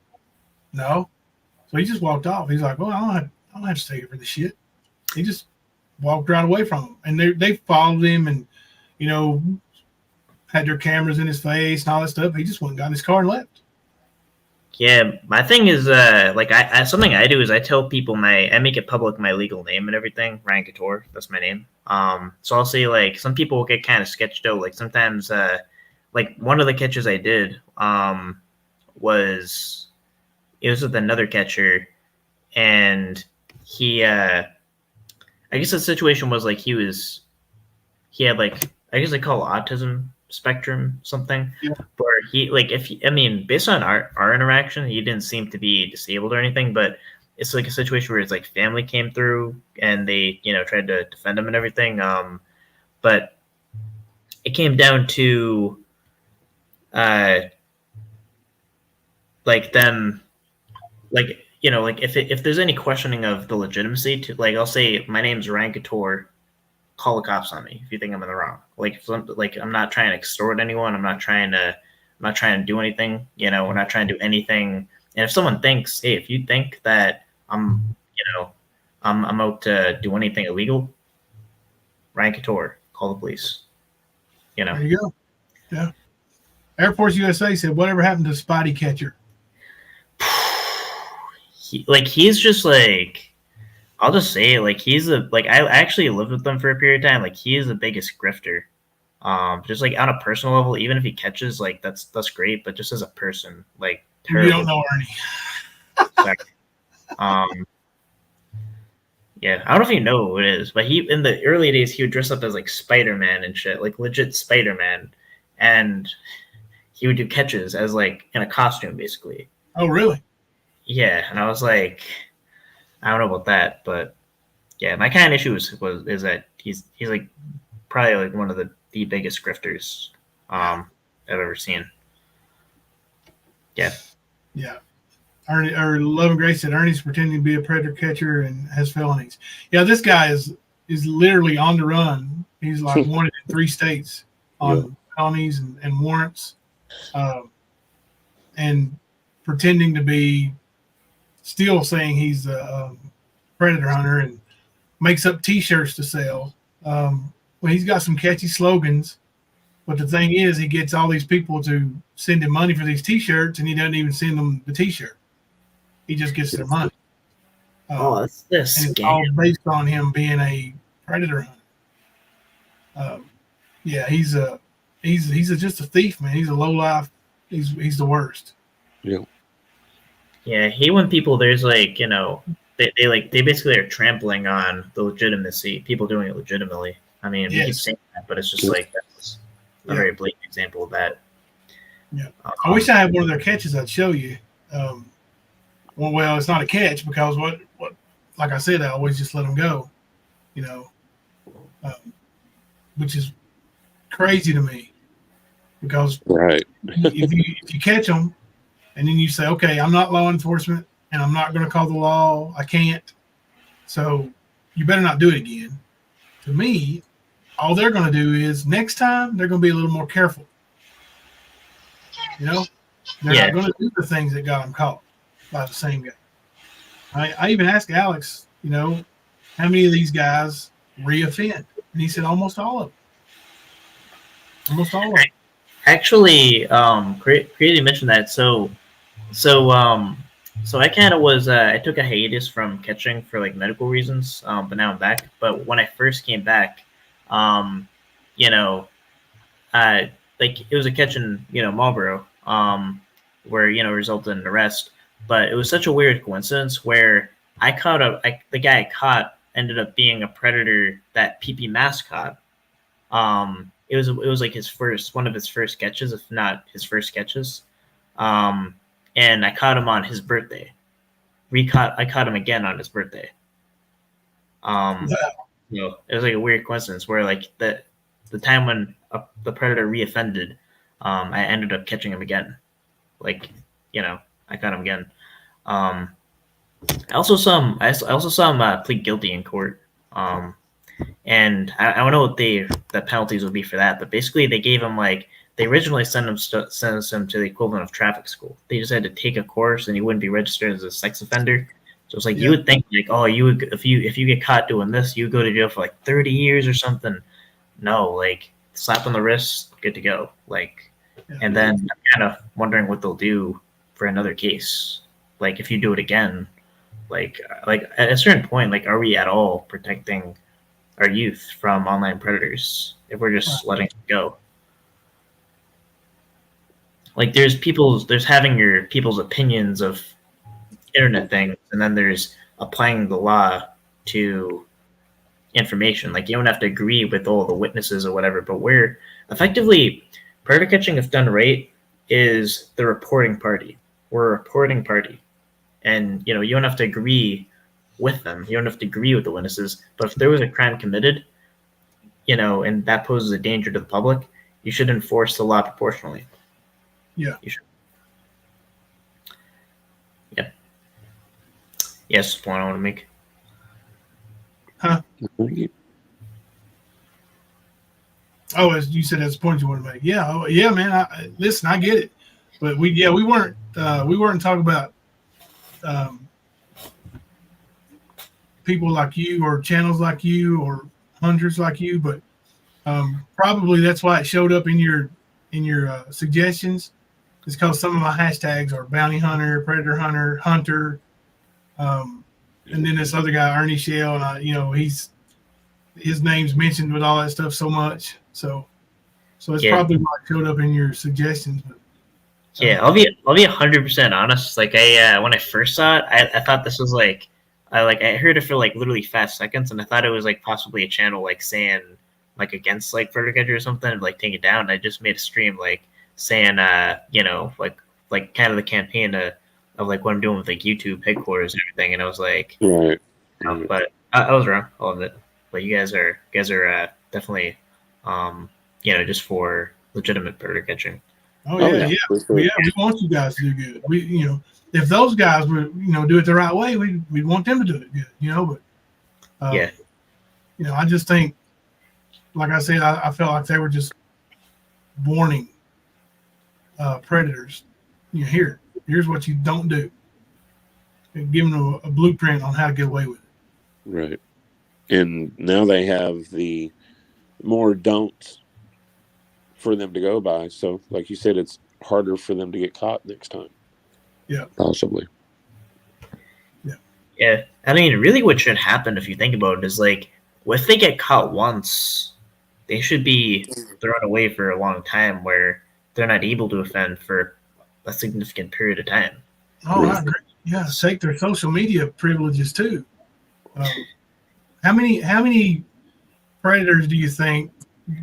No. So he just walked off. He's like, "Well, I don't have to take it for the shit." He just walked right away from him, and they followed him, and had their cameras in his face and all that stuff. He just went and got in his car and left. Yeah, my thing is like I something I do is I tell people I make it public, my legal name and everything. Ryan Couture, that's my name. So I'll say like some people will get kind of sketched out. Like sometimes like one of the catches I did was with another catcher, and he I guess the situation was like he had like, I guess they call it autism spectrum something. Yeah. Where he like based on our interaction, he didn't seem to be disabled or anything, but it's like a situation where it's like family came through and they tried to defend him and everything. But it came down to like them like like if there's any questioning of the legitimacy to, like, I'll say my name's Ryan Couture, call the cops on me if you think I'm in the wrong. Like, I'm not trying to extort anyone. I'm not trying to do anything. We're not trying to do anything. And if someone thinks, hey, if you think that I'm out to do anything illegal, Ryan Couture, call the police. There you go. Yeah. Air Force USA said, "Whatever happened to Spotty Catcher?" He's just like, I'll just say, like, I actually lived with them for a period of time. Like, he is the biggest grifter. Just like on a personal level, even if he catches, like, that's great. But just as a person, like, terrible. You don't know Ernie. Yeah, I don't know if you know who it is, but he, in the early days, he would dress up as like Spider-Man and shit, like legit Spider-Man, and he would do catches as like in a costume, basically. Oh, really? Yeah, and I was like, I don't know about that, but yeah, my kind of issue is that he's like probably like one of the biggest grifters I've ever seen. Yeah. Yeah. Ernie, or Love and Grace said Ernie's pretending to be a predator catcher and has felonies. Yeah, this guy is literally on the run. He's like wanted in 3 states on felonies and warrants, and pretending to be, still saying he's a predator hunter, and makes up T-shirts to sell. Well, he's got some catchy slogans, but the thing is, he gets all these people to send him money for these T-shirts, and he doesn't even send them the T-shirt. He just gets their money. That's this. And it's all based on him being a predator hunter. Yeah, he's just a thief, man. He's a low life. He's the worst. Yeah. Yeah, I hate when people, there's like, they basically are trampling on the legitimacy, people doing it legitimately. I mean, we keep saying that, but it's just like, that's a very blatant example of that. Yeah. I wish I had one of their catches I'd show you. Well, it's not a catch because what like I said, I always just let them go, which is crazy to me, because if you catch them and then you say, okay, I'm not law enforcement and I'm not going to call the law, I can't, so you better not do it again. To me, all they're going to do is next time they're going to be a little more careful. They're not going to do the things that got them caught by the same guy. I even asked Alex, how many of these guys reoffend? And he said almost all of them. Almost all of them. Actually, Pr3d mentioned that. So I kind of was, I took a hiatus from catching for like medical reasons, but now I'm back. But when I first came back, like it was a catch in, Marlboro, where, resulted in an arrest. But it was such a weird coincidence where I caught the guy I caught ended up being a predator that PP Mask caught. It was like one of his first sketches, if not his first sketches. And I caught him on his birthday. I caught him again on his birthday. Wow. It was like a weird coincidence where like the time when the predator reoffended, I ended up catching him again. Like, I caught him again. I also saw him plead guilty in court. And I don't know what the penalties would be for that, but basically they gave him they originally sentenced him to the equivalent of traffic school. They just had to take a course and he wouldn't be registered as a sex offender. So it's like, you would think you would, if you get caught doing this, you would go to jail for 30 years or something. No, slap on the wrist, good to go. And then I'm kind of wondering what they'll do for another case. If you do it again, at a certain point, are we at all protecting our youth from online predators if we're just letting it go? There's having your people's opinions of internet things, and then there's applying the law to information. You don't have to agree with all the witnesses or whatever, but we're effectively, predator catching, if done right, is the reporting party. We're a reporting party, and you don't have to agree with them. You don't have to agree with the witnesses, but if there was a crime committed, and that poses a danger to the public, you should enforce the law proportionally. Yeah. You should. Yeah. Yes, that's the point I want to make. Huh? Oh, as you said, that's the point you want to make. Yeah, yeah, man. Listen, I get it, but we weren't talking about people like you or channels like you or hunters like you, but probably that's why it showed up in your suggestions. It's because some of my hashtags are bounty hunter, predator hunter, and then this other guy, Ernie Shell, and his name's mentioned with all that stuff so much. So it's probably why it showed up in your suggestions. But, yeah, I'll be 100% honest. I when I first saw it, I thought this was I heard it for literally 5 seconds, and I thought it was possibly a channel saying against predator catcher or something, and take it down. I just made a stream saying kind of the campaign of what I'm doing with YouTube headquarters and everything, and I was like, right. But I was wrong, all of it. But you guys are definitely just for legitimate predator catching. Oh yeah. We want you guys to do good. We if those guys would do it the right way, we'd want them to do it good. But I just think, like I said, I felt like they were just warning predators. Here's what you don't do, and giving them a blueprint on how to get away with it. Right. And now they have the more don'ts for them to go by. So, like you said, it's harder for them to get caught next time. Yeah. Possibly. Yeah. Yeah. I mean, really what should happen, if you think about it, is if they get caught once, they should be thrown away for a long time where they're not able to offend for a significant period of time. Oh, I agree. Yeah, take their social media privileges too. How many predators do you think?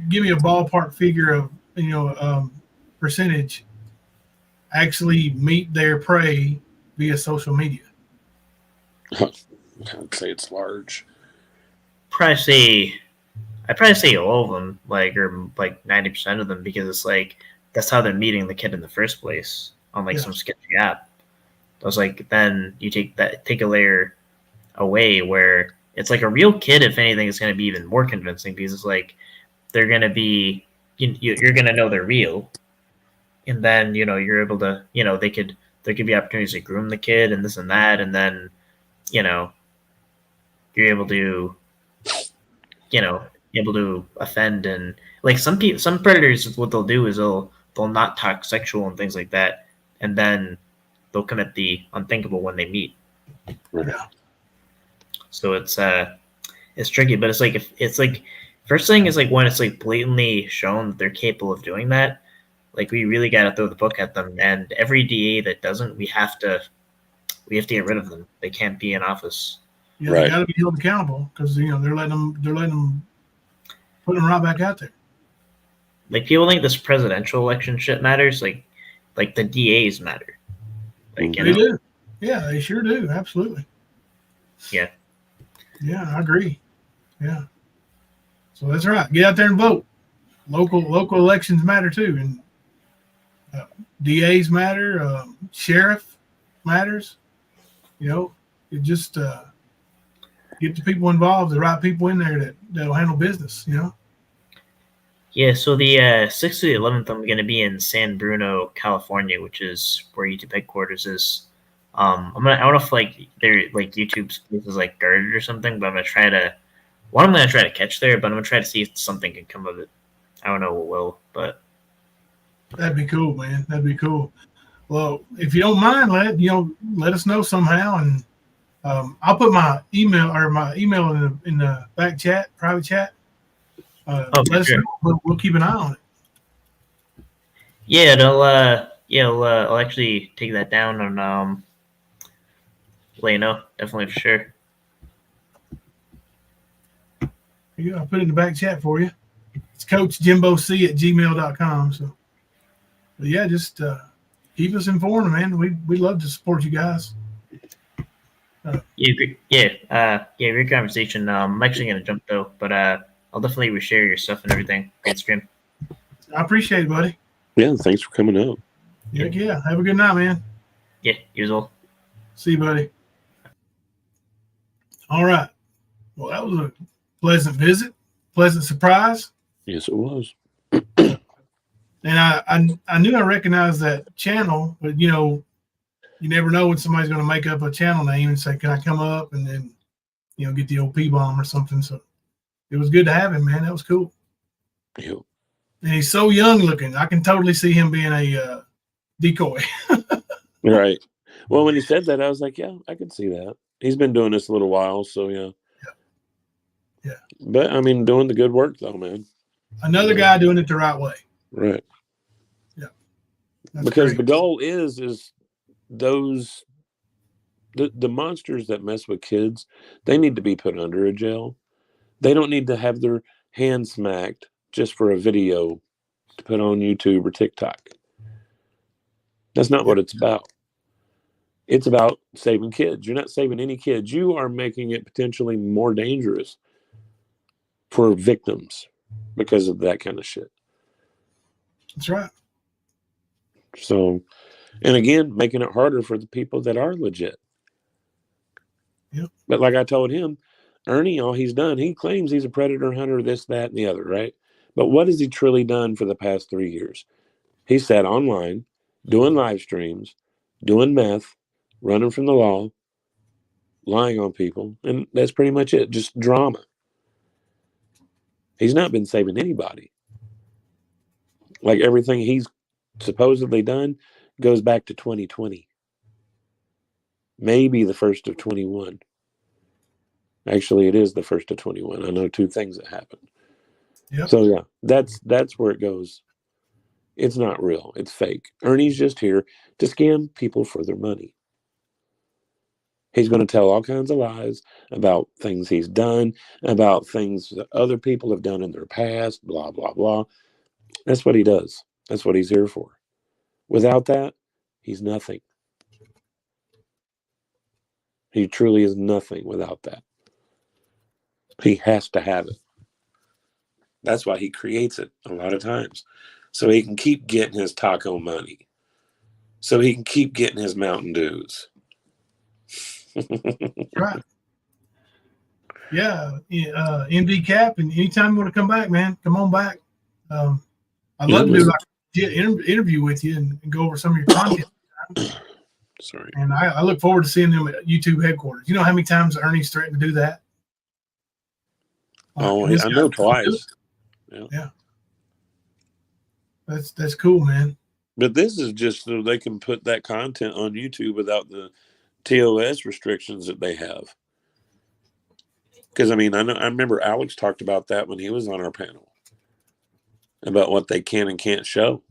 Give me a ballpark figure of percentage actually meet their prey via social media. I'd say it's large. I'd probably say all of them, or 90% of them, because it's that's how they're meeting the kid in the first place on some sketchy app. I was then you take a layer away where it's a real kid. If anything, is going to be even more convincing, because it's they're going to be you're going to know they're real, and then you're able to there could be opportunities to groom the kid and this and that, and then you're able to offend. And some predators, what they'll do is they'll not talk sexual and things like that, and then they'll commit the unthinkable when they meet. Right. So it's tricky, but it's first thing is when it's blatantly shown that they're capable of doing that, we really got to throw the book at them. And every DA that doesn't, we have to get rid of them. They can't be in office. Yeah, right. They got to be held accountable, because they're letting them putting them right back out there. Like people think this presidential election shit matters. Like the DAs matter. Like They do. Yeah, they sure do. Absolutely. Yeah. Yeah, I agree. Yeah. So that's right. Get out there and vote. Local elections matter too, and DAs matter. Sheriff matters. You know, it just get the people involved, the right people in there that'll handle business. You know. Yeah, so the 6th to the 11th, I'm going to be in San Bruno, California, which is where YouTube headquarters is. I don't know if they're like YouTube's place is like guarded or something, but I'm gonna try to catch there, but I'm gonna try to see if something can come of it. I don't know what will, but That'd be cool, man. That'd be cool. Well, if you don't mind, let us know somehow, and I'll put my email in the back chat, private chat. Let us know. We'll keep an eye on it. Yeah, I'll actually take that down and let you know, definitely for sure. Yeah, I'll put it in the back chat for you. It's coachjimboc@gmail.com. So, but yeah, just keep us informed, man. We'd love to support you guys. Great conversation. I'm actually gonna jump though, but I'll definitely reshare your stuff and everything. Great stream. I appreciate it, buddy. Yeah, thanks for coming up. Yeah. Have a good night, man. Yeah, yours all. See you, buddy. All right. Well, that was a pleasant visit, pleasant surprise. Yes, it was. And I knew I recognized that channel, but you never know when somebody's going to make up a channel name and say, "Can I come up?" and then get the OP bomb or something. So it was good to have him, man. That was cool. Yep. And he's so young looking. I can totally see him being a decoy. Right. Well, when he said that, I was like, yeah, I could see that. He's been doing this a little while, so yeah. Yeah. But I mean, doing the good work though, man. Another guy doing it the right way. Right. Yeah. Because great. The goal is those the monsters that mess with kids, they need to be put under a jail. They don't need to have their hand smacked just for a video to put on YouTube or TikTok. That's not what it's about. It's about saving kids. You're not saving any kids. You are making it potentially more dangerous for victims because of that kind of shit. That's right. So, and again, making it harder for the people that are legit. Yep. But like I told him, Ernie, all he's done, he claims he's a predator hunter, this, that, and the other, right? But what has he truly done for the past 3 years? He sat online, doing live streams, doing meth, running from the law, lying on people, and that's pretty much it. Just drama. He's not been saving anybody. Like everything he's supposedly done goes back to 2020. Maybe the first of 21. Actually, it is the first of 21. I know 2 things that happened. Yep. So yeah, that's where it goes. It's not real. It's fake. Ernie's just here to scam people for their money. He's going to tell all kinds of lies about things he's done, about things that other people have done in their past, blah, blah, blah. That's what he does. That's what he's here for. Without that, he's nothing. He truly is nothing without that. He has to have it. That's why he creates it a lot of times. So he can keep getting his taco money. So he can keep getting his Mountain Dews. Right. Yeah. MD Cap, and anytime you want to come back, man, come on back. I'd love to do an interview with you and go over some of your content. Sorry. And I look forward to seeing them at YouTube headquarters. You know how many times Ernie's threatened to do that? Oh, I know twice. Yeah. That's cool, man. But this is just so they can put that content on YouTube without the TOS restrictions that they have. Because I mean, I remember Alex talked about that when he was on our panel about what they can and can't show.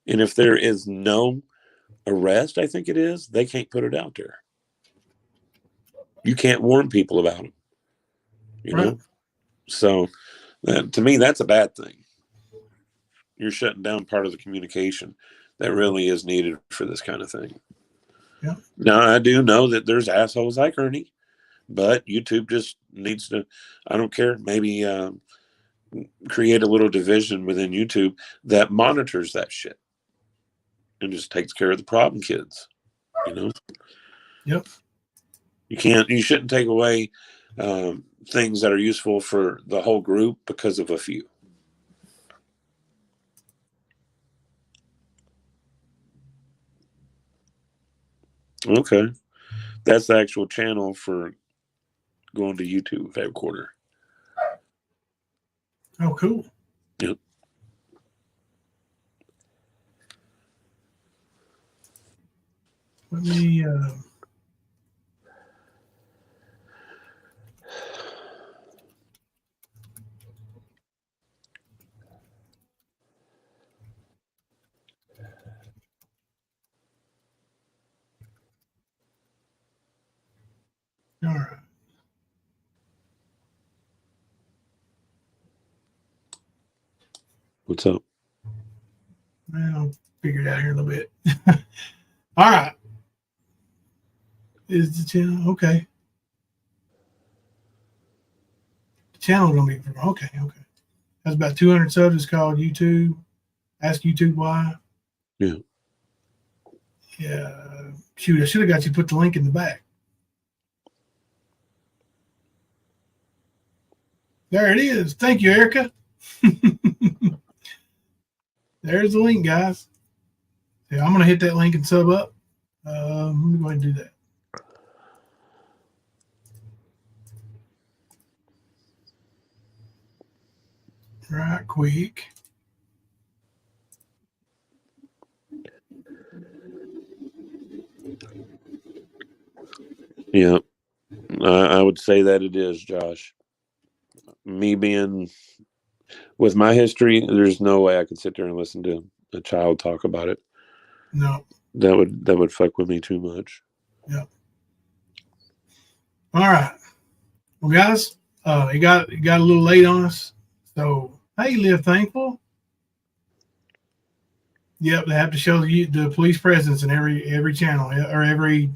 And if there is no arrest, I think it is, they can't put it out there. You can't warn people about them. You know? So To me, that's a bad thing. You're shutting down part of the communication that really is needed for this kind of thing. Yeah. Now, I do know that there's assholes like Ernie, but YouTube just needs to, I don't care, maybe create a little division within YouTube that monitors that shit and just takes care of the problem kids, you know? Yep. You shouldn't take away things that are useful for the whole group because of a few. Okay. That's the actual channel for going to YouTube every quarter. Oh, cool. Yep. Let me all right. What's up? I'll figure it out here in a little bit. All right. Is the channel okay? The channel gonna be okay. That's about 200 subs. It's called YouTube. Ask YouTube why. Yeah. Yeah. Shoot, I should have got you to put the link in the back. There it is. Thank you, Erica. There's the link, guys. Yeah, I'm gonna hit that link and sub up. Let me go ahead and do that. Right quick. Yeah. I would say that it is, Josh. Me being with my history, there's no way I could sit there and listen to a child talk about it. No. That would fuck with me too much. Yep. All right. Well, guys, it got a little late on us. So, hey, Live Thankful. Yep, they have to show the police presence in every channel or every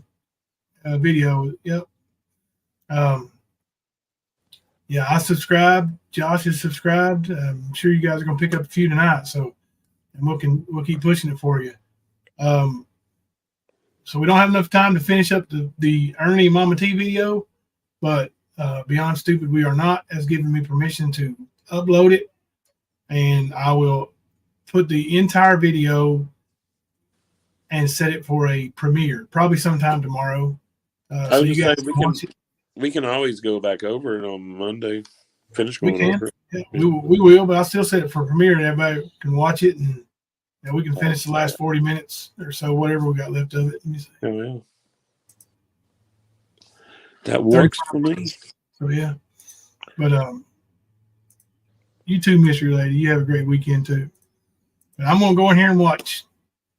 video. Yep. Yeah, I subscribed. Josh is subscribed. I'm sure you guys are gonna pick up a few tonight. So, and we'll keep pushing it for you. So we don't have enough time to finish up the Ernie Mama T video, but Beyond Stupid We Are Not has given me permission to upload it, and I will put the entire video and set it for a premiere, probably sometime tomorrow. So you guys can watch it. We can always go back over it on Monday. Finish going over it. Yeah, we will, but I'll still set it for premiere, and everybody can watch it, and we can finish the last 40 minutes or so, whatever we got left of it. Oh, yeah. That works for me. So, yeah. But you too, Mystery Lady. You have a great weekend, too. But I'm going to go in here and watch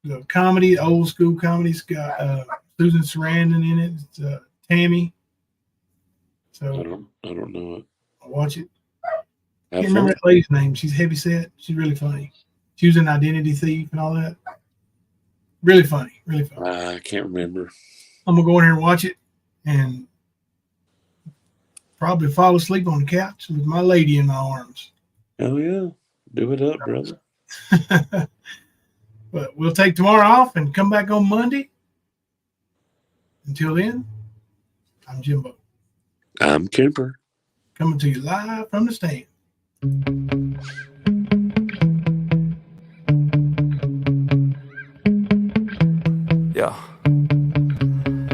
the comedy, old school comedy. It's got Susan Sarandon in it. It's Tammy. So I don't know it. I'll watch it. I can't remember that lady's name. She's heavy set. She's really funny. She was an identity thief and all that. Really funny. Really funny. I can't remember. I'm going to go in here and watch it and probably fall asleep on the couch with my lady in my arms. Oh, yeah. Do it up, brother. But we'll take tomorrow off and come back on Monday. Until then, I'm Jimbo. I'm Kemper. Coming to you live from the stand. Yeah.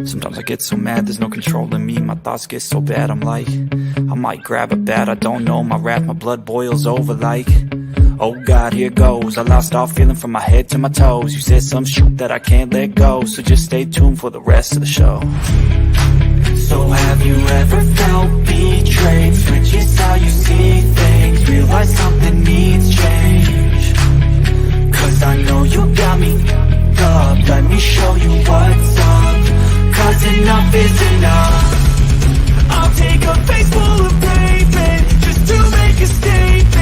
Sometimes I get so mad, there's no controlling me. My thoughts get so bad, I'm like, I might grab a bat, I don't know. My wrath, my blood boils over like, oh God, here goes. I lost all feeling from my head to my toes. You said some shit that I can't let go, so just stay tuned for the rest of the show. So have you ever felt betrayed? Switches how you see things, realize something needs change. Cause I know you got me up, let me show you what's up. Cause enough is enough. I'll take a face full of pavement just to make a statement.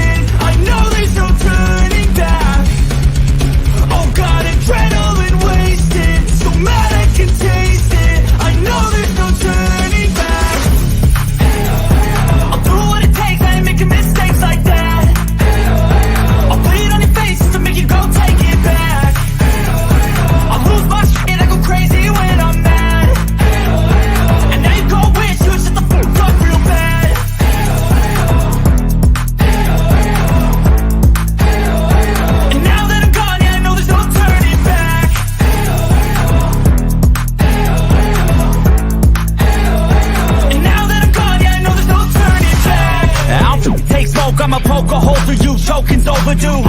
choke, I'ma poke a hole through you, choking's overdue.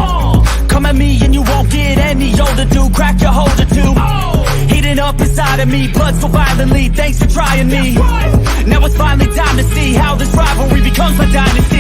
Come at me and you won't get any older, dude. Crack your hold or two. Heating up inside of me, blood so violently, thanks for trying me. Now it's finally time to see how this rivalry becomes my dynasty.